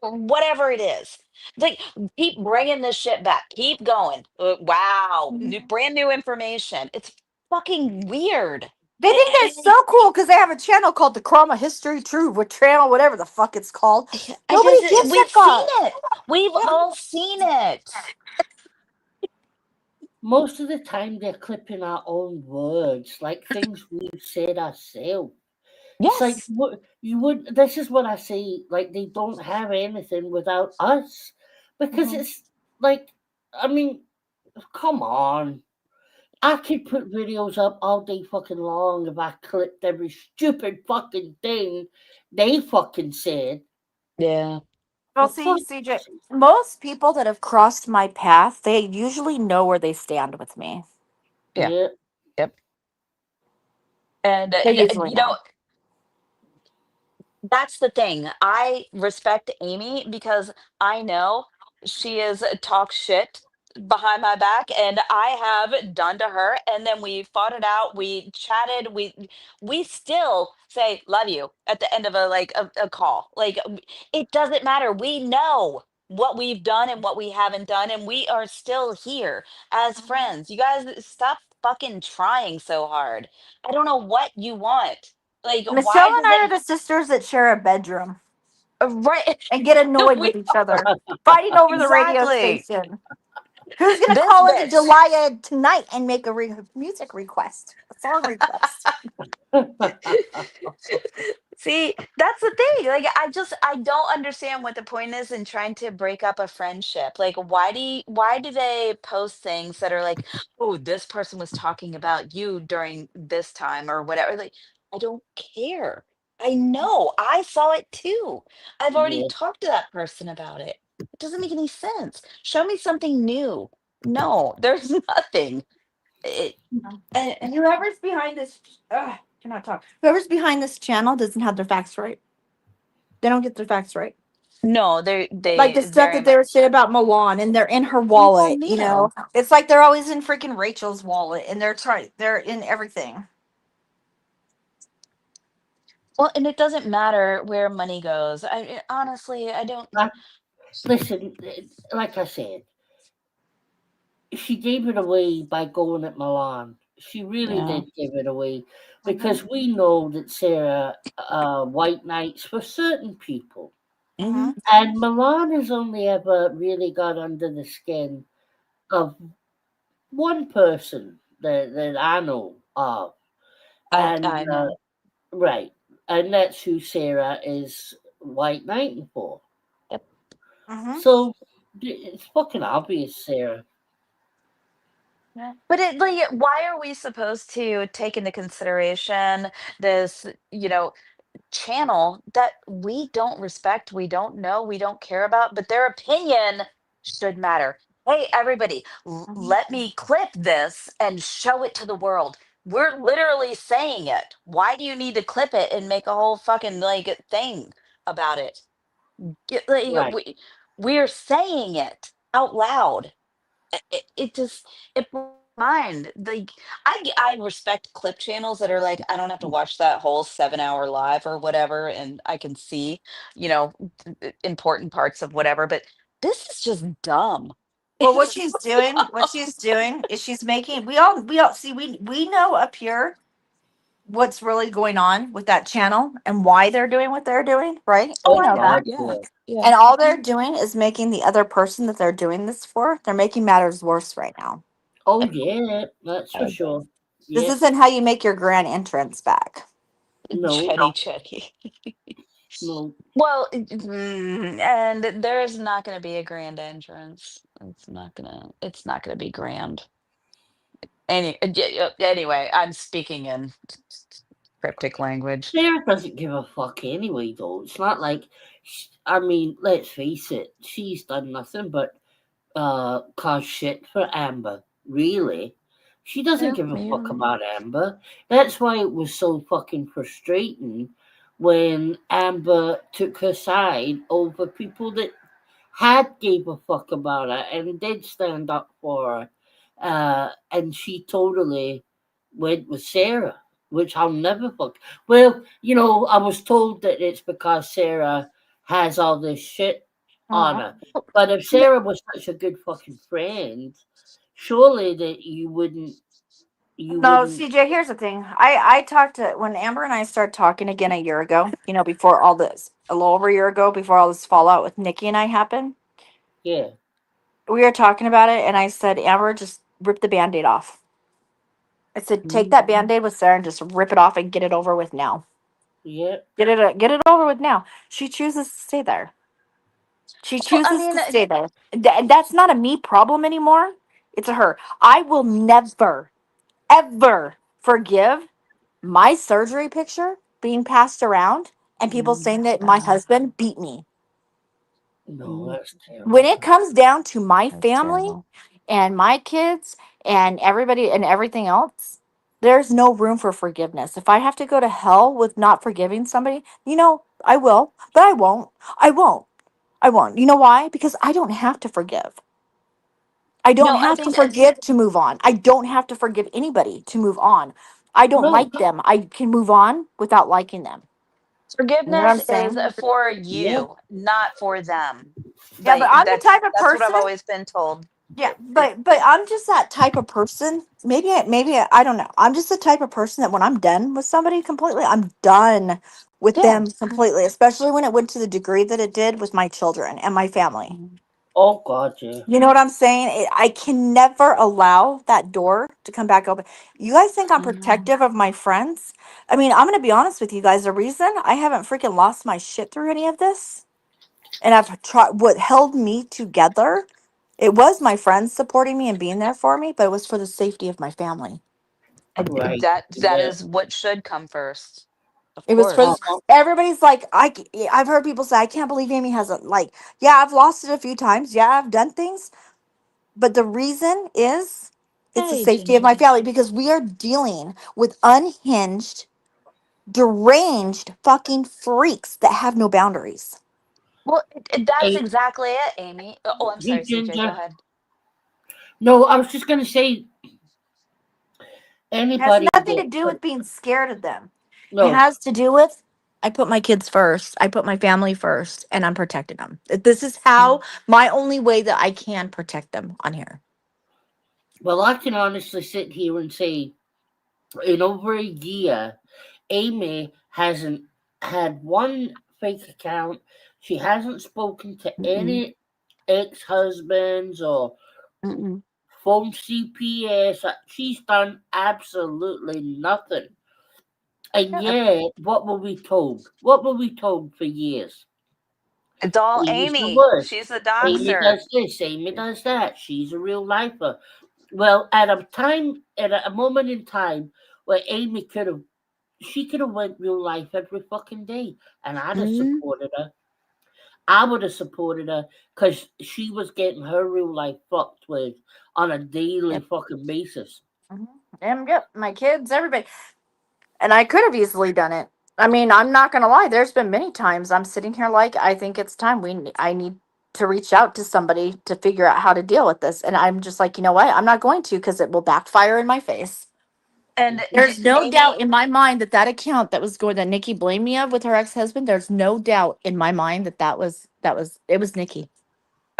Or whatever it is. Like, keep bringing this shit back. Keep going. Wow. Brand new information. It's fucking weird. They think they're I, so cool because they have a channel called the Chroma History True with channel, whatever the fuck it's called. I Nobody just, gives a we've seen fuck. it. We've all seen it. Most of the time, they're clipping our own words, like things we've said ourselves. It's like Yes. what you would. This is what I say. Like they don't have anything without us, because Mhm. it's like, I mean, come on. I could put videos up all day fucking long if I clipped every stupid fucking thing they fucking said. Yeah. Well, For see, fuck's CJ, sake. most people that have crossed my path, they usually know where they stand with me. Yeah. Yeah, Yep. And, They usually you know, know. that's the thing. I respect Amy because I know she is talk shit behind my back and I have done to her and then we fought it out, we chatted, we still say love you at the end of a call. Like it doesn't matter. We know what we've done and what we haven't done and we are still here as friends. You guys stop fucking trying so hard. I don't know what you want. Like, Michelle why and does I are it the sisters that share a bedroom right? and get annoyed we with each other, fighting over the radio exactly station. Who's gonna this call into bitch. Delia tonight and make a music request, a song request? See, that's the thing. Like, I don't understand what the point is in trying to break up a friendship. Like, why do they post things that are like, oh, this person was talking about you during this time or whatever? Like, I don't care. I know. I saw it too. I've already yeah. talked to that person about it. It doesn't make any sense. Show me something new. No, there's nothing. It, And whoever's behind this, cannot talk. Whoever's behind this channel doesn't have their facts right. They don't get their facts right. no, Like the they stuff very that they were much. saying about Milan, and they're in her We all wallet. You know, knew. it's like they're always in freaking Rachel's wallet, and they're in everything. Well, and it doesn't matter where money goes. Honestly, I don't. Listen, like I said, she gave it away by going at Milan. She really Yeah. did give it away Mhm. because we know that Sarah white knights for certain people. Hmm. Mhm. And Milan has only ever really got under the skin of one person that I know of. And I know. right. And that's who Sarah is white knighting for. Yep. Mhm. So it's fucking obvious, Sarah. Yeah. But like, why are we supposed to take into consideration this, channel that we don't respect, we don't know, we don't care about, but their opinion should matter. Hey, everybody, Mhm. let me clip this and show it to the world. We're literally saying it. Why do you need to clip it and make a whole fucking like thing about it? Like, Right. we're saying it out loud. It just it blows my mind. Like I respect clip channels that are like I don't have to watch that whole 7 hour live or whatever, and I can see important parts of whatever. But this is just dumb. Well, It's what she's doing is she's making. We all see. We know up here what's really going on with that channel and why they're doing what they're doing, right? oh We Oh I know know, that. God, yeah, yeah. yeah. And all they're doing is making the other person that they're doing this for, they're making matters worse right now. Oh yeah, that's I for agree. sure. This Yeah. isn't how you make your grand entrance back. No, Chetty Chetty. no. Well, and there's not going to be a grand entrance. It's not gonna be grand. Anyway, I'm speaking in cryptic language. Sarah doesn't give a fuck anyway, though. It's not like, I mean, let's face it, she's done nothing but cause shit for Amber. Really, She doesn't Yeah, give a maybe fuck you're right. about Amber. That's why it was so fucking frustrating when Amber took her side over people that had gave a fuck about her and did stand up for her. And she totally went with Sarah, which I'll never fuck. Well, I was told that it's because Sarah has all this shit on Aw. her. But if Sarah was such a good fucking friend, surely that you No, wouldn't. CJ, here's the thing. I talked to when Amber and I started talking again a year ago, before all this, a little over a year ago, before all this fallout with Nikki and I happened. Yeah. We were talking about it, and I said, Amber, just rip the band-aid off. I said, take Mhm. that band-aid with Sarah and just rip it off and get it over with now. Yeah. Get it over with now. She chooses to stay there. She Well, I chooses mean, to stay there. That's not a me problem anymore. It's a her. I will never, ever forgive my surgery picture being passed around and people saying that my husband beat me. No, that's When terrible. it comes down to my That's family terrible. and my kids and everybody and everything else, there's no room for forgiveness. If I have to go to hell with not forgiving somebody, I will, but I won't. I won't. I won't. You know why? Because I don't have to forgive. I don't no, I have to think forgive to move on. I don't have to forgive anybody to move on. I don't No. like them. I can move on without liking them. You know what I'm forgiveness is saying? for Yeah. you, not for them. Yeah, but Like I'm the that's type of that's what I've person. always been told. Yeah, but I'm just that type of person. I don't know. I'm just the type of person that when I'm done with somebody completely, I'm done with Yeah. them completely. Especially when it went to the degree that it did with my children and my family. Oh God, yeah. You know what I'm saying? I can never allow that door to come back open. You guys think I'm protective of my friends? I mean, I'm going to be honest with you guys. The reason I haven't freaking lost my shit through any of this, and I've tried what held me together, it was my friends supporting me and being there for me, but it was for the safety of my family. And Right. that Yeah. is what should come first, of It was for course. Uh-huh. everybody's like, I've heard people say, I can't believe Amy has yeah, I've lost it a few times. Yeah, I've done things. But the reason is it's the Hey, safety of my Ginger. family because we are dealing with unhinged, deranged fucking freaks that have no boundaries. Well, that's Hey, exactly it, Amy. Oh, I'm hey, sorry, CJ. Go Ginger. ahead. No, I was just gonna say It has anybody nothing that to do with being scared of them. It no. has to do with I put my kids first. I put my family first and I'm protecting them. This is how my only way that I can protect them on here. Well, I can honestly sit here and say, in over a year, Amy hasn't had one fake account. She hasn't spoken to Mm-mm, any ex-husbands or mm-mm. phone CPS. She's done absolutely nothing. And Yeah, yet, what were we told? What were we told for years? It's all Amy's the Amy. worst. She's the Amy doxer. does this. Amy does that. She's a real lifer. Well, at a moment in time where Amy she could have went real life every fucking day, and I'd have mhm. supported her. I would have supported her because she was getting her real life fucked with on a daily Yep. fucking basis. Mhm. Yep, my kids, everybody. And I could have easily done it. I mean, I'm not gonna lie. There's been many times I'm sitting here like I think it's time I need to reach out to somebody to figure out how to deal with this. And I'm just like, you know what? I'm not going to because it will backfire in my face. And There's no doubt Amy, in my mind that that account that Nikki blamed me of with her ex husband. There's no doubt in my mind that it was Nikki.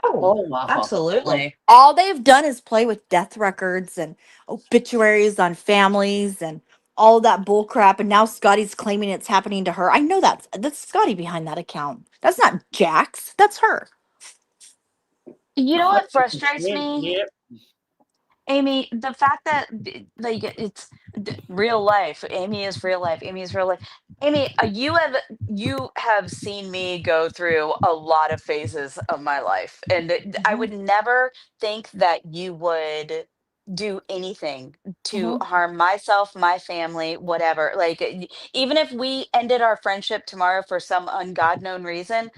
oh, Oh wow. Oh, absolutely. All they've done is play with death records and obituaries on families and all that bull crap. And now Scotty's claiming it's happening to her. I know that's Scotty behind that account. That's not Jax. That's her. You know what frustrates 100%. me? Yeah. Amy, the fact that like it's real life. Amy is real life. Amy is real life. Amy, you have seen me go through a lot of phases of my life, and I Mhm, would never think that you would do anything to mhm. harm myself, my family, whatever. Like even if we ended our friendship tomorrow for some ungod known reason,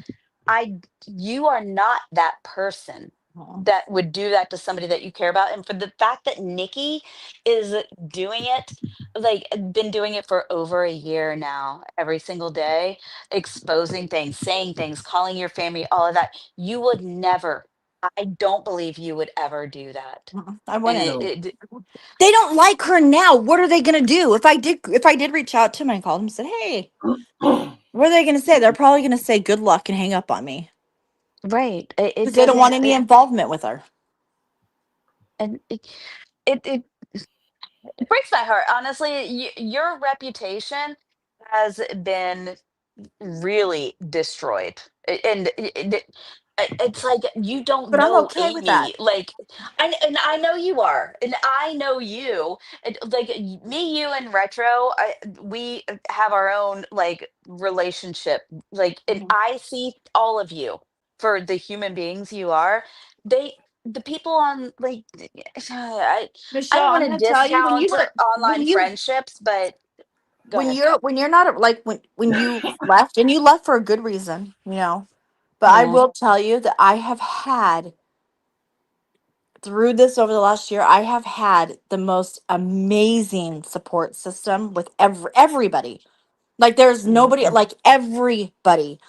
I you are not that person. that would do that to somebody that you care about. And for the fact that Nikki is doing it, like been doing it for over a year now, every single day, exposing things, saying things, calling your family, all of that, you would never, I don't believe you would ever do that. I And wouldn't. No. They don't like her now. What are they gonna do? If I did reach out to him and called him and said, "Hey," what are they gonna say? They're probably gonna say good luck and hang up on me right. It because they don't want doesn't, any involvement with her. and it it breaks my heart. Honestly, your reputation has been really destroyed. And it's like you don't But I'm know okay with that. Amy. Like, and I know you are, and I know you. And like me, you, and Retro, we have our own like relationship. Like, and Mhm. I see all of you for the human beings you are. They. The people on like I don't Michelle, want I'm to gonna tell you when discount you were online friendships, but go ahead. when you're not like when you left and you left for a good reason, you know. But I Mhm. will tell you that I have had through this over the last year, I have had the most amazing support system with everybody. Like there's Mhm. nobody like everybody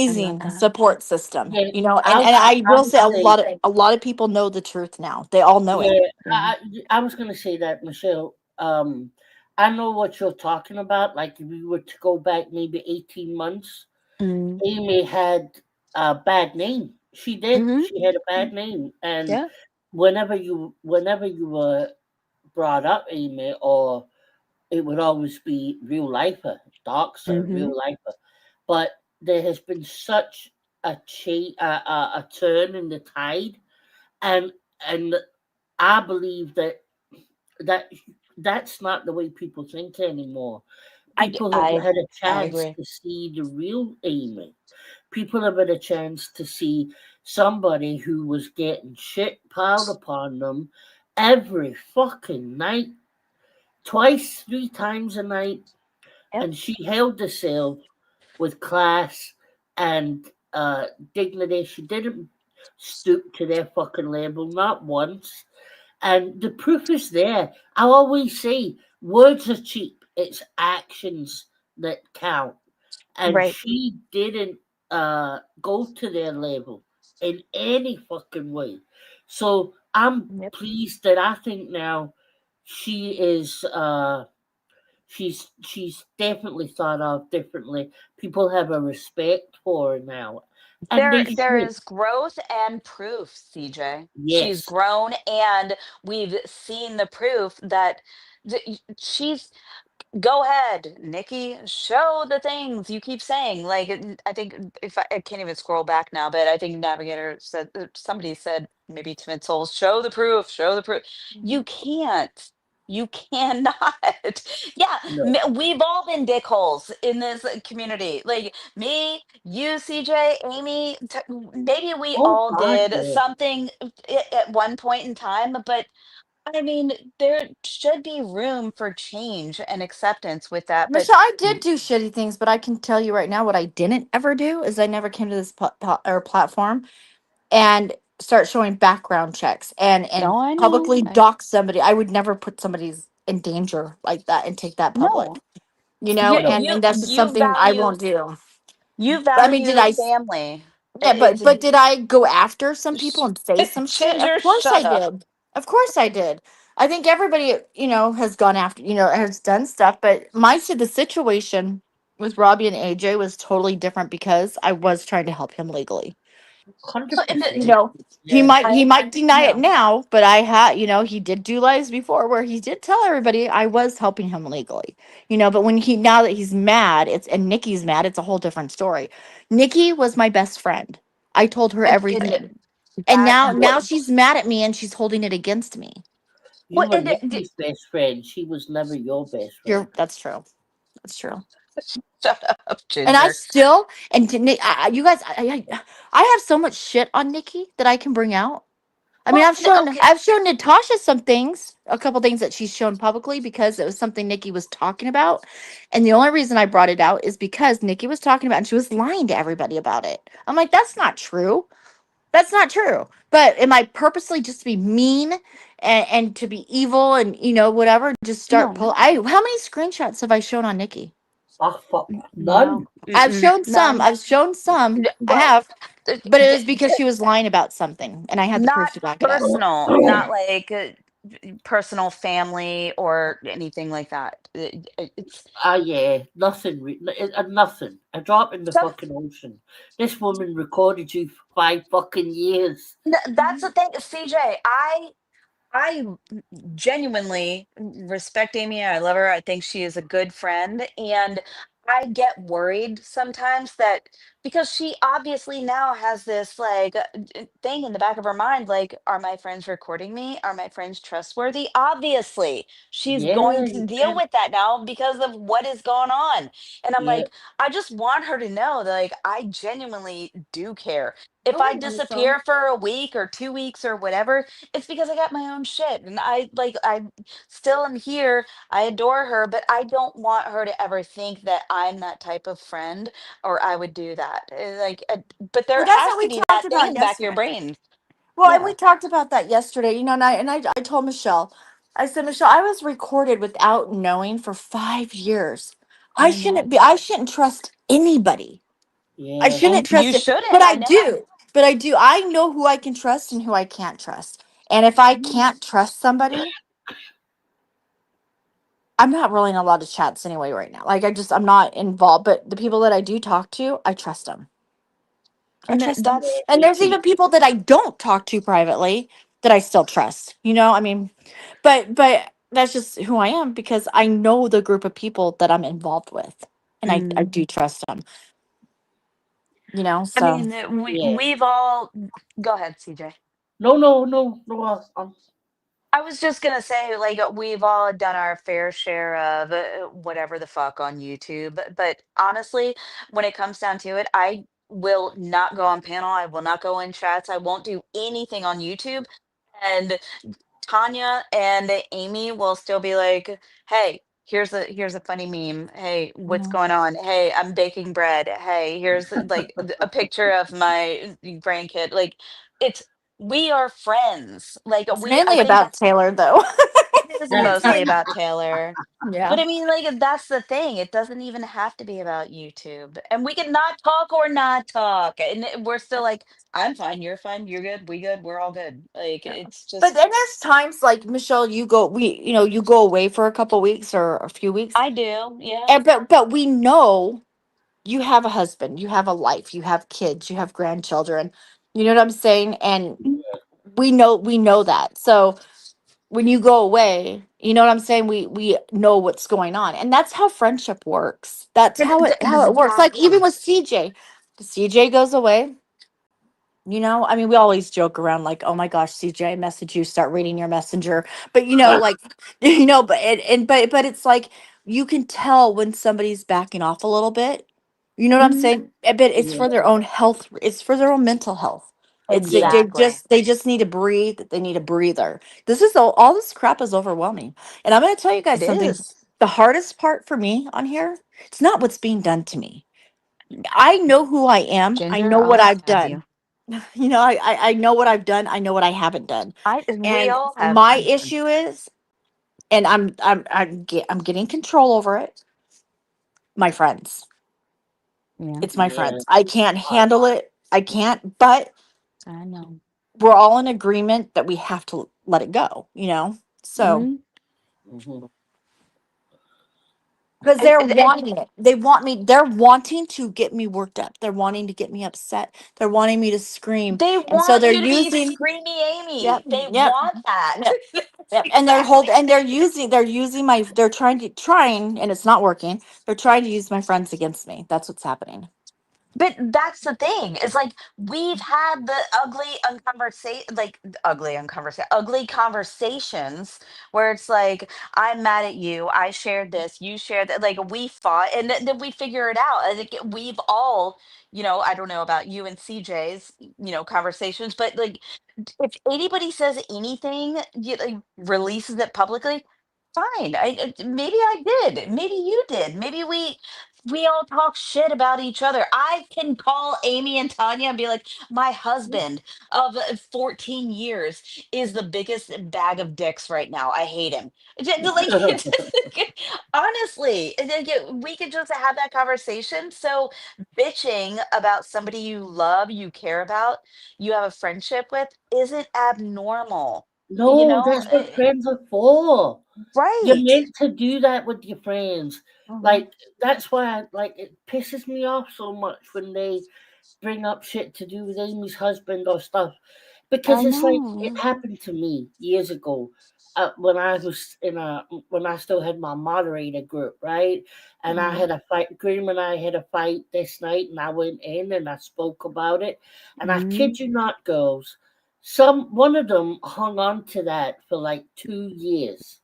I love amazing that. support system, Yeah, you know, I and I I will would say say, a lot of people know the truth now. They all know it. yeah, Mhm. I was gonna say that, Michelle. I know what you're talking about. Like, if we were to go back maybe 18 months, Mhm. Amy had a bad name. She did. Mhm. She had a bad name, and Yeah. whenever you were brought up, Amy, or it would always be real lifer, doxer, Mhm. real lifer. But there has been such a turn in the tide, and and I believe that that's not the way people think anymore. People have I had a I chance agree. to see the real Amy. People have had a chance to see somebody who was getting shit piled upon them every fucking night, twice, three times a night, Yep. and she held herself with class and dignity. She didn't stoop to their fucking level, not once. And the proof is there. I always say words are cheap. It's actions that count. And Right. she didn't go to their level in any fucking way. So I'm Yep. pleased that I think now she is she's definitely thought of differently. People have a respect for her now. And they There should. is growth and proof, CJ. She's Yes. grown, and we've seen the proof that she's go ahead, Nikki, show the things you keep saying. Like, I think if I can't even scroll back now, but I think Navigator said somebody said maybe Timid Souls, show the proof, show the proof. You can't. You cannot. Yeah, No. we've all been dickholes in this community. Like me, you, CJ, Amy. Maybe we Oh all God, did yeah. something at one point in time, but I mean, there should be room for change and acceptance with that, but Michelle, I did do shitty things, but I can tell you right now what I didn't ever do is I never came to this or platform and start showing background checks and no, I know. publicly dox somebody. I would never put somebody's in danger like that and take that public. No, You know, you No. and that's just you something I value won't do. you I mean, did value I? family. Yeah, It's but did I go after some people and say some shit? Of Ginger, course I shut up. did. Of course I did. I think everybody, has gone after, has done stuff, but the situation with Robbie and AJ was totally different because I was trying to help him legally. Hundred And You percent. know, he Yeah. might deny it no. now, but I had, he did do lives before where he did tell everybody I was helping him legally. But when now that he's mad, and Nikki's mad, it's a whole different story. Nikki was my best friend. I told her everything. And That now she's mad at me and she's holding it against me. You what were Nikki's best friend. She was never your best friend. That's true. That's true. shut up, And I Ginger. still and to you guys, I have so much shit on Nikki that I can bring out. I mean, Well, okay. I've shown Natasha some things, a couple things that she's shown publicly because it was something Nikki was talking about, and the only reason I brought it out is because Nikki was talking about and she was lying to everybody about it. I'm like, that's not true. That's not true. But am I purposely just to be mean and to be evil and whatever? Just start No, pull. I How many screenshots have I shown on Nikki? Ah, fuck. no, None. I've shown some. none. I've shown some. I Well, have, th- but it was th- because she was lying about something, and I had the not proof to back it up. personal, not like personal family or anything like that. It's Ah, yeah, nothing. Nothing. A drop in the some. fucking ocean. This woman recorded you for 5 fucking years. That's the thing, CJ. I genuinely respect Amy. I love her. I think she is a good friend. And I get worried sometimes that because she obviously now has this like thing in the back of her mind like, are my friends recording me? Are my friends trustworthy? Obviously, she's Yeah, going to you deal can. with that now because of what is going on. And I'm Yeah, like, I just want her to know that like, I genuinely do care. If Oh I wait, Michelle. disappear for a week or 2 weeks or whatever, it's because I got my own shit and I still am here. I adore her, but I don't want her to ever think that I'm that type of friend or I would do that. But there Well, that's has what to we be talked that thing about in the back of your yesterday. brain. Well, and we Yeah. talked about that yesterday. I told Michelle. I said, Michelle, I was recorded without knowing for 5 years. I I shouldn't know. be. I shouldn't trust anybody. I yeah. shouldn't And you trust it, shouldn't. but I I know. do. But I do. I know who I can trust and who I can't trust. And if I Mhm. can't trust somebody, I'm not really in a lot of chats anyway right now. Like I'm not involved. But the people that I do talk to, I trust them. I And trust them. Yeah, And me there's too. even people that I don't talk to privately that I still trust. I mean, but that's just who I am because I know the group of people that I'm involved with, and I Mm. do trust them. I So. mean, Yeah. we've all. Go ahead, CJ. No, no, no, no. I was just gonna say, like, we've all done our fair share of whatever the fuck on YouTube. But honestly, when it comes down to it, I will not go on panel. I will not go in chats. I won't do anything on YouTube. And Tanya and Amy will still be like, "Hey, here's a funny meme. Hey, what's Mhm. going on? Hey, I'm baking bread. Hey, here's like a picture of my grandkid." Like, it's we are friends. Like It's I mainly think about Taylor, though. it is mostly about Taylor. Yeah. But I mean, like, that's the thing. It doesn't even have to be about YouTube. And we can not talk or not talk. And we're still like, I'm fine, you're fine, you're good, we good, we're all good. Like, Yeah. it's But just, then there's times like Michelle, you go away for a couple weeks or a few weeks, I do. Yeah. and but we know you have a husband, you have a life, you have kids, you have grandchildren. You know what I'm saying? And Mhm. we know that. So when you go away, you know what I'm saying? We know what's going on. And that's how friendship works. That's how it works. Like even Exactly. with CJ. CJ goes away. I mean, we always joke around like, "Oh my gosh, CJ, I message you, start reading your messenger." But like, but it's like you can tell when somebody's backing off a little bit. You know what I'm Mhm. saying? But it's Yeah, for their own health. It's for their own mental health. It's yeah, they just need to breathe. They need a breather. This is all this crap is overwhelming. And I'm going to tell you guys It something. is. The hardest part for me on here, it's not what's being done to me. I know who I am. I Ginger, know what I'll I've have done. you. I know what I've done. I know what I haven't done. We And all have. my issue is, and I'm getting control over it. My friends. Yeah, It's my yeah. friends. I can't handle it. I can't. But I know. we're all in agreement that we have to let it go. So Hmm. Mhm. because And, they're and, and wanting it. They want me. They're wanting to get me worked up. They're wanting to get me upset. They're wanting me to scream. they And so want they're you to be using. screamy Yep. Amy. They Yep. want that. Yep. That's Yep. And exactly. they're trying, and it's not working. They're trying to use my friends against me. That's what's happening. But that's the thing. It's like we've had the ugly conversations where it's like I'm mad at you. I shared this. You shared that. Like we fought, and then we figure it out. I think we've all, I don't know about you and CJ's, conversations, but like if anybody says anything, like, releases it publicly. Fine. Maybe I did. Maybe you did. Maybe we we all talk shit about each other. I can call Amy and Tanya and be like, my husband of 14 years is the biggest bag of dicks right now. I hate him. Like, honestly, we could just have that conversation. So, bitching about somebody you love, you care about, you have a friendship with, isn't abnormal. You No, know? that's what friends are for. You're Right. meant to do that with your friends. Mhm. Like that's why like it pisses me off so much when they bring up shit to do with Amy's husband or stuff I because it's like it know. happened to me years ago when I was when I still had my moderator group, right? And I Mhm. had a fight. Graham and I had a fight this night, and I went in and I spoke about it. And I Mhm. kid you not, girls, one of them hung on to that for like 2 years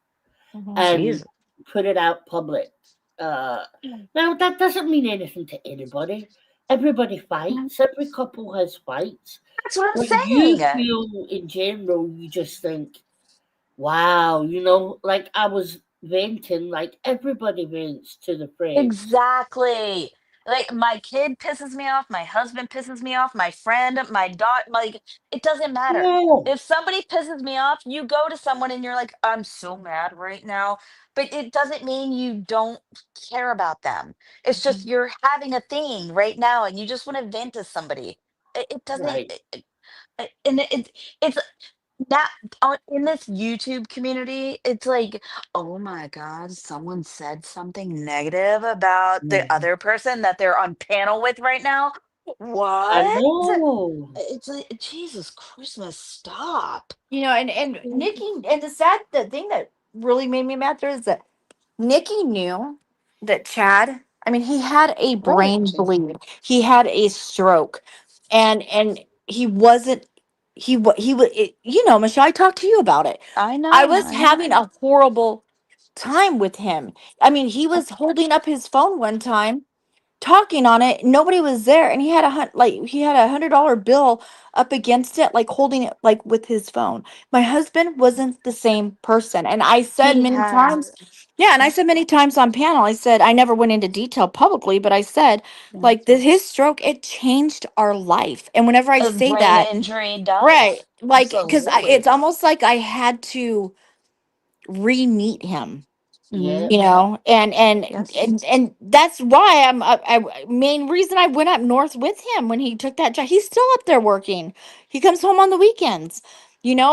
Mhm. and Jeez. put it out public. Uh, Now that doesn't mean anything to anybody. Everybody fights. Every couple has fights. That's what I'm But you saying. feel, in general, you just think, "Wow," like I was venting, like everybody vents to the friends. Exactly. Like my kid pisses me off, my husband pisses me off, my friend, my dog, like it doesn't matter. Yeah, If somebody pisses me off, you go to someone and you're like, I'm so mad right now. But it doesn't mean you don't care about them. It's just Mhm. you're having a thing right now and you just want to vent to somebody. It doesn't, right. and it's that in this YouTube community, it's like, oh my God, someone said something negative about the Mhm. other person that they're on panel with right now. I What? know. It's like, Jesus Christmas, stop. And Nikki, and the thing that really made me mad there is that Nikki knew that Chad, I mean, he had a Right. brain bleed. He had a stroke. And he wasn't he was Michelle, I talked to you about it. I I know, was I know. having a horrible time with him. I mean, he was holding up his phone one time talking on it. Nobody was there, and he had $100 bill up against it, like holding it like with his phone. My husband wasn't the same person, and I said He many had times, yeah, and I said many times on panel, I said I never went into detail publicly, but I said yeah, like his stroke, it changed our life. And whenever I a say brain that, injury right, does. like because Absolutely. it's almost like I had to re-meet him, Yeah. Hmm. and Yes. that's why main reason I went up north with him when he took that job. He's still up there working. He comes home on the weekends,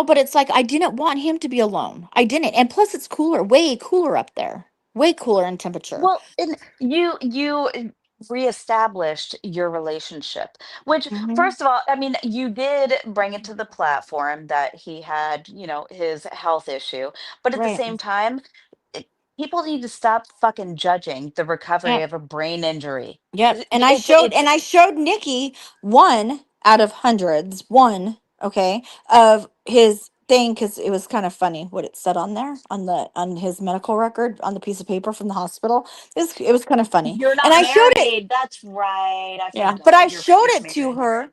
but it's like I didn't want him to be alone. I didn't. And plus it's cooler, way cooler up there, way cooler in temperature. Well, and you reestablished your relationship, which Hmm. first of all, I mean, you did bring it to the platform that he had, his health issue, but at the Right. same time, it, people need to stop fucking judging the recovery of a brain injury. Yep. It- It's And it's I showed Nikki one out of hundreds, one, okay, of his thing because it was kind of funny what it said on there on his medical record on the piece of paper from the hospital. It was kind of funny. you're And not I showed it. married. That's right. I Yeah. But I forgot. You're showed it to pacemaker. her.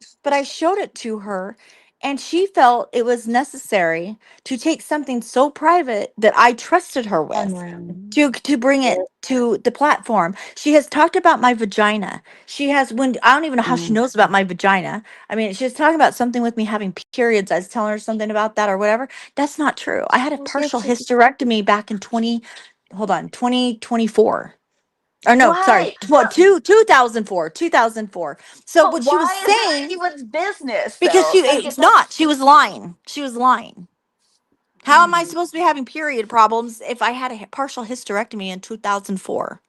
And she felt it was necessary to take something so private that I trusted her And with then, to bring Yeah. it to the platform. She has talked about my vagina. She has when I don't even know how she mm, knows about my vagina. I mean, she was talking about something with me having periods. I was telling her something about that or whatever. That's not true. I had a partial hysterectomy back in 2024. Or no, sorry, why? But 2004. So but what she was why is it saying, anyone's business because though? Like it's that's. not, she was lying. She was lying. How am I Mm. supposed to be having period problems if I had a partial hysterectomy in 2004?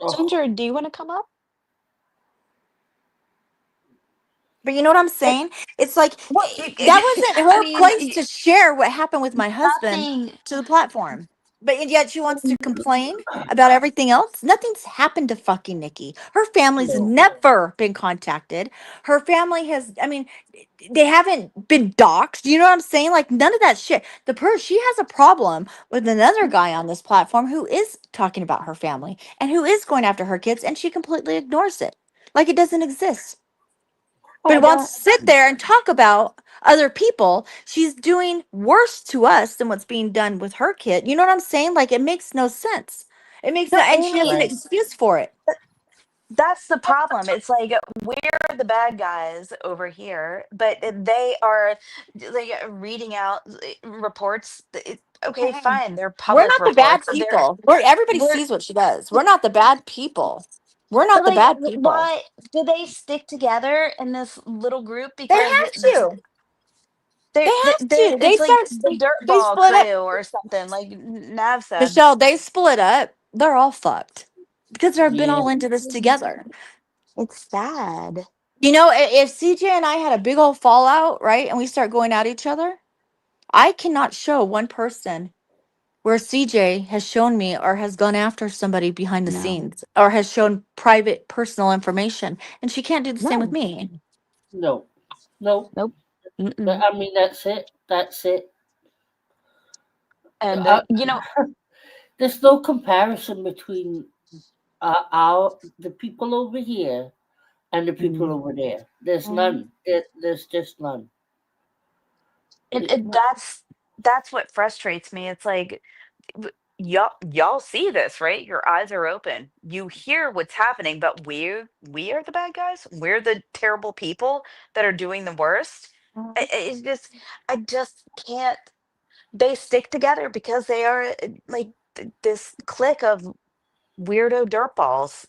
Oh, Ginger, do you want to come up? But you know what I'm It, saying? It's like well, that wasn't I her mean, place to share what happened with my husband nothing. to the platform. But and yet she wants to complain about everything else. Nothing's happened to fucking Nikki. Her family's no. never been contacted. Her family has, I mean, they haven't been doxxed. You know what I'm saying? Like none of that shit. She has a problem with another guy on this platform who is talking about her family and who is going after her kids, and she completely ignores it. Like it doesn't exist, I but wants don't. to sit there and talk about other people. She's doing worse to us than what's being done with her kid. You know what I'm saying? Like it makes no sense. It makes No, no, and she has an Amy. Right. excuse for it. That's the problem. It's like we're the bad guys over here, but they are like reading out reports. Okay, fine. They're We're public not the bad reports. people. Everybody We're sees what she does. We're not the bad people. We're but not the like bad people. why do they stick together in this little group? They Because have to. They have they're to. it's like the They dirtball split up. crew or something, like Nav said. Michelle, they split up. They're all fucked because they've been Yeah. all into this together. It's sad. You know, if CJ and I had a big old fallout, right, and we start going at each other, I cannot show one person where CJ has shown me or has gone after somebody behind the No. scenes or has shown private personal information. And she can't do the same with No. me. No. No. Nope. I mean, that's it. That's it. And You know, there's no comparison between the people over here and the people Mhm. over there. There's Mhm. none. There's just none. That's what frustrates me. It's like y'all see this, right? Your eyes are open. You hear what's happening, but we are the bad guys. We're the terrible people that are doing the worst. It's just I just can't. They stick together because they are like this clique of weirdo dirtballs.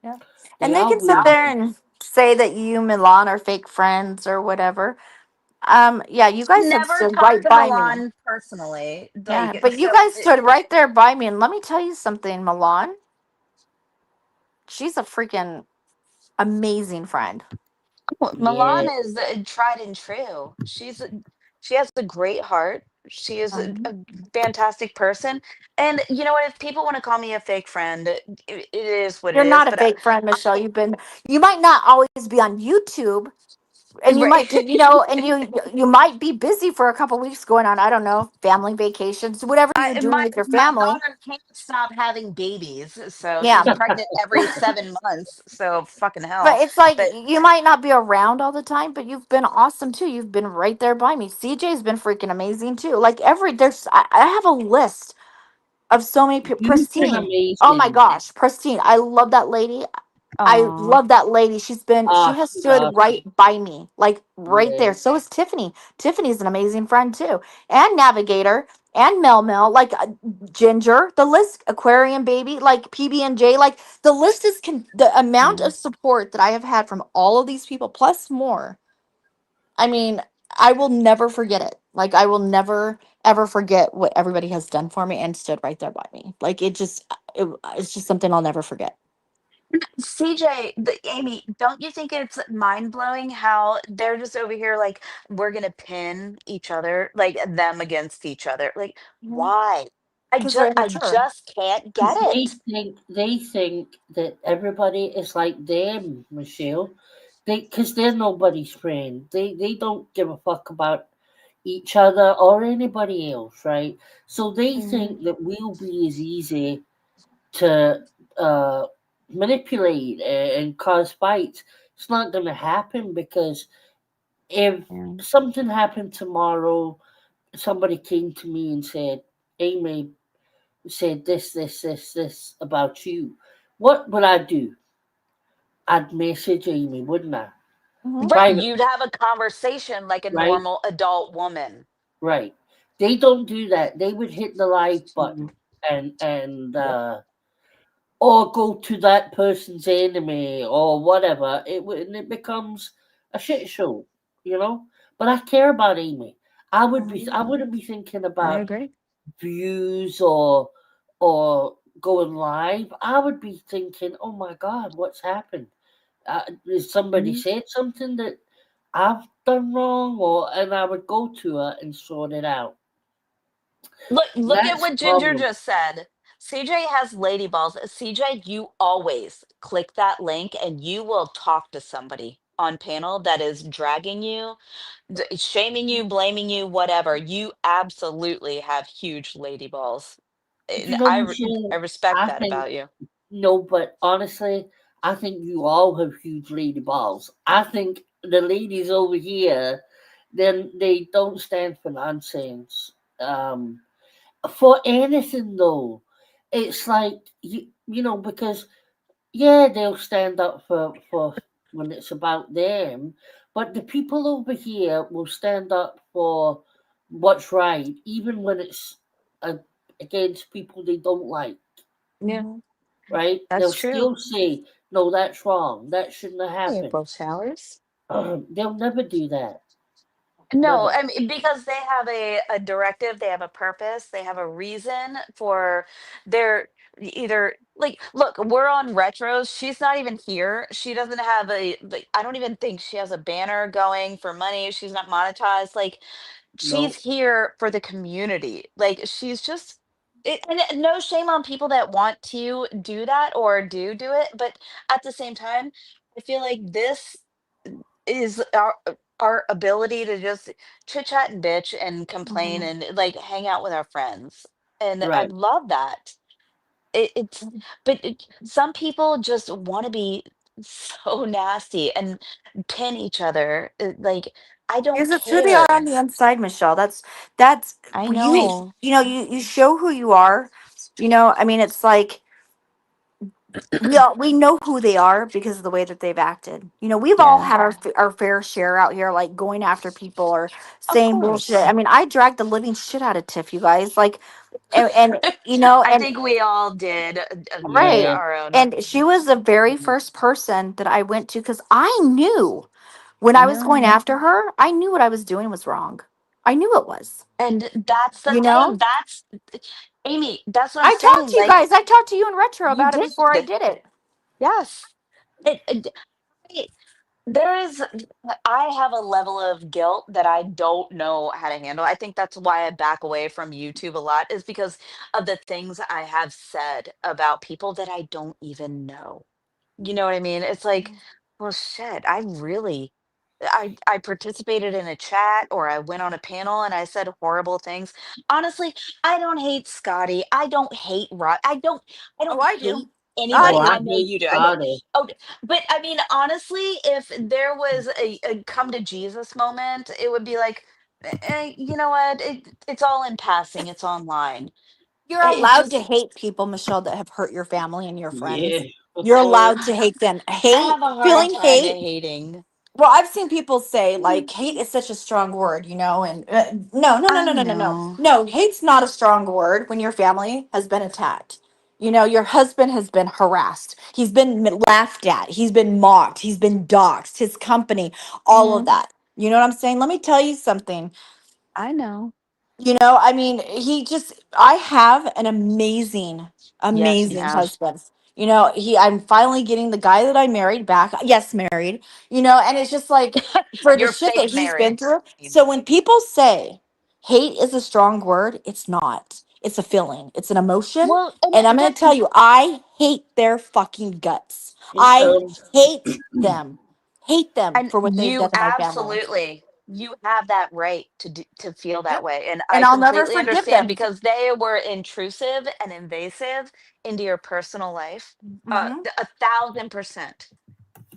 Yeah. They And they are can sit weird. there and say that you, Milan, are fake friends or whatever. Yeah, you guys have Never stood talked right to by me. Milan personally. Yeah, Like but you so. guys stood right there by me. And let me tell you something, Milan. She's a freaking amazing friend. Well, Yeah. Milan is tried and true. She has a great heart. She is a fantastic person. And you know what? If people want to call me a fake friend, it is what You're it is. not a But fake friend, Michelle. You might not always be on YouTube, and you right. might do, and you might be busy for a couple weeks going on, I don't know, family vacations, whatever you're doing with your My family. daughter can't stop having babies, so Yeah, she's pregnant every 7 months. So fucking but hell. it's like But you might not be around all the time, but you've been awesome too. You've been right there by me. CJ's been freaking amazing too. Like I have a list of so many people. You've been Pristine. Oh my amazing. gosh, Pristine. I love that lady. I oh, love that lady. She Ah, has she's stood awesome. right by me, like right Yeah. there. So is Tiffany. Tiffany's an amazing friend too. And Navigator and Mel Mel, like Ginger, the list, Aquarium Baby, like PB&J, like the list is the amount of support that I have had from all of these people plus more. I mean, I will never forget it. Like I will never ever forget what everybody has done for me and stood right there by me. Like it's just something I'll never forget. CJ, Amy, don't you think it's mind blowing how they're just over here like we're gonna pin each other, like them against each other? Like, why? Because they're I immature. just can't get 'Cause it. they think that everybody is like them, Michelle. Because they're nobody's friend. They don't give a fuck about each other or anybody else, right? So they Mhm. think that we'll be as easy to uh, manipulate and cause fights. It's not going to happen because if Yeah. something happened tomorrow, somebody came to me and said, Amy said this about you. What would I do? I'd message Amy, wouldn't I? Mhm. Right, Private, you'd have a conversation like a right? normal adult woman. Right. They don't do that. They would hit the like button and Yep. or go to that person's enemy or whatever. And it becomes a shit show, you know. But I care about Amy. I wouldn't be thinking I about agree. views or going live. I would be thinking, oh my god, what's happened? Has somebody Mhm. said something that I've done wrong, or and I would go to her and sort it out. Look at That's the what Ginger problem. just said. CJ has lady balls. CJ, you always click that link and you will talk to somebody on panel that is dragging you, shaming you, blaming you, whatever. You absolutely have huge lady balls. And You know, Michelle, I respect I that think about you. no, but honestly, I think you all have huge lady balls. I think the ladies over here, then they don't stand for nonsense. For anything though, it's like you know because yeah, they'll stand up for when it's about them, but the people over here will stand up for what's right, even when it's uh, against people they don't like. Yeah, Mhm. Right? that's They'll true. still say, "No, that's wrong. That shouldn't have Hey, happened." April showers. They'll never do that. No, Never. I mean because they have a directive, they have a purpose, they have a reason for their either like look, we're on retros. She's not even here. She doesn't have a like I don't even think she has a banner going for money. She's not monetized. Like she's No. here for the community. Like she's just no shame on people that want to do that or do it, but at the same time, I feel like this is our ability to just chit chat and bitch and complain Mhm. and like hang out with our friends. And I Right. love that. It's but some people just want to be so nasty and pin each other. Like I don't Because it's who they are on care. the inside, Michelle. That's I you. know. You show who you are. I mean, it's like we know who they are because of the way that they've acted. We've all Yeah. had our fair share out here, like going after people or Of saying bullshit. course. I mean, I dragged the living shit out of Tiff, you guys. Like, and I and think we all did right. Yeah. our own. And she was the very first person that I went to because I knew when I I was going know. after her, I knew what I was doing was wrong. I knew it was. And that's the You know, thing. That's Amy, that's what I'm I talked saying. to you Like guys. I talked to you in retro you about it did. before I did it. Yes. It, I- there is I have a level of guilt that I don't know how to handle. I think that's why I back away from YouTube a lot is because of the things I have said about people that I don't even know. You know what I mean? It's like, well, shit, I participated in a chat or I went on a panel and I said horrible things. Honestly, I don't hate Scotty. I don't hate Rod. I Oh, don't I do. hate I Oh, anybody. I do. I know hate you do. I know. Scotty. Oh, but I mean, honestly, if there was a come to Jesus moment, it would be like, you know what? It's all in passing. It's online. You're It allowed to just, hate people, Michelle, that have hurt your family and your Yeah. friends. You're I allowed to hate them. have a hard Feeling time hate. hating. Well, I've seen people say like hate is such a strong word, and no, no, no, I no, no, no, no, know. no. Hate's not a strong word when your family has been attacked. Your husband has been harassed. He's been laughed at. He's been mocked. He's been doxxed. His company, all of Mhm. that. You know what I'm saying? Let me tell you something. I know. I mean, I have an amazing, Yes, you amazing have. husband. I'm finally getting the guy that I married back. Yes, married, and it's just like for the You're shit that fake he's been married. through. So when people say hate is a strong word, it's not. It's a feeling, it's an emotion. Well, and And I'm going that to tell you, I hate their fucking guts. And, I hate them and for what they've you done to my family. you have that right to feel that Yep. way. And I And I'll never completely forgive understand them. because they were intrusive and invasive into your personal life. Hmm. 1,000%.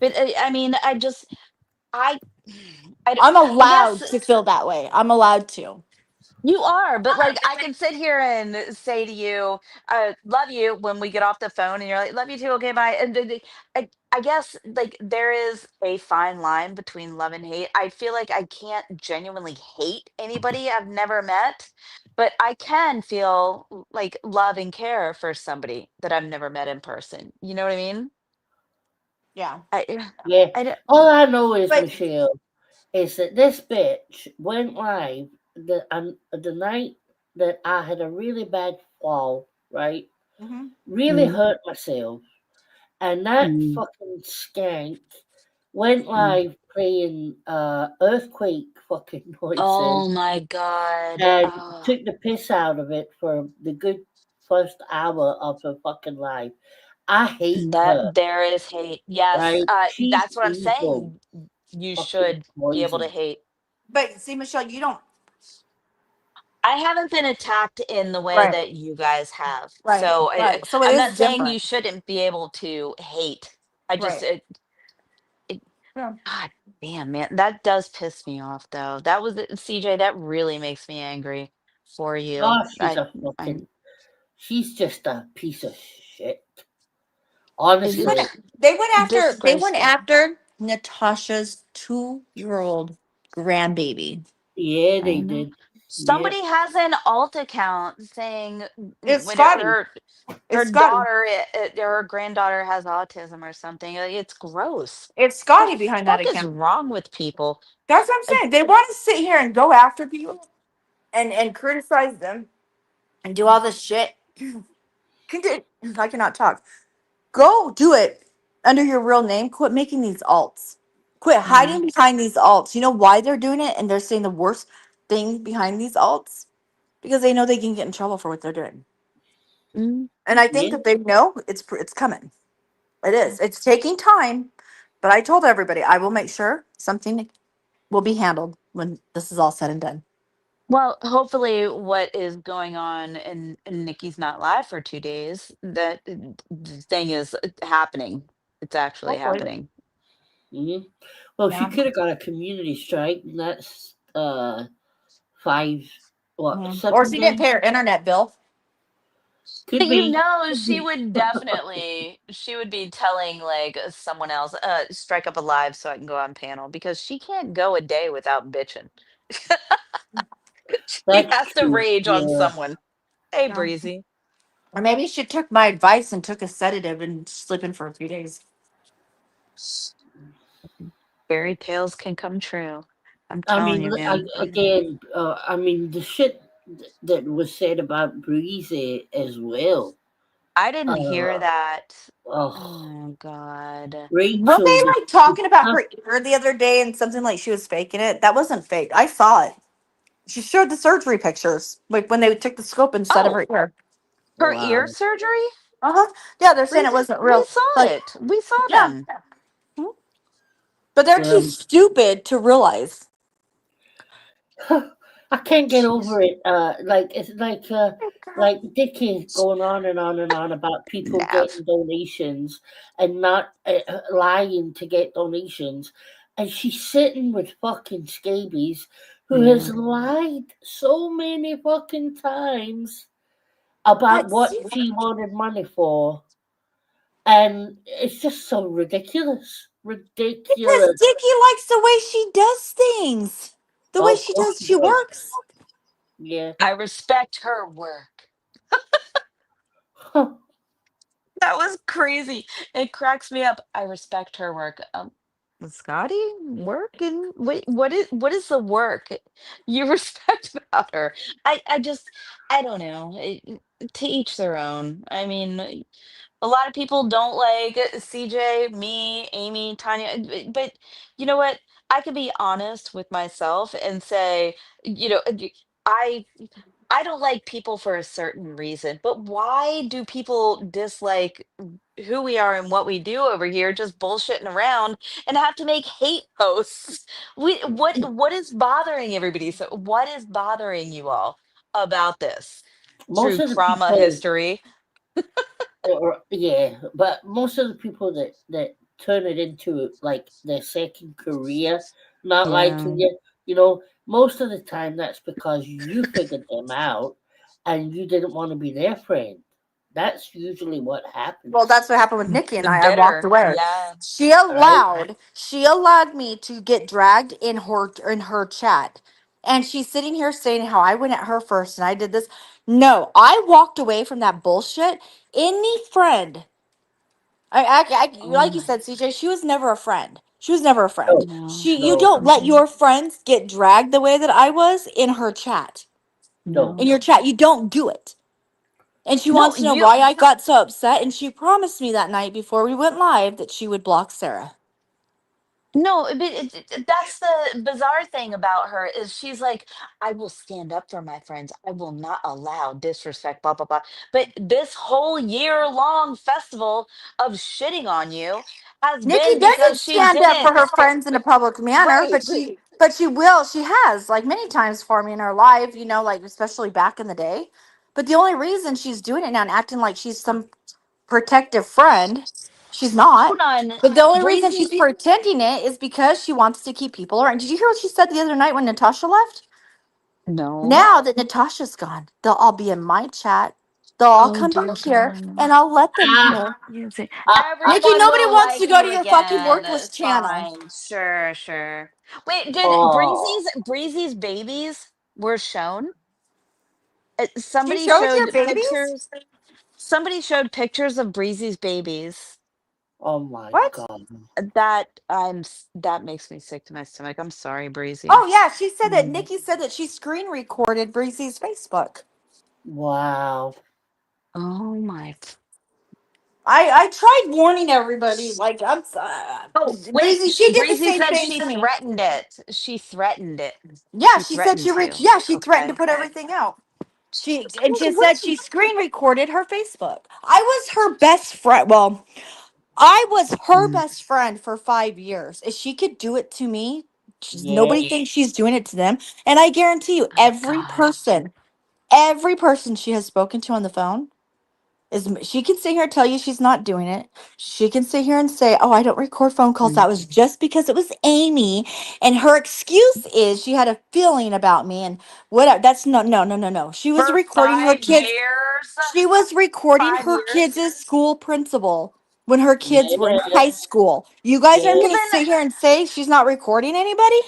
But I mean, I, I'm I guess allowed to feel that way. I'm allowed to. you are, but like I can sit here and say to you, love you when we get off the phone and you're like, love you too, okay, bye. And I guess like there is a fine line between love and hate. I feel like I can't genuinely hate anybody I've never met, but I can feel like love and care for somebody that I've never met in person. You know what I mean? Yeah. I, yeah. I don't, All I know is, But Michelle, is that this bitch went live the night that I had a really bad fall, right? mhm. Really mm, hurt myself. And that mm, fucking skank went mm. live playing earthquake fucking noises Oh my God. and Oh. took the piss out of it for the good first hour of her fucking life. I hate That her, there is hate. Yes, right? She's that's what I'm evil, saying. You fucking should be able to poison. hate. see, Michelle, you don't. I haven't been attacked in the way Right. that you guys have. Right. So Right. So it I'm is not saying different. you shouldn't be able to hate. I just, Right. it Yeah. God damn, man, that does piss me off though. That was CJ, that really makes me angry for you. Oh, she's a fucking, she's just a piece of shit. Honestly, They went Disgraceful. after Natasha's 2-year-old grandbaby. yeah, I they know. did. Yeah, Somebody has an alt account saying It's when Scotty. her It's Scotty. daughter her granddaughter has autism or something. Like, it's gross. It's The Scotty behind that fuck is account. wrong with people? That's what I'm Like, saying. They want to sit here and go after people and criticize them and do all this shit. I cannot talk. Go do it under your real name. Quit making these alts. Quit yeah. hiding behind these alts. You know why they're doing it and they're saying the worst things behind these alts? Because they know they can get in trouble for what they're doing. Mm. And I think yeah. that they know it's coming. It is. It's taking time, but I told everybody I will make sure something will be handled when this is all said and done. Well, hopefully, what is going on and Nikki's not live for 2 days. That the thing is happening. It's actually Hopefully. happening. Hmm. Well, she Yeah. could have got a community strike, and that's 5, Or 7 she didn't days. pay her internet bill. Could You be. know, Could she be. would definitely, she would be telling like someone else, strike up a live so I can go on panel because she can't go a day without bitching. She That's has to true. rage on Yeah. someone. Hey, Yeah. Breezy. Or maybe she took my advice and took a sedative and sleeping for a few days. Fairy tales can come true. I'm I telling mean, you, man. again, I mean, the shit that was said about Breezy as well. I didn't hear Uh, that. oh, Oh, God. Were Rachel, they like talking about huh? her ear the other day and something like she was faking it? That wasn't fake. I saw it. She showed the surgery pictures, like when they took the scope instead of Oh, her ear. her Wow. ear surgery? Uh huh. Yeah, they're saying it Breezy, wasn't we real. saw Like, it. We saw yeah, them. but they're too Um, stupid to realize. I can't get over it. Like it's like Dickie going on and on and on about people Nav. getting donations and not lying to get donations, and she's sitting with fucking scabies who Yeah. has lied so many fucking times about But what see, she wanted money for, and it's just so ridiculous, because ridiculous. Dickie likes the way she does things, the way Of she course does, she she does. works. Yeah. I respect her work. That was crazy. It cracks me up. I respect her work. Scotty, work and wait, what is the work you respect about her? I don't know. To each their own. I mean, a lot of people don't like CJ, me, Amy, Tanya, but you know what? I can be honest with myself and say, you know, I don't like people for a certain reason, but why do people dislike who we are and what we do over here, just bullshitting around and have to make hate posts? What is bothering everybody? So what is bothering you all about this? Most True of the trauma people history. or yeah, but most of the people that turn it into like their second career, not Yeah. liking you, most of the time that's because you figured them out and you didn't want to be their friend. That's usually what Well, happens, that's what happened with Nikki and I walked Bitter. away. Yeah. right? She allowed me to get dragged in her chat. And she's sitting here saying how I went at her first and I did this. No, I walked away from that bullshit. Any friend, Oh like you my. said, CJ, she was never a friend. She was never a friend. No, No. You no, don't let Mm-mm. your friends get dragged the way that I was in her chat. no. In No. your chat, you don't do it. And she No, wants to know you why I got so upset. And she promised me that night before we went live that she would block Sarah. no, but that's the bizarre thing about her is she's like, I will stand up for my friends. I will not allow disrespect, blah, blah, blah. But this whole year-long festival of shitting on you has Nikki been doesn't because she stand up for her didn't. friends in a public manner, Right. but she will. She has like many times for me in her life, like especially back in the day. But the only reason she's doing it now and acting like she's some protective friend, she's not. Hold on. But the only reason she's Breezy, pretending it is because she wants to keep people around. Did you hear what she said the other night when Natasha left? no. Now that Natasha's gone, they'll all be in my chat they'll all Oh come dear back here, God. and I'll let them Ah, know. You see- ah. Nikki, Everyone nobody will wants to like go to you your fucking again. worthless It's channel. fine. Sure, sure. Wait, did Oh, Breezy's babies were shown? She Somebody shows your showed babies? pictures. Somebody showed pictures of Breezy's babies. oh my What? God. That makes me sick to my stomach. I'm sorry, Breezy. Oh yeah, she said that Mm, Nikki said that she screen recorded Breezy's Facebook. wow. Oh my. I tried warning everybody. Like Oh, wait. Breezy, she did the Breezy same said thing she to me. threatened it. She threatened it. Yeah, She she said threatened she to. yeah, she threatened to Okay. put everything out. She said she screen recorded her Facebook. I was her best friend. Well, I was her Mm. best friend for 5 years. If she could do it to me, nobody Yes. thinks she's doing it to them. And I guarantee you, Oh God. every person she has spoken to on the phone she can sit here and tell you she's not doing it. She can sit here and say, "Oh, I don't record phone calls. Mm. That was just because it was Amy." And her excuse is she had a feeling about me and whatever. That's no. She was For recording her kids. 5 years. She was recording Five her years. kids' school principal when her kids were in Yes. high school. You guys aren't Yes. going to Even sit here and say she's not recording anybody?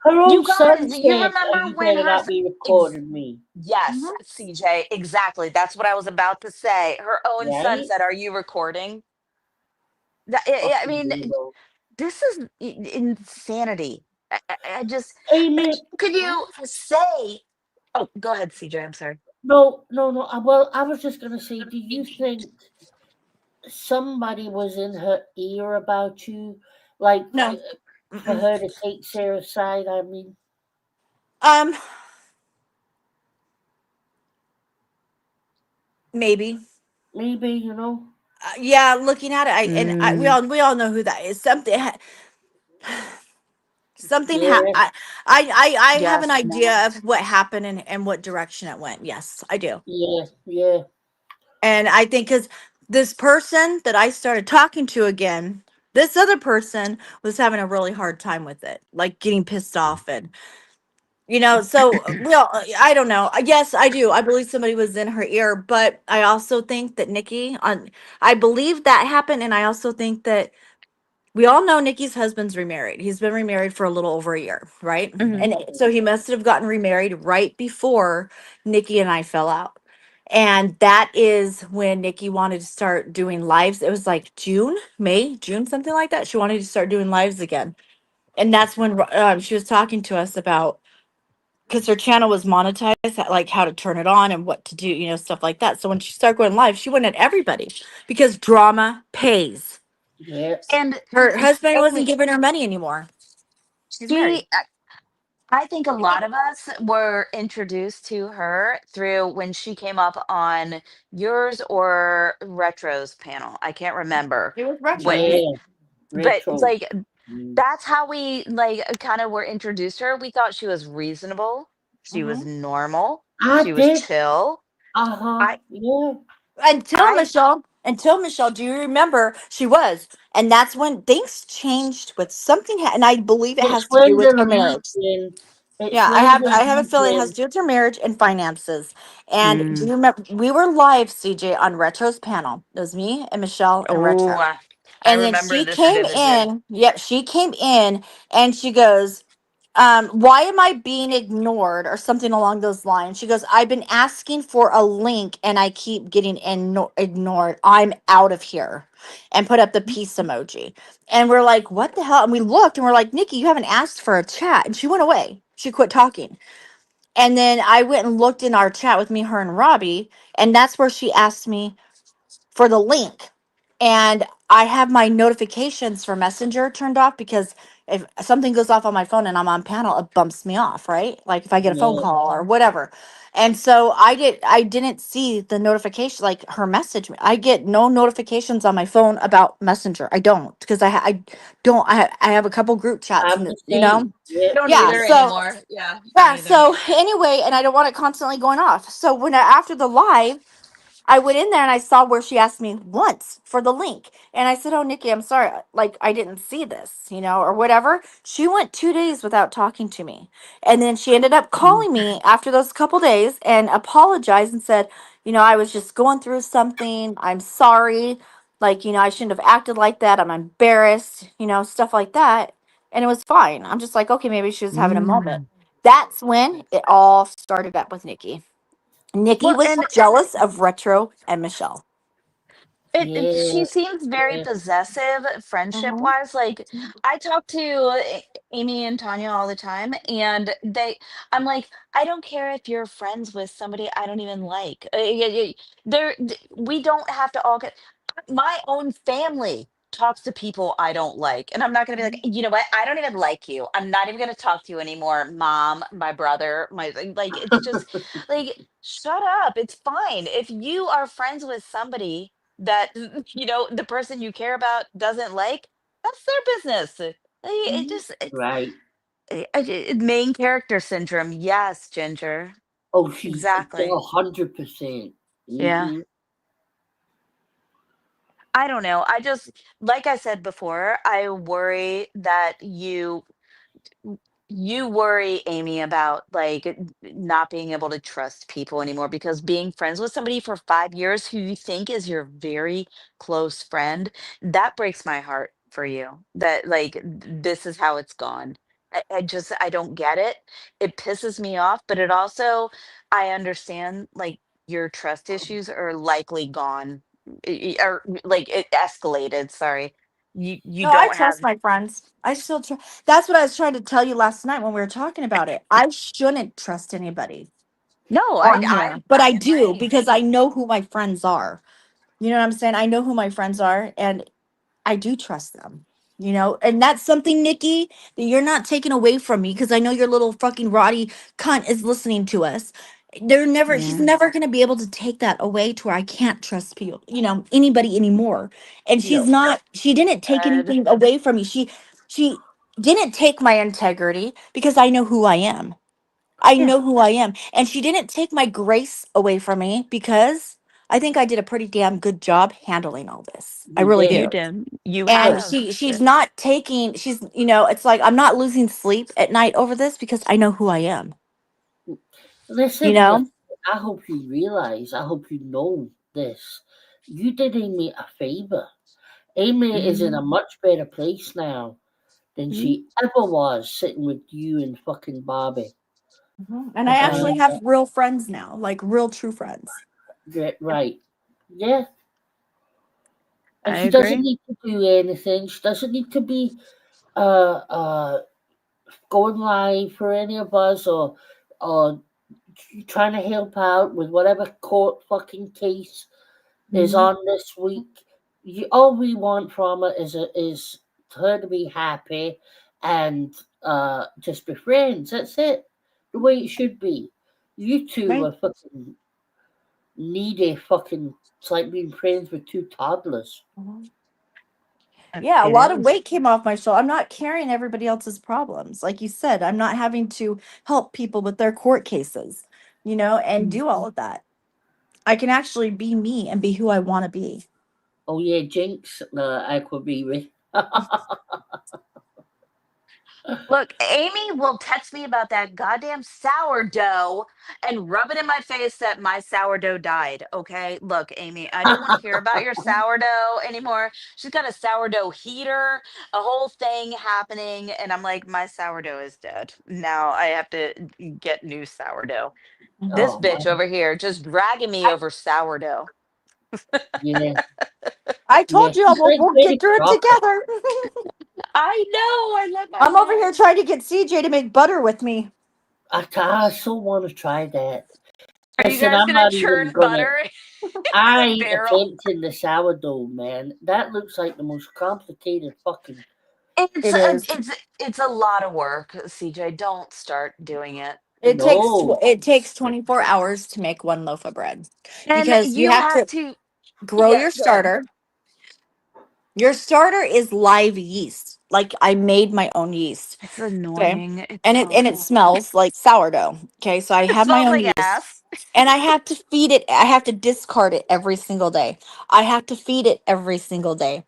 Her you own son guys, you said, remember "You when better her not be ex- recording me." yes, Mhm. CJ, exactly. That's what I was about to say. Her own son Right? said, "Are you recording?" I Fucking mean, weirdo. this is insanity. I just, Amy, could you say? Oh, go ahead, CJ. I'm sorry. no, no, no. Well, I was just gonna say, do you think somebody was in her ear about you, like No. for Mm-mm. her to take Sarah's side? I mean, Um, maybe. maybe you know. Yeah, looking at it, we Mm, all know who that is. Something Yeah, I have an yes. idea of what happened and what direction it went. Yes, I do. yeah, yeah, And I think because this person that I started talking to again, this other person was having a really hard time with it, like getting pissed off and so well, I don't know. Yes, I do. I believe somebody was in her ear, but I also think that I believe that happened, and I also think that we all know Nikki's husband's remarried. He's been remarried for a little over a year, right? Mhm. And so he must have gotten remarried right before Nikki and I fell out. And that is when Nikki wanted to start doing lives. It was like June, something like that. She wanted to start doing lives again. And that's when she was talking to us about because her channel was monetized, like how to turn it on and what to do, stuff like that. So when she started going live, she went at everybody because drama pays. yes. And Her husband wasn't Amy, giving her money anymore. He's married. she, I think a lot of us were introduced to her through when she came up on yours or Retro's panel. I can't remember It was what, retros. Yeah, but retro. like Mm. that's how we like kind of were introduced to her. We thought she was reasonable. She was Hmm. normal. I She was did. chill. Uh-huh. I, Yeah. I, Until Michelle, do you remember she was? And that's when things changed with something, and I believe it It's has to do when with the her marriage. legion. It's Yeah, when the I have a feeling it has legion. to do with her marriage and finances. And do mm, you remember we were live, CJ, on Retro's panel? It was me and Michelle and oh, Retro. I And then remember she this came vividly. in. Yep, she came in and she goes, why am I being ignored or something along those lines? She goes, I've been asking for a link and I keep getting ignored. I'm out of here. And put up the peace emoji. And we're like, what the hell? And we looked and we're like, Nikki, you haven't asked for a chat. And she went away. She quit talking. And then I went and looked in our chat with me, her, and Robbie. And that's where she asked me for the link. And I have my notifications for Messenger turned off because if something goes off on my phone and I'm on panel, it bumps me off, right? Like if I get a phone Yeah. call or whatever. And so I didn't see the notification, like her message. I get no notifications on my phone about Messenger. I don't because I don't I have a couple group chats I'm and the same. I Yeah. don't yeah. either So anymore. Yeah, me yeah. neither. So anyway, and I don't want it constantly going off. So after the live, I went in there and I saw where she asked me once for the link. And I said, "Oh, Nikki, I'm sorry. Like, I didn't see this, or whatever." She went 2 days without talking to me. And then she ended up Mm. calling me after those couple days and apologized and said, I was just going through something. I'm sorry. Like, I shouldn't have acted like that. I'm embarrassed, stuff like that. And it was fine. I'm just like, okay, maybe she was having a moment. That's when it all started up with Nikki. Nikki Well, was and jealous of Retro and Michelle. Yeah. she seems very Yeah. possessive friendship Mhm. wise. Like I talk to Amy and Tanya all the time, and I'm like, I don't care if you're friends with somebody I don't even like. We don't have to all get. My own family talks to people I don't like, and I'm not going to be like, you know what? I don't even like you. I'm not even going to talk to you anymore, mom, my brother, my like. It's just like, shut up. It's fine if you are friends with somebody that the person you care about doesn't like. That's their business. It Mhm. just it's Right. main character syndrome. Yes, Ginger. Oh, she's Exactly. 100%. Yeah. Mm-hmm. I don't know. I just, like I said before, I worry that you worry, Amy, about like not being able to trust people anymore, because being friends with somebody for 5 years who you think is your very close friend, that breaks my heart for you. That like this is how it's gone. I don't get it. It pisses me off, but it also, I understand like your trust issues are likely gone, or like it escalated. Sorry, you No, I don't trust have. my friends. I still trust. That's what I was trying to tell you last night when we were talking about it. I shouldn't trust anybody No, on I here, but I I do agree. because I know who my friends are. You know what I'm saying? I know who my friends are, and I do trust them, and that's something, Nikki, that you're not taking away from me because I know your little fucking Roddy cunt is listening to us. She's Yeah. never going to be able to take that away to where I can't trust people, anybody anymore. And No. she didn't take Good. anything away from me. She didn't take my integrity because I know who I am. I Yeah. know who I am. And she didn't take my grace away from me because I think I did a pretty damn good job handling all this. I You really did. You do. did. You And Good. have. she's not taking she's it's like I'm not losing sleep at night over this because I know who I am, you Listen, know? I hope you realize, I hope you know this. You did Amy a favor. Amy is in a Mhm. much better place now than Mhm. she ever was sitting with you and fucking Bobby. Mhm. And I Uh, actually Agreed. have real friends now, like real true friends. right. Yeah. I And she doesn't agree. need to do anything. She doesn't need to be uh uh going live for any of us, or trying to help out with whatever court fucking case is Mhm. on this week. All we want from it is her to be happy and just be friends. That's it. The way it should be. You two Right. are fucking needy fucking. It's like being friends with two toddlers. Mhm. Yeah, a It lot of is. weight came off my shoulder. I'm not carrying everybody else's problems. Like you said, I'm not having to help people with their court cases, and do all of that. I can actually be me and be who I want to be. Oh yeah, Jinx, Aqua Baby. Look, Amy will text me about that goddamn sourdough and rub it in my face that my sourdough died. Okay. Look, Amy, I don't want to hear about your sourdough anymore. She's got a sourdough heater, a whole thing happening. And I'm like, my sourdough is dead. Now I have to get new sourdough. This Oh bitch man, over here just dragging me over sourdough. yeah, I yeah. told you She's like we'll get Betty through it Crocker. together. I know. I love my I'm over here mom. trying to get CJ to make butter with me. I so want to try that. Are you Listen, guys I'm gonna not even churn gonna. butter I in a ain't barrel? attempting the sourdough, man. That looks like the most complicated fucking. It's It a, is. it's a lot of work, CJ. Don't start doing it. No. It takes 24 hours to make one loaf of bread And because you you have have to to, grow yeah, your go ahead. starter. Your starter is live yeast. Like I made my own yeast. It's Okay. annoying. It's And it awful. smells like sourdough. Okay. So I It have my smells own like yeast. ass. And I have to feed it. I have to discard it every single day. I have to feed it every single day.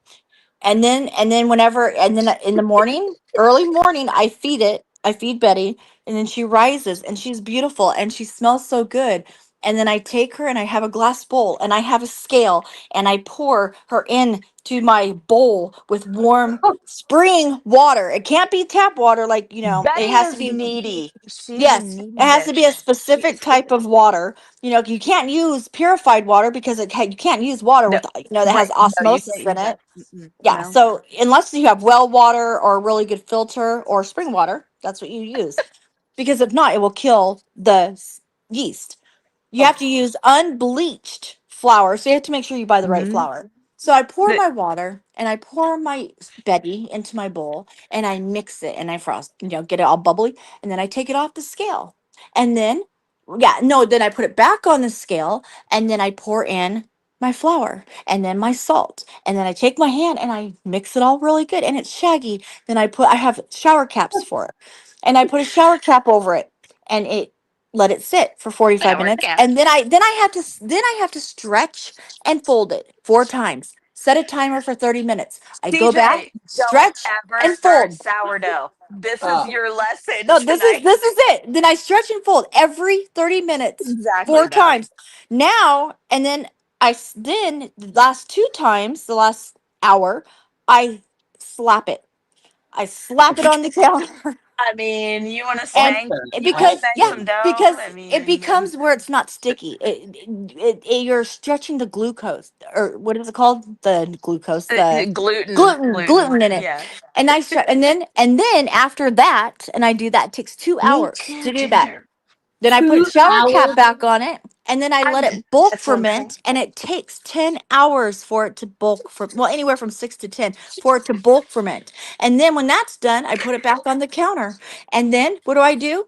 And then whenever and then in the morning, early morning, I feed Betty, and then she rises and she's beautiful and she smells so good. and then I take her and I have a glass bowl and I have a scale and I pour her in to my bowl with warm spring water. It can't be tap water, like, it Betty has to is be. needy. She's a Yes, it needy has to be a bitch. specific type of water. You can't use purified water because you can't use water No, with that has right. No, you osmosis can't in use it. that. Mm-mm, Yeah, no. so unless you have well water or a really good filter or spring water, that's what you use. Because if not, it will kill the yeast. You have to Oh, use unbleached flour, so you have to make sure you buy the right Hmm. flour. So I pour But my water and I pour my Betty into my bowl and I mix it and I frost, get it all bubbly, and then I take it off the scale. And then, yeah, no, then I put it back on the scale and then I pour in my flour and then my salt. And then I take my hand and I mix it all really good and it's shaggy. Then I have shower caps for it. And I put a shower cap over it and let it sit for 45 shower minutes cap. and then I have to stretch and fold it 4 times. Set a timer for 30 minutes. I go back, CJ, don't stretch ever and start fold. sourdough. This is oh, your lesson No, this is tonight. this is it. Then I stretch and fold every 30 minutes, Exactly four that. times. Now, and then then the last 2 times, the last hour, I slap it. I slap it on the counter. I mean, you want to And spank? You want to because, spank yeah, some dough? because I it mean, becomes where it's not sticky. You're stretching the glucose, or what is it called? The glucose, the gluten, gluten gluten. in it. Yeah. And and then after that, and I do that, it takes two Me hours too, to do that. Ginger. Then I put a two shower cap hours. back on it, and then I let I'm. it bulk That's what I'm saying. ferment, and it takes 10 hours for it to bulk for, well, anywhere from 6 to 10 for it to bulk ferment. And then when that's done, I put it back on the counter. And then what do?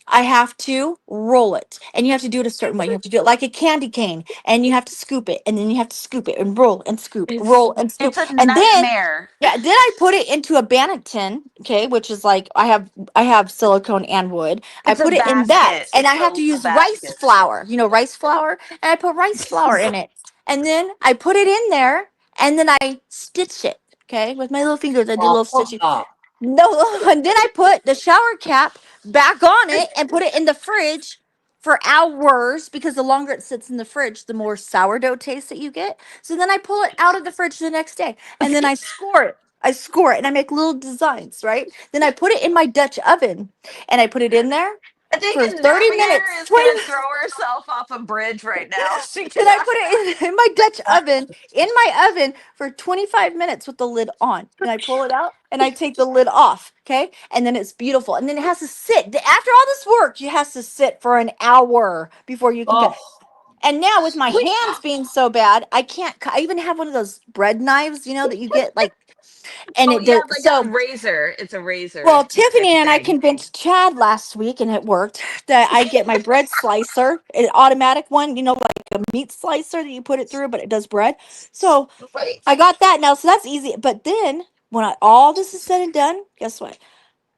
I have to roll it, and you have to do it a certain way. You have to do it like a candy cane, and you have to scoop it, and then you have to scoop it and roll and scoop, It's roll and scoop, it's a and then nightmare. yeah, then I put it into a bannock tin, okay, which is like I have silicone and wood. I It's a put it in that, basket. and I It's have to a use rice basket. flour, rice flour, and I put rice flour in it, and then I put it in there, and then I stitch it, okay, with my little fingers. I do a Oh, little fuck stitching. off. No, and then I put the shower cap back on it and put it in the fridge for hours because the longer it sits in the fridge, the more sourdough taste that you get. So then I pull it out of the fridge the next day and then I score it. I score it and I make little designs, right? Then I put it in my Dutch oven and I put it in there I think for 30 Navigator minutes, is 20 gonna throw herself off a bridge right now. She Then I cannot. put it in my Dutch oven, for 25 minutes with the lid on. And I pull it out and I take the lid off. Okay. And then it's beautiful. And then it has to sit. After all this work, it has to sit for an hour before you can cut. Oh, And now with my Wait, hands being so bad, I can't. I even have one of those bread knives, that you get like, and oh, it you does. have like So a razor. It's a razor well, type Tiffany of and I thing. convinced Chad last week, and it worked, that I get my bread slicer, an automatic one, like a meat slicer that you put it through, but it does bread. So Wait, I got that now, so that's easy. But then when all this is said and done, guess what?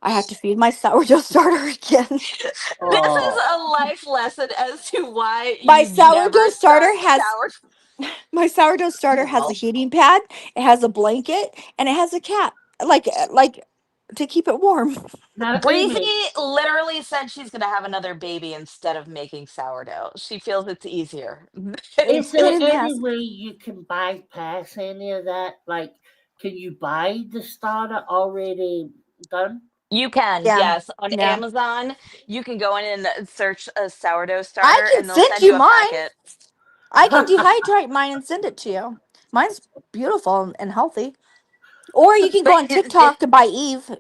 I have to feed my sourdough starter again. this is oh. a life lesson as to why My you sourdough never start starter has sour. my sourdough starter has a Well, heating pad, it has a blanket, and it has a cap, like to keep it warm. now wait a Breezy minute. literally said she's gonna have another baby instead of making sourdough. She feels it's easier. Is Put there in the any house. way you can bypass any of that? Like, can you buy the starter already done? You can, Yeah, yes. On yeah. Amazon, you can go in and search a sourdough I starter can and they'll send send you you a mine. packet. I can dehydrate mine and send it to you. Mine's beautiful and healthy. Or you can go But on TikTok to buy Eve.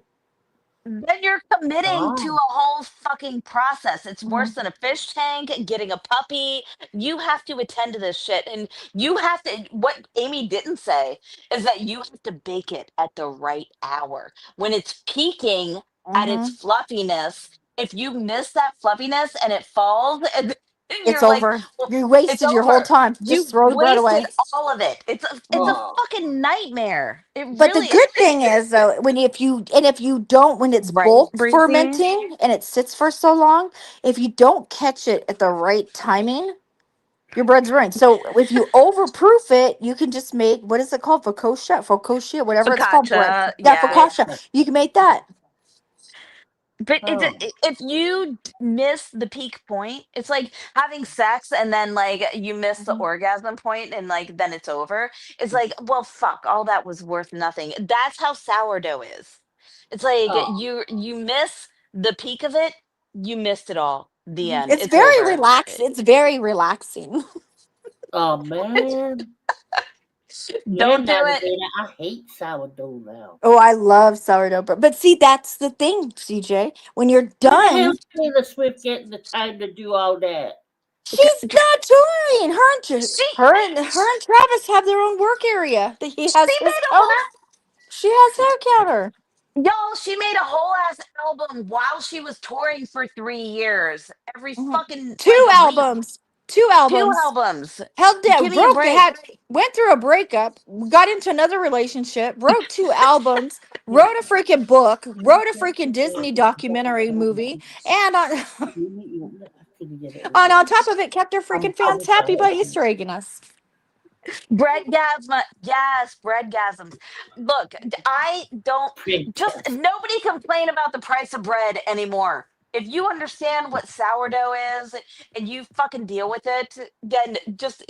then you're committing to Oh, a whole fucking process. It's worse Mhm. than a fish tank, getting a puppy. You have to attend to this shit. And you have to, what Amy didn't say is that you have to bake it at the right hour. When it's peaking at its Mhm. fluffiness, if you miss that fluffiness and it falls, and It's you're like, over. well, You it's wasted your whole over. time. Just You throw the bread wasted away. all of it. It's a oh, fucking nightmare. It But the really good thing is though, if you don't, when it's right, bulk Breezy. fermenting and it sits for so long, if you don't catch it at the right timing, your bread's ruined. So if you overproof it, you can just make, what is it called? Focaccia, whatever it's called, bread. Focaccia, Yeah, yeah. focaccia. You can make that. But Oh. if you miss the peak point, it's like having sex and then like you miss the orgasm point and like then it's over. It's like, well, fuck, all that was worth nothing. That's how sourdough is. It's like Oh. you miss the peak of it, you missed it all. The end. It's It's very over. relaxed. It's very relaxing. Oh man. Yeah, Don't do it. Navigator. I hate sourdough now. Oh, I love sourdough bread. But see, that's the thing, CJ. When you're Where the hell done, Taylor Swift getting the time to do all that? she's not touring. She Her and Travis have their own work area. That he she has his made a counter. whole She has her counter. y'all, she made a whole ass album while she was touring for 3 years. Every Mhm. fucking Two like week. albums. Two 2 albums. albums. Held down, Give me a break. went through a breakup, got into another relationship, wrote two albums, wrote a freaking book, wrote a freaking Disney documentary movie, and on and on top of it, kept her freaking fans happy by Easter egging us. Breadgasm, yes, breadgasms. Look, I don't just nobody complain about the price of bread anymore. If you understand what sourdough is and you fucking deal with it, then just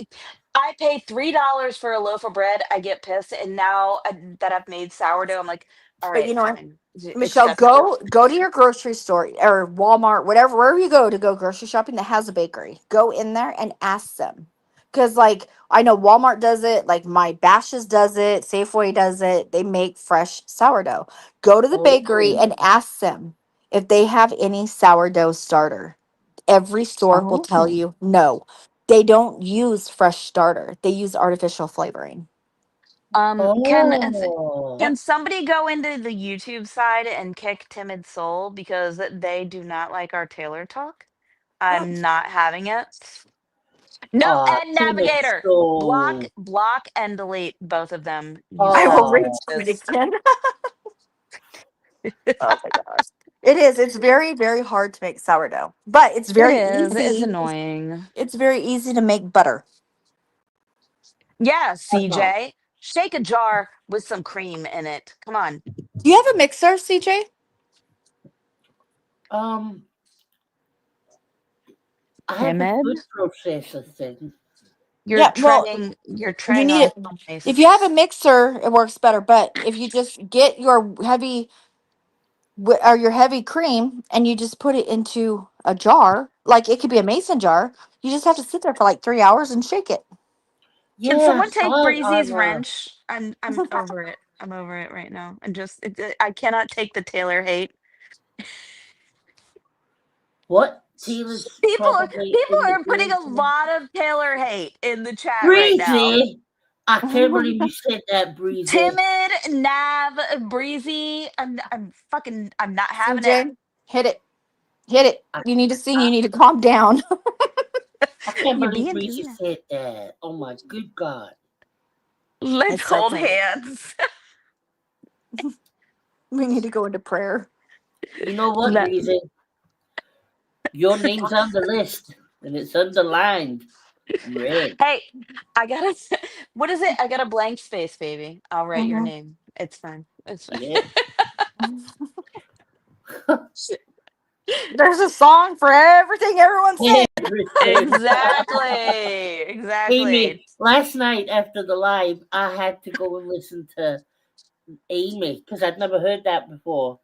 I pay $3 for a loaf of bread. I get pissed, and now that I've made sourdough, I'm like, all But you right, know what, fine, Michelle, acceptable. go to your grocery store or Walmart, whatever, wherever you go to go grocery shopping that has a bakery. Go in there and ask them. Because like I know Walmart does it, like my Bashes does it, Safeway does it. They make fresh sourdough. Go to the bakery Oh. and ask them if they have any sourdough starter. Every store will tell Oh. you no. They don't use fresh starter. They use artificial flavoring. Um, can Oh. can Yep. somebody go into the YouTube side and kick Timid Soul because they do not like our Taylor talk? I'm not having it. No, and Timid Navigator. soul. Block and delete both of them, you I son will of Oh. rage quit bitches. again. Oh my gosh. It is. It's very, very hard to make sourdough, but it's It very is. It's easy. annoying. It's very easy to make butter. Yeah, Uh-huh. CJ. Shake a jar with some cream in it. Come on. Do you have a mixer, CJ? Um, I have a Timid? food processor thing. Yeah. Well, You're you treading need on it. ice. If you have a mixer, it works better. But if you just get your or your heavy cream and you just put it into a jar, like it could be a mason jar, you just have to sit there for like 3 hours and shake it. Can Yeah, I someone take saw it Breezy's on wrench? I'm over it. I'm over it right now. I cannot take the Taylor hate. what? Taylor's probably People in the are putting a basement. lot of Taylor hate in the chat right now. Breezy. I can't believe you said that, Breezy. Timid, Nav, Breezy. I'm not having it. CJ, hit it. Hit it. I, You need to sing. I, You need to calm down. I can't You're believe being Breezy too said that. Oh my good God. Let's It's so hold funny. hands. We need to go into prayer. You know what, Let- Breezy? Your name's on the list and it's underlined in red. hey, I gotta. What is it? I got a blank space, baby. I'll write your Mhm. name. It's fine. It's fine. Yeah. There's a song for everything everyone's saying. Everything. Exactly. Amy, Exactly. last night after the live, I had to go and listen to Amy because I'd never heard that before.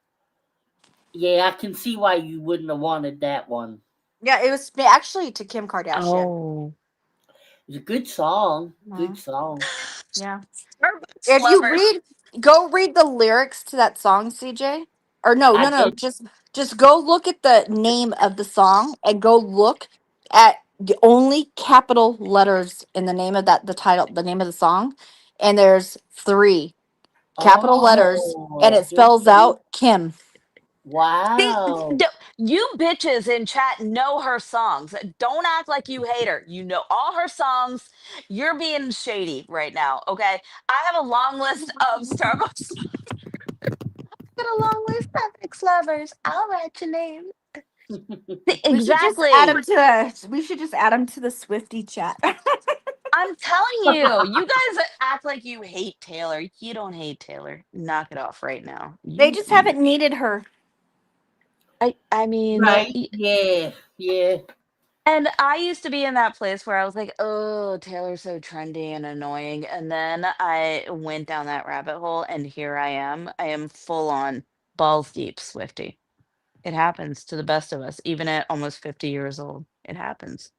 Yeah, I can see why you wouldn't have wanted that one. Yeah, it was actually to Kim Kardashian. Oh. It's a good song. Good Mhm. song. Yeah. Starbucks If you lovers. go read the lyrics to that song, CJ. Or no, I no, no. did. Just go look at the name of the song and go look at the only capital letters in the name of the title, the name of the song. And there's three capital letters and Oh, it spells out Kim. See, wow. you bitches in chat know her songs. Don't act like you hate her. You know all her songs. You're being shady right now. Okay. I have a long list of Starbucks. Got a long list of ex lovers. I'll write your name. We should just add Exactly. him to we should just add him to the Swifty chat. I'm telling you, you guys act like you hate Taylor. You don't hate Taylor. Knock it off right now. They just haven't needed her. I mean, Right. Yeah. and I used to be in that place where I was like, "Oh, Taylor's so trendy and annoying." And then I went down that rabbit hole and here I am. I am full on balls deep Swifty. It happens to the best of us, even at almost 50 years old. It happens.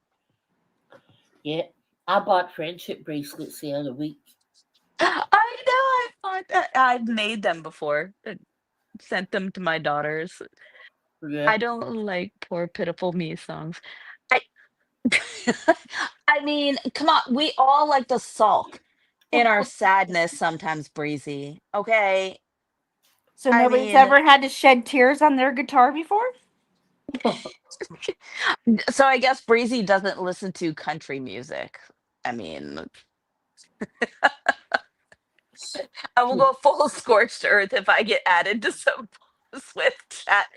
Yeah. I bought friendship bracelets the other week. I know. I've made them before. Sent them to my daughters. Yeah. I don't like poor pitiful me songs. I I mean, come on, we all like to sulk in our sadness sometimes, Breezy. Okay? So I nobody's mean, ever had to shed tears on their guitar before? so I guess Breezy doesn't listen to country music. I mean, I will go full scorched earth if I get added to some Swift chat.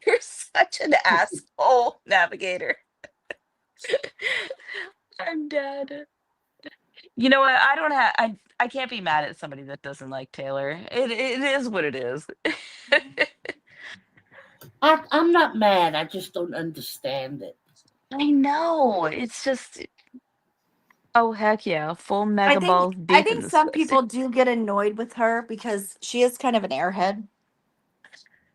You're such an asshole, Navigator. I'm dead. You know what? I don't have. I can't be mad at somebody that doesn't like Taylor. It is what it is. I'm not mad. I just don't understand it. I know. It's just. Oh heck yeah! Full mega balls I deep in think the some Swift. people do get annoyed with her because she is kind of an airhead,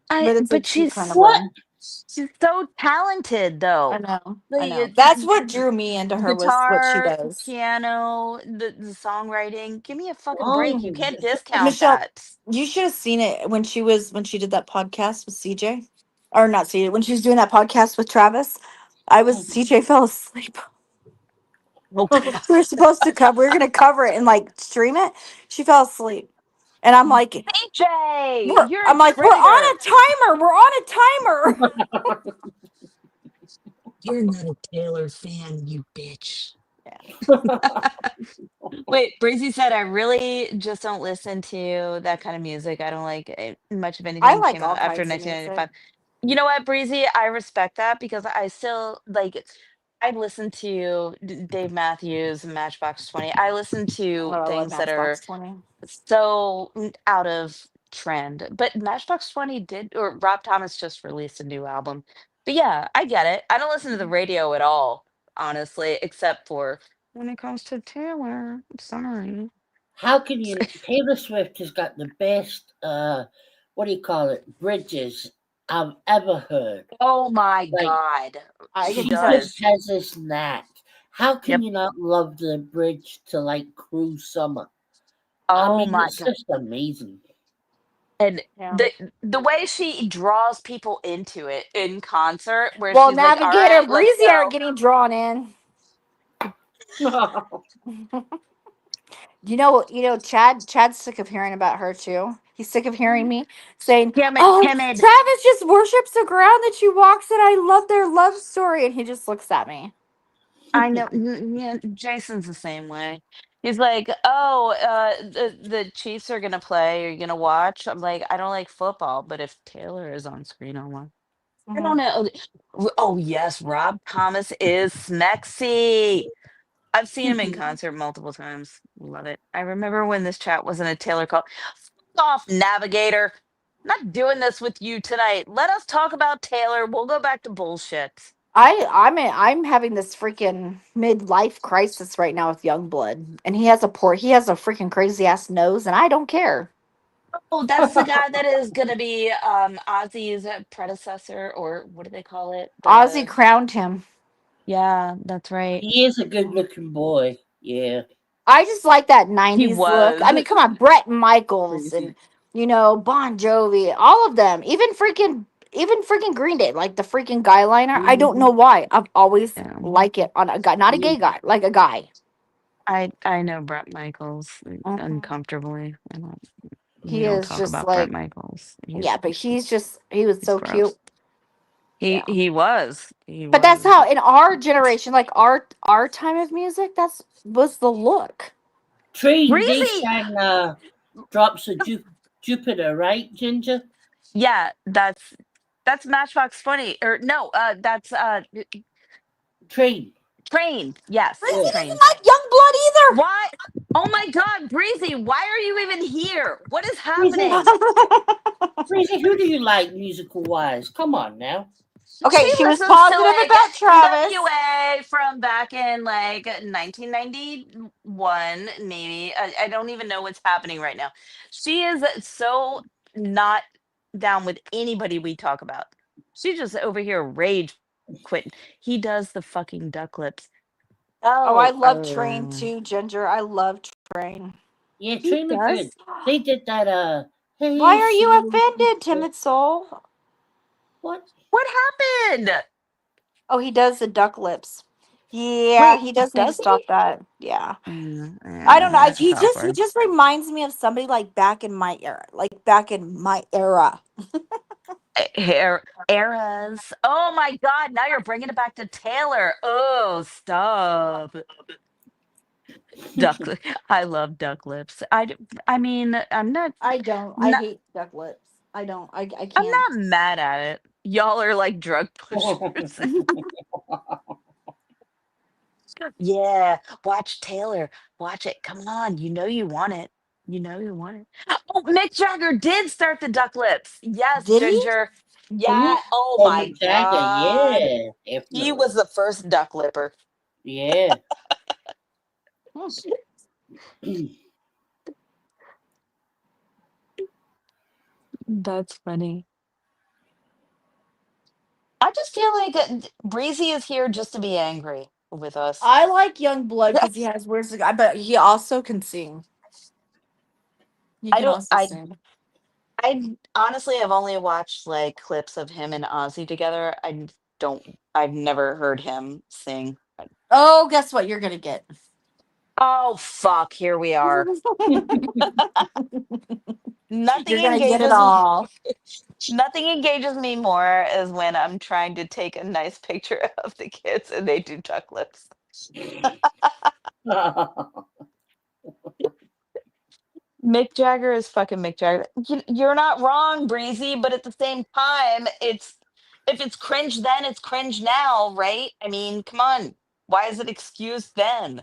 but it's a But cute kind of What? way. she's so talented I though. know. I Like know. That's what drew me into her was what she guitar, does. piano, the songwriting. Give me a fucking break. You Oh. can't discount Michelle, that. you should have seen it when she did that podcast with CJ, or not CJ, when she was doing that podcast with Travis. CJ fell asleep. Oh, We were supposed to cover. We were gonna cover it and like stream it. She fell asleep, and I'm like, CJ, you're a we're on traitor. a timer. We're on a timer. You're not a Taylor fan, you bitch. Wait, Breezy said, I really just don't listen to that kind of music. I don't like much of I anything like came all out after kinds of music. 1995. You know what, Breezy? I respect that because I still like, I listen to Dave Matthews and Matchbox 20. I listen Oh, to I love things that are Matchbox 20. so out of trend. But Matchbox 20 did, or Rob Thomas just released a new album. But yeah, I get it. I don't listen to the radio at all, honestly, except for when it comes to Taylor. I'm sorry. How can you? Taylor Swift has got the best. What do you call it? Bridges I've ever heard. Oh my Like God. I She can she tell. just does. has this knack. How can Yep. you not love the bridge to like Cruel Summer? I Oh mean, my it's God. just amazing. And Yeah. the way she draws people into it in concert, where Well, she's like, all Navigator right, let's Breezy aren't go. getting drawn in. Oh, Chad's sick of hearing about her too. He's sick of hearing me saying, Damn it, "Oh, timid. Travis just worships the ground that she walks in. I love their love story." And he just looks at me. I know. Yeah, Jason's the same way. He's like, "Oh, the Chiefs are gonna play. Are you gonna watch?" I'm like, "I don't like football, but if Taylor is on screen, I'll watch." I don't know. Oh yes, Rob Thomas is smexy. I've seen him in concert multiple times. Love it. I remember when this chat wasn't a Taylor call. Fuck off, Navigator. Not doing this with you tonight. Let us talk about Taylor. We'll go back to bullshit. I'm having this freaking midlife crisis right now with Youngblood, and he has a freaking crazy ass nose, and I don't care. Oh, that's the guy that is gonna be Ozzy's predecessor, or what do they call it? Ozzy crowned him. Yeah, that's right. he is a good-looking boy. Yeah. I just like that He 90s look. I was mean, come on, Brett Michaels and crazy. Bon Jovi, all of them. Even freaking Green Day, like the freaking guy liner. I don't know why. I've always Yeah. like it on a guy, not a gay guy, like a guy. I know Brett Michaels Mhm. uncomfortably. We He don't is talk just about Brett like, Michaels. yeah, but he was He's so gross. cute. Yeah. He was. He But that's was. how in our generation, like our time of music, was the look. Train, they Breezy. sang Drops of Jupiter, right, Ginger? Yeah, that's Matchbox 20. Or no, that's Train. Train. Yes, Breezy Yeah. Train. doesn't like Youngblood either. Why? Oh my God, Breezy, why are you even here? What is He's in, happening? Breezy, who do you like musical wise? Come on now. Okay, she was listens positive to about Travis. NWA from back in 1991, maybe. I don't even know what's happening right now. She is so not down with anybody we talk about. She's just over here rage quitting. He does the fucking duck lips. Oh, I Oh, love Train too, Ginger. I love Train. Yeah, He Train are does. good. They did that. Why Hey, are you offended, timid soul? What? what happened? Oh, he does the duck lips. Yeah, Wait, he does need to does stop he? that. Yeah. I don't know. Yeah, He it's just awkward. reminds me of somebody like back in my era. Like back in my era. Eras. Oh my God! Now you're bringing it back to Taylor. Oh, stop. Duck. I love duck lips. I mean, I don't. I not. hate duck lips. I don't. I I'm can't. not mad at it. Y'all are like drug pushers. Yeah, watch Taylor. Watch it. Come on. You know you want it. You know you want it. Oh, Mick Jagger did start the duck lips. Yes, Did he? Ginger. Yeah. Who? Oh Oh, my Mick Jagger. God. Yeah, He definitely. was the first duck lipper. Yeah. That's funny. I just feel like Breezy is here just to be angry with us. I like Young Blood because he has words, but he also can sing. He I can don't. also sing. I honestly have only watched like clips of him and Ozzy together. Don't. I've never heard him sing. Oh, guess what? You're gonna get. Oh fuck! Here we are. Nothing You're gonna get it engages. all. Nothing engages me more is when I'm trying to take a nice picture of the kids and they do duck lips. Mick Jagger is fucking Mick Jagger. You're not wrong, Breezy, but at the same time, it's if it's cringe then, it's cringe now, right? I mean, come on. Why is it excused then?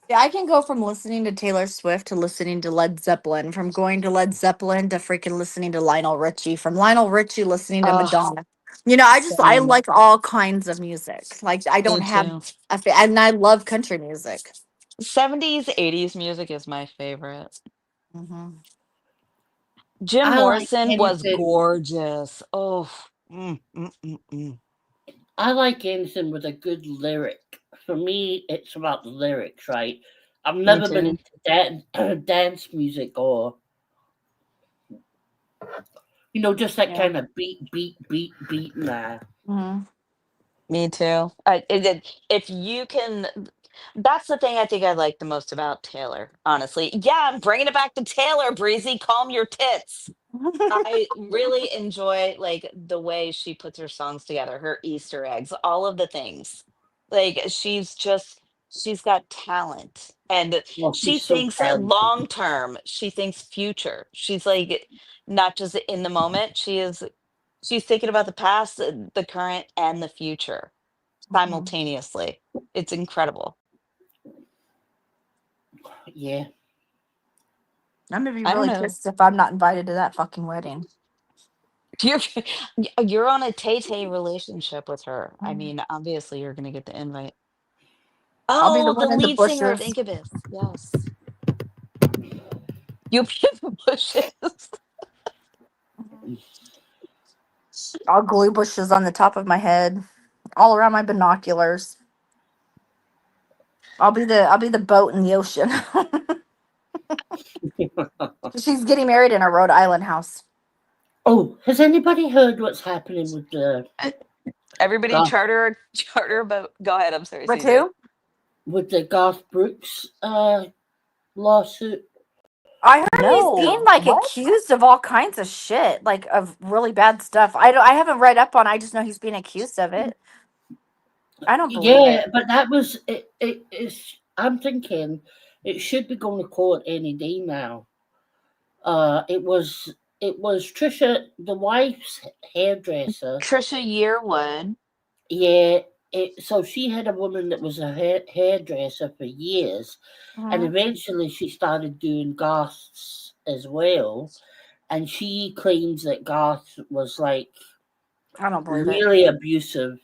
Yeah, I can go from listening to Taylor Swift to listening to Led Zeppelin, from going to Led Zeppelin to freaking listening to Lionel Richie, from Lionel Richie listening to Oh, Madonna. You know, I same. like all kinds of music. Like I don't Me have too. and I love country music. 70s, 80s music is my favorite. Hmm. Jim I like Morrison was anything. gorgeous. Oh, I like anything with a good lyric. For me, it's about the lyrics, right? I've me never been too. into dance music or just that Yeah. kind of beat. Nah. Hmm. Me too. If you can, that's the thing I think I like the most about Taylor, honestly. Yeah, I'm bringing it back to Taylor, Breezy. Calm your tits. I really enjoy like the way she puts her songs together, her Easter eggs, all of the things. Like she's got talent and Well, she she's so thinks talented. long term. She thinks future. She's like not just in the moment. She's thinking about the past, the current, and the future simultaneously. It's incredible. Yeah. I'm gonna be I don't really know. pissed if I'm not invited to that fucking wedding. You're you're on a Tay-Tay relationship with her. I Mm. mean, obviously you're gonna get the invite. I'll be the Oh, the one in the lead singer of bushes. Incubus. Yes. You'll be in the bushes. I'll glue bushes on the top of my head, all around my binoculars. I'll be the boat in the ocean. She's getting married in a Rhode Island house. Oh, has anybody heard what's happening with the Everybody Garth, charter a boat. Go ahead. I'm sorry, With CJ. who? Garth Brooks lawsuit? I heard he's being No. like What? accused of all kinds of shit, like of really bad stuff. I haven't read up on. I just know he's being accused of it. I don't believe Yeah, it. but that was it. It's. I'm thinking it should be going to court any day now. It was Trisha, the wife's hairdresser. Trisha Yearwood. Yeah, so she had a woman that was a hairdresser for years, and Mhm. eventually she started doing Garth's as well. and she claims that Garth was like I don't believe it. really abusive,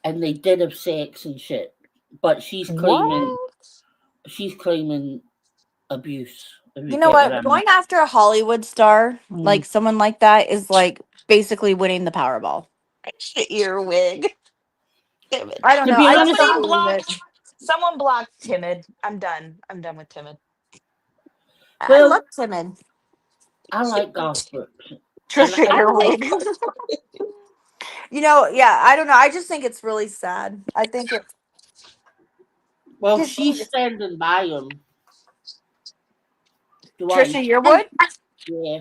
and they did have sex and shit. But she's claiming abuse. If You know get what what? I mean. Going after a Hollywood star, Mm. like someone like that, is like basically winning the Powerball. Earwig. Damn it. I don't To know. be I just honest, don't believe it. Someone blocked Timid. I'm done. I'm done with Timid. I Well- love Timid. I like Garth Brooks. Trisha I Earwig. You know, yeah, I don't know. I just think it's really sad. I think it. Well, Just- she's standing by him. Trisha Yearwood. Yeah.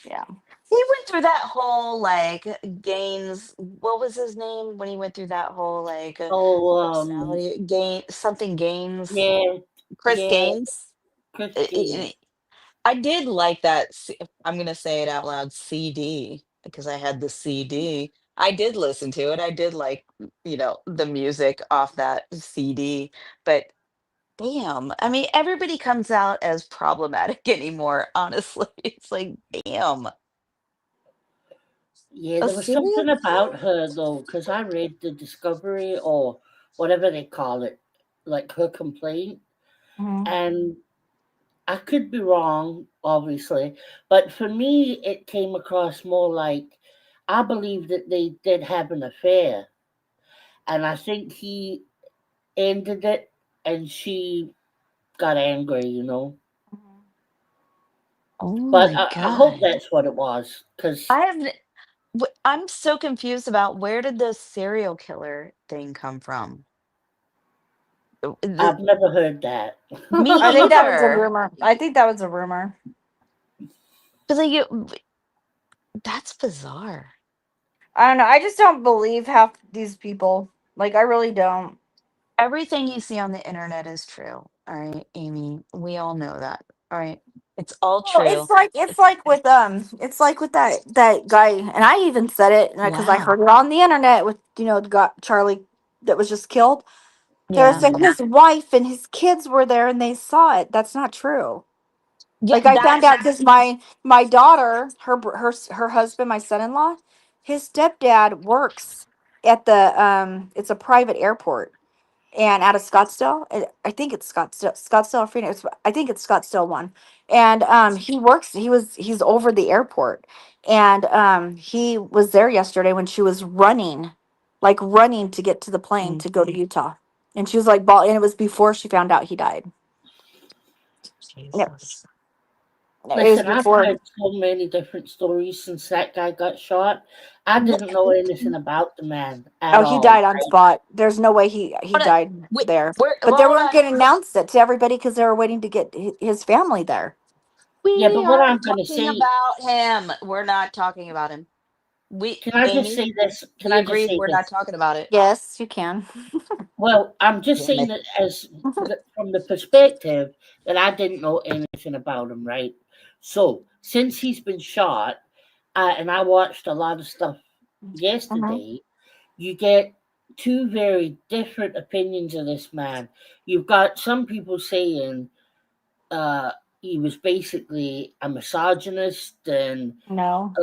Yeah. He went through that whole like Gaines. What was his name when he went through that whole like Oh, personality Gain something Gaines? yeah. Chris yeah. Gaines. Chris I- Gaines. I did like that. I'm gonna say it out loud. CD because I had the CD. I did listen to it. I did like the music off that CD. But damn, I mean, everybody comes out as problematic anymore. Honestly, it's like damn. Yeah, A there was serial something about her though, because I read the discovery or whatever they call it, like her complaint, Mhm. and I could be wrong, obviously, but for me, it came across more like I believe that they did have an affair, and I think he ended it, and she got angry. Oh But my I hope god. that's what it was, because I'm so confused about where did the serial killer thing come from? I've never heard that. Me I think that was a either. rumor. I think that was a rumor. Because like that's bizarre. I don't know. I just don't believe half these people. Like, I really don't. Everything you see on the internet is true. All right, Amy. We all know that. All right. It's all Well, true. it's like with that guy, and I even said it because I Wow. heard it on the internet with the guy Charlie that was just killed. They're Yeah. saying his wife and his kids were there and they saw it. That's not true. Yeah, Like, I found out because my daughter, her husband, my son-in-law, his stepdad works at it's a private airport and out of Scottsdale. I think it's Scottsdale or Phoenix. I think it's Scottsdale one. And he's over the airport, and he was there yesterday when she was running to get to the plane to go to Utah, and she was like ball, and it was before she found out he died. Jesus. It was Listen, I've before. heard so many different stories since that guy got shot. I didn't know anything about the man at Oh, he all. died on spot. There's no way he Hold on. died Wait, there. Well, But they hold weren't on. going to announce it to everybody because they were waiting to get his family there. Yeah, but We what aren't I'm going to talking say, about him. We're not talking about him. can I just Amy, say this? Can we I just agreed say we're not this? talking about it. Yes, you can. Well, I'm just Damn saying it. that from the perspective that I didn't know anything about him, right? So since he's been shot, and I watched a lot of stuff yesterday, you get two very different opinions of this man. You've got some people saying he was basically a misogynist and No.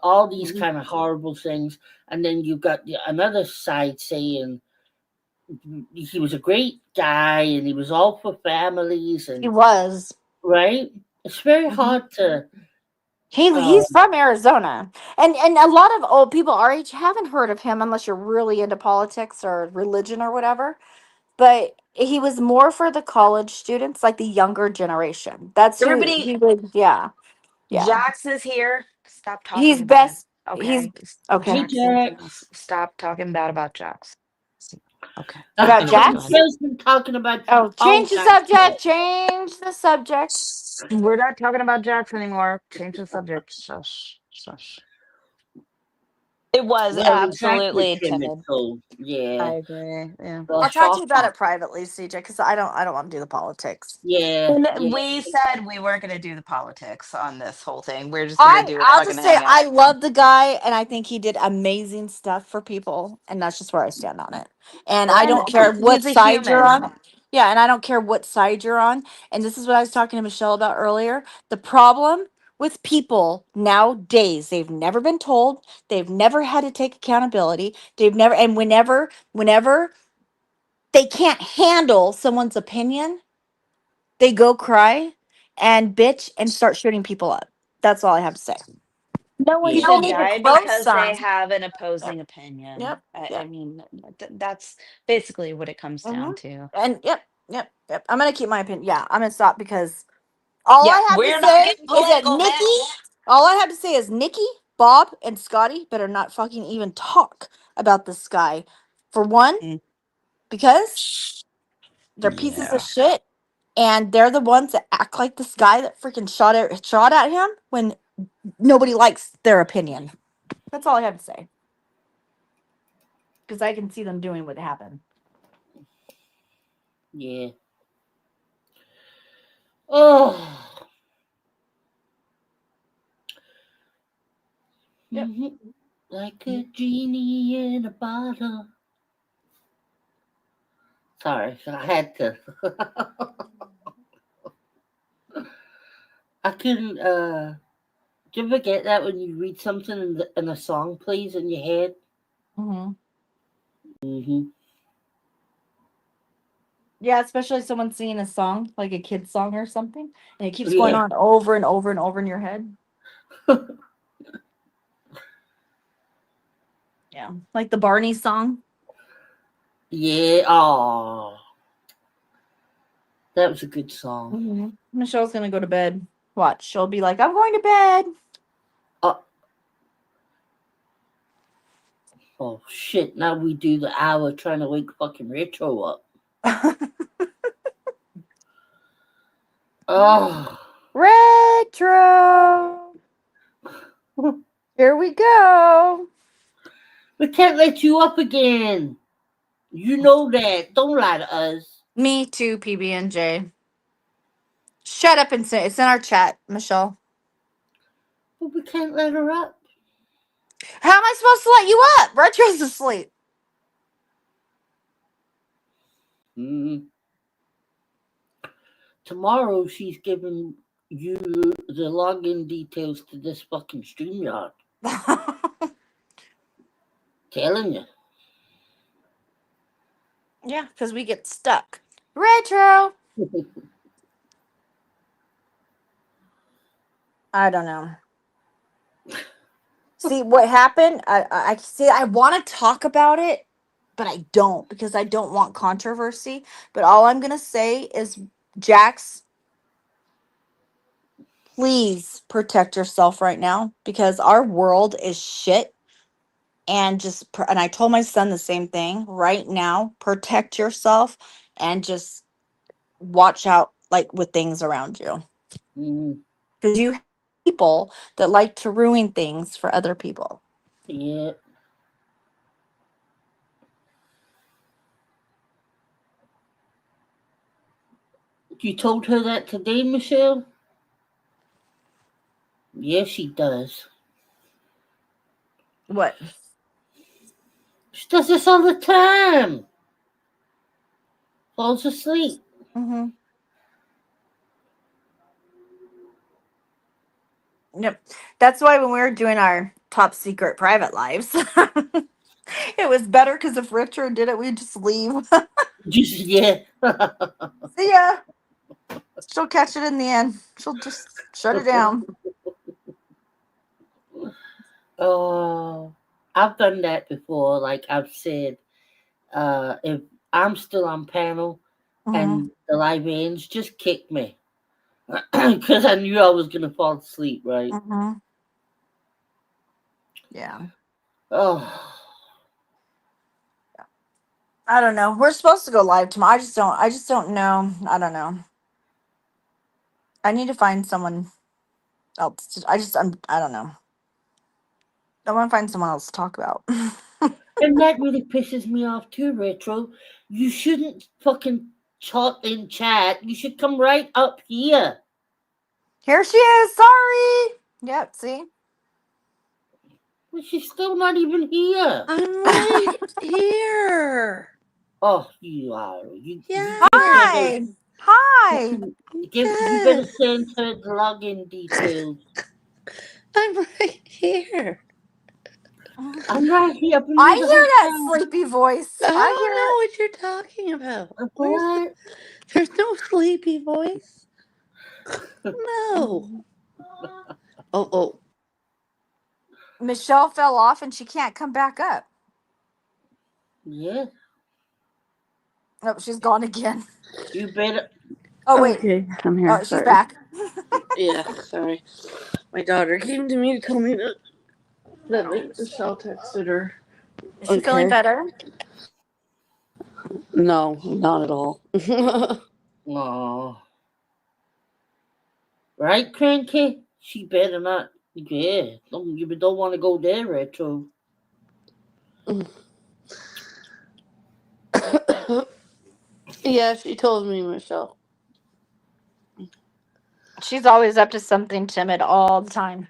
all these kind of horrible things, and then you've got another side saying he was a great guy and he was all for families He and was. right. It's very hard to. He's from Arizona. And a lot of old people our age haven't heard of him unless you're really into politics or religion or whatever. But he was more for the college students, like the younger generation. That's who Everybody, he would, yeah. Yeah. Jax is here. Stop talking He's about him. best. Okay. Okay. Hey, Jax. Stop talking bad about Jax. Okay. About Anyways, Jax? go ahead. Phil's been talking about. Oh, change the Jax. subject. Change the subject. We're not talking about Jax anymore. Change the subject. Shush. Shush. It was Well, absolutely exactly, Timid. timid. So I yeah, agree. Yeah. I'll talk to you about it privately, CJ, because I don't want to do the politics. Yeah, And yeah. we said we weren't going to do the politics on this whole thing. We're just going to do a I'll fucking just say hangout. I love the guy, and I think he did amazing stuff for people, and that's just where I stand on it. And I don't care what He's a side you're human. on. Yeah, and I don't care what side you're on. And this is what I was talking to Michelle about earlier. The problem with people nowadays, they've never been told, they've never had to take accountability, they've never, and whenever they can't handle someone's opinion, they go cry and bitch and start shooting people up. That's all I have to say. No one You Yeah. don't should need to die because they co-sign. have an opposing opinion. Yep. I Yep. mean, that's basically what it comes hmm down to. And yep. I'm gonna keep my opinion. Yeah, I'm gonna stop because all Yeah, I have to we're not say getting is that political, bitch. All I have to say is Nikki, Bob, and Scotty better not fucking even talk about this guy. For one, Mm. because they're pieces of Yeah. shit, and they're the ones that act like this guy that freaking shot at him when nobody likes their opinion. That's all I have to say. Because I can see them doing what happened. Yeah. Oh. Yep. Mhm. Like a genie in a bottle. Sorry, I had to. I couldn't. Do you ever get that when you read something and a song plays in your head? Mm-hmm. Mm-hmm. Yeah, especially someone singing a song, like a kid's song or something, and it keeps going Yeah. on over and over and over in your head. Yeah, like the Barney song. Yeah. Oh, that was a good song. Mm-hmm. Michelle's gonna go to bed. Watch, she'll be like, "I'm going to bed." Oh shit! Now we do the hour trying to wake fucking Retro up. Oh. Retro. Here we go. We can't let you up again. You know that. Don't lie to us. Me too, PB and J. Shut up and say it's in our chat, Michelle. But we can't let her up. How am I supposed to let you up? Retro's asleep. Mm. Tomorrow she's giving you the login details to this fucking StreamYard. Telling you. Yeah, because we get stuck. Retro. I don't know. See what happened? I see. I want to talk about it, but I don't because I don't want controversy. But all I'm gonna say is, Jax, please protect yourself right now because our world is shit. And and I told my son the same thing. Right now, protect yourself and just watch out, like with things around you, Mm. because you have people that like to ruin things for other people. Yeah. You told her that today, Michelle? Yes, she does. What? She does this all the time. Falls asleep. Mm-hmm. Yep. That's why when we were doing our top secret private lives, it was better because if Richard did it, we'd just leave. Just, yeah. See ya. She'll catch it in the end. She'll just shut it down. Oh, I've done that before. Like I've said, if I'm still on panel Mm-hmm. and the live ends, just kick me. Because I knew I was going to fall asleep, right? Mm-hmm. Yeah. Oh, I don't know. We're supposed to go live tomorrow. I just don't know. I don't know. I need to find someone else. I don't know. I want to find someone else to talk about. and that really pisses me off too, Retro. You shouldn't fucking talk in chat. You should come right up here. Here she is. Sorry. Yep. See. But she's still not even here. I'm right here. Oh, you are. You Yeah. Hi. Hi. you better send her the login details. I'm right here. I'm right here. I've been I here the whole hear that time. sleepy voice. I I don't hear know it. what you're talking about. What? There's no sleepy voice. No. Oh. Michelle fell off and she can't come back up. Yeah. Oh, she's gone again. You better. Oh, wait. Okay, I'm here. Oh, she's Sorry. back. Yeah, sorry. My daughter came to me to tell me that Michelle texted her. Is she feeling better? No, not at all. Aw. Right, Cranky? She better not. Yeah. You don't want to go there, Retro. Yeah, she told me, Michelle. She's always up to something timid all the time.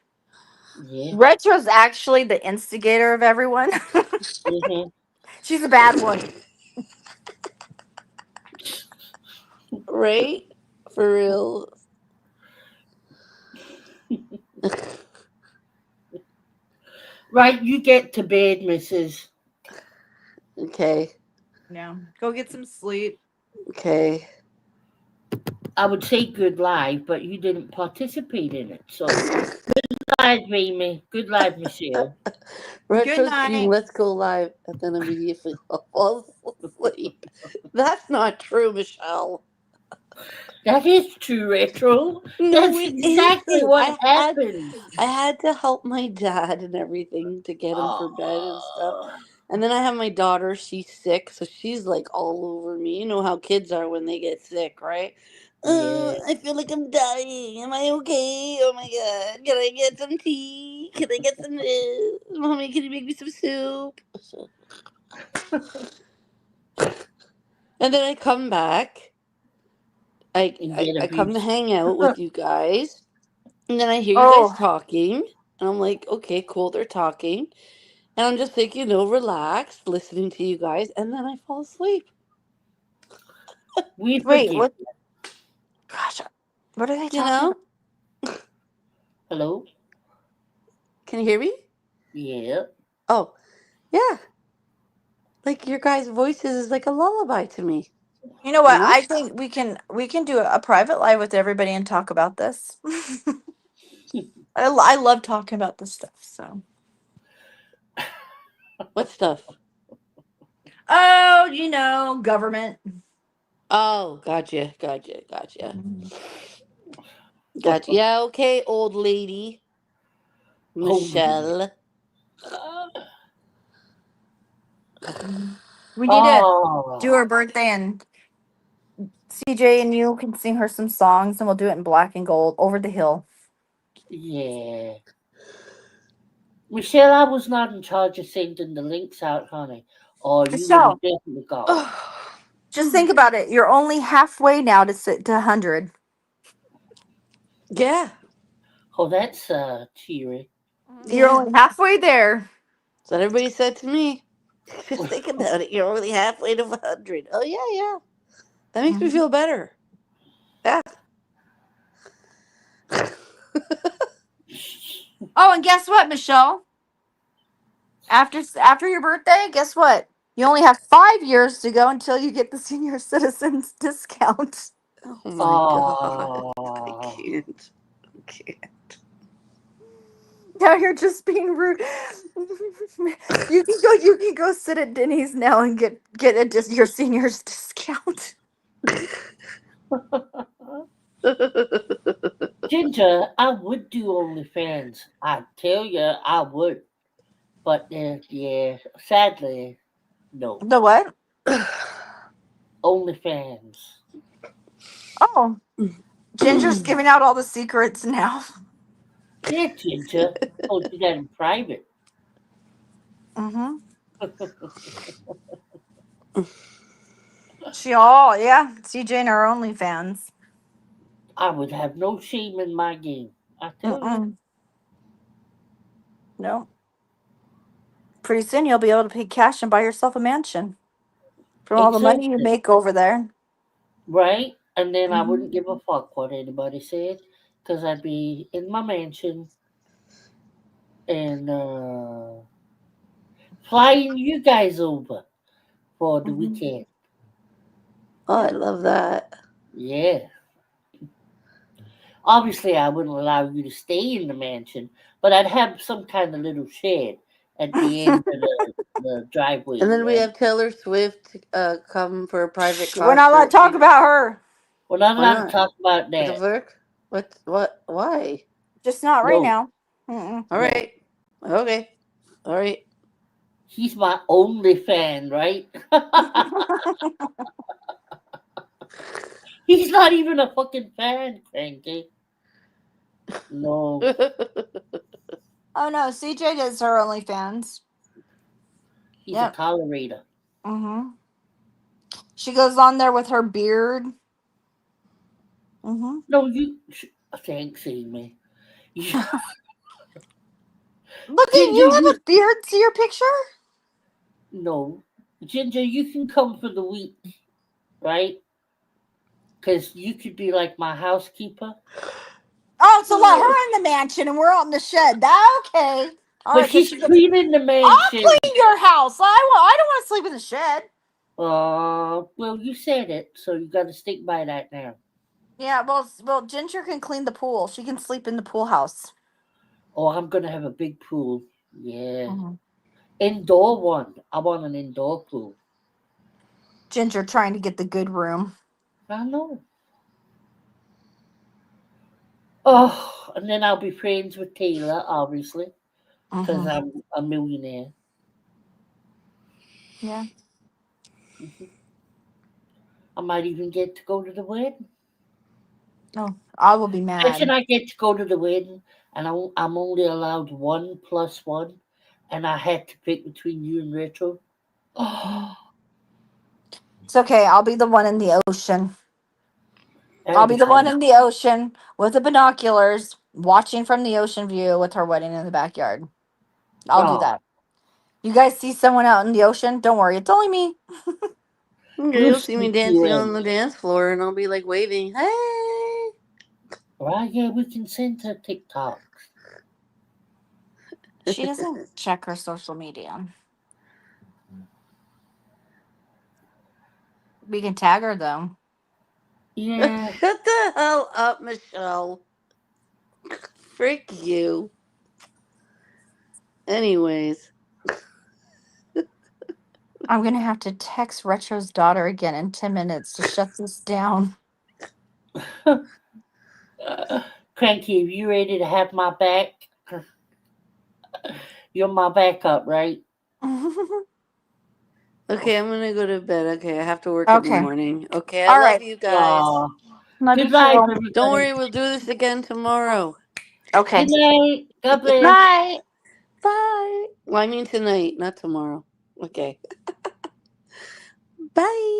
Yeah. Retro's actually the instigator of everyone. Mm-hmm. She's a bad one. Right? For real. Right, you get to bed, Mrs. Okay. Yeah. Go get some sleep. Okay. I would say good live, but you didn't participate in it. So good live, Amy. Good live, Michelle. Retro night. scream, let's go live, and then immediately fall asleep. That's not true, Michelle. That is true, Retro. No, That's it exactly isn't. what happened. I had to help my dad and everything to get him for bed and stuff. And then I have my daughter, she's sick, so she's like all over me. You know how kids are when they get sick, right? Yeah. I feel like I'm dying. Am I okay? Oh my god. Can I get some tea? Can I get some this? Mommy, can you make me some soup? And then I come back. I come to hang out with you guys. And then I hear you guys talking. And I'm like, okay, cool, they're talking. And I'm just thinking, relax, listening to you guys. And then I fall asleep. We Wait, forgive what? you. Gosh, what are they talking You know? about? Hello? Can you hear me? Yeah. Oh, yeah. Like your guys' voices is like a lullaby to me. You know what? You know? I think we can do a private live with everybody and talk about this. I love talking about this stuff. So. What stuff? Oh, you know, government. Oh, gotcha. Gotcha. Yeah, okay, old lady. Michelle. We need to do her birthday, and CJ and you can sing her some songs, and we'll do it in black and gold over the hill. Yeah. Michelle, I was not in charge of sending the links out, honey. Or you would have Michelle, definitely got. just think about it. You're only halfway now to 100. Yeah. Oh, that's cheery. You're only halfway there. That's what everybody said to me. Just think about it. You're only halfway to 100. Oh, yeah. That makes me feel better. Yeah. Oh, and guess what, Michelle? After your birthday, guess what? You only have 5 years to go until you get the senior citizens discount. Oh my god. I can't. Now you're just being rude. You can go sit at Denny's now and get your senior's discount. Ginger, I would do OnlyFans. I tell you, I would. But yeah, sadly, no. The what? OnlyFans. Oh, Ginger's giving out all the secrets now. Yeah, Ginger. Told you that in private. Mm-hmm. CJ and her OnlyFans. I would have no shame in my game. I tell you. No. Pretty soon you'll be able to pay cash and buy yourself a mansion. From all the money you Exactly. make over there. Right? And then I Mhm. wouldn't give a fuck what anybody said because I'd be in my mansion and flying you guys over for the Mhm. weekend. Oh, I love that. Yeah. Obviously, I wouldn't allow you to stay in the mansion, but I'd have some kind of little shed at the end of the driveway, And then we right? have Taylor Swift come for a private Shh, we're not allowed concert. to talk about her. We're not Why allowed to not? talk about What the that. fuck? What? Why? Just not right No, now. Mm-mm. All no. right. Okay. All right. He's my only fan, right? He's not even a fucking fan, Cranky. No. Oh no, CJ does her OnlyFans. He's a Yep. tolerator. Mm-hmm. She goes on there with her beard. Mm-hmm. No, thanks, Amy. You, Look at Ginger, you have a beard. See your picture? no. Ginger, you can come for the week, right? Because you could be like my housekeeper. Oh, so let her in the mansion and we're out in the shed. Okay. All But right, because she's cleaning the I'll mansion. clean your house. I don't want to sleep in the shed. Well, you said it, so you got to stick by that now. Yeah, well, Ginger can clean the pool. She can sleep in the pool house. Oh, I'm gonna have a big pool. Yeah, Mhm. indoor one. I want an indoor pool. Ginger trying to get the good room. I know. Oh, and then I'll be friends with Taylor, obviously, because Mhm. I'm a millionaire. Yeah. I might even get to go to the wedding. No, I will be Imagine mad. I get to go to the wedding, and I'm only allowed 1+1, and I had to pick between you and Retro. Oh, It's okay. I'll be the one in the ocean. that'll I'll be be the one fun. in the ocean with the binoculars, watching from the ocean view with her wedding in the backyard. I'll do Oh, that. You guys see someone out in the ocean? Don't worry, it's only me. Okay, we'll you'll see me sneak you dancing on in. the dance floor, and I'll be like waving. Hey. Right? Yeah, we can send her TikTok. She doesn't check her social media. We can tag her though. Yeah. Shut the hell up, Michelle. Frick you. Anyways. I'm gonna have to text Retro's daughter again in 10 minutes to shut this down. Cranky, are you ready to have my back? You're my backup, right? Okay, I'm gonna go to bed. Okay, I have to work in the Okay. morning. Okay, I All love right. you guys. Aw. Love Good you night, too. Don't everybody. worry, we'll do this again tomorrow. Okay. Good night. God bless. Night. Bye. Well, I mean tonight, not tomorrow. Okay. Bye.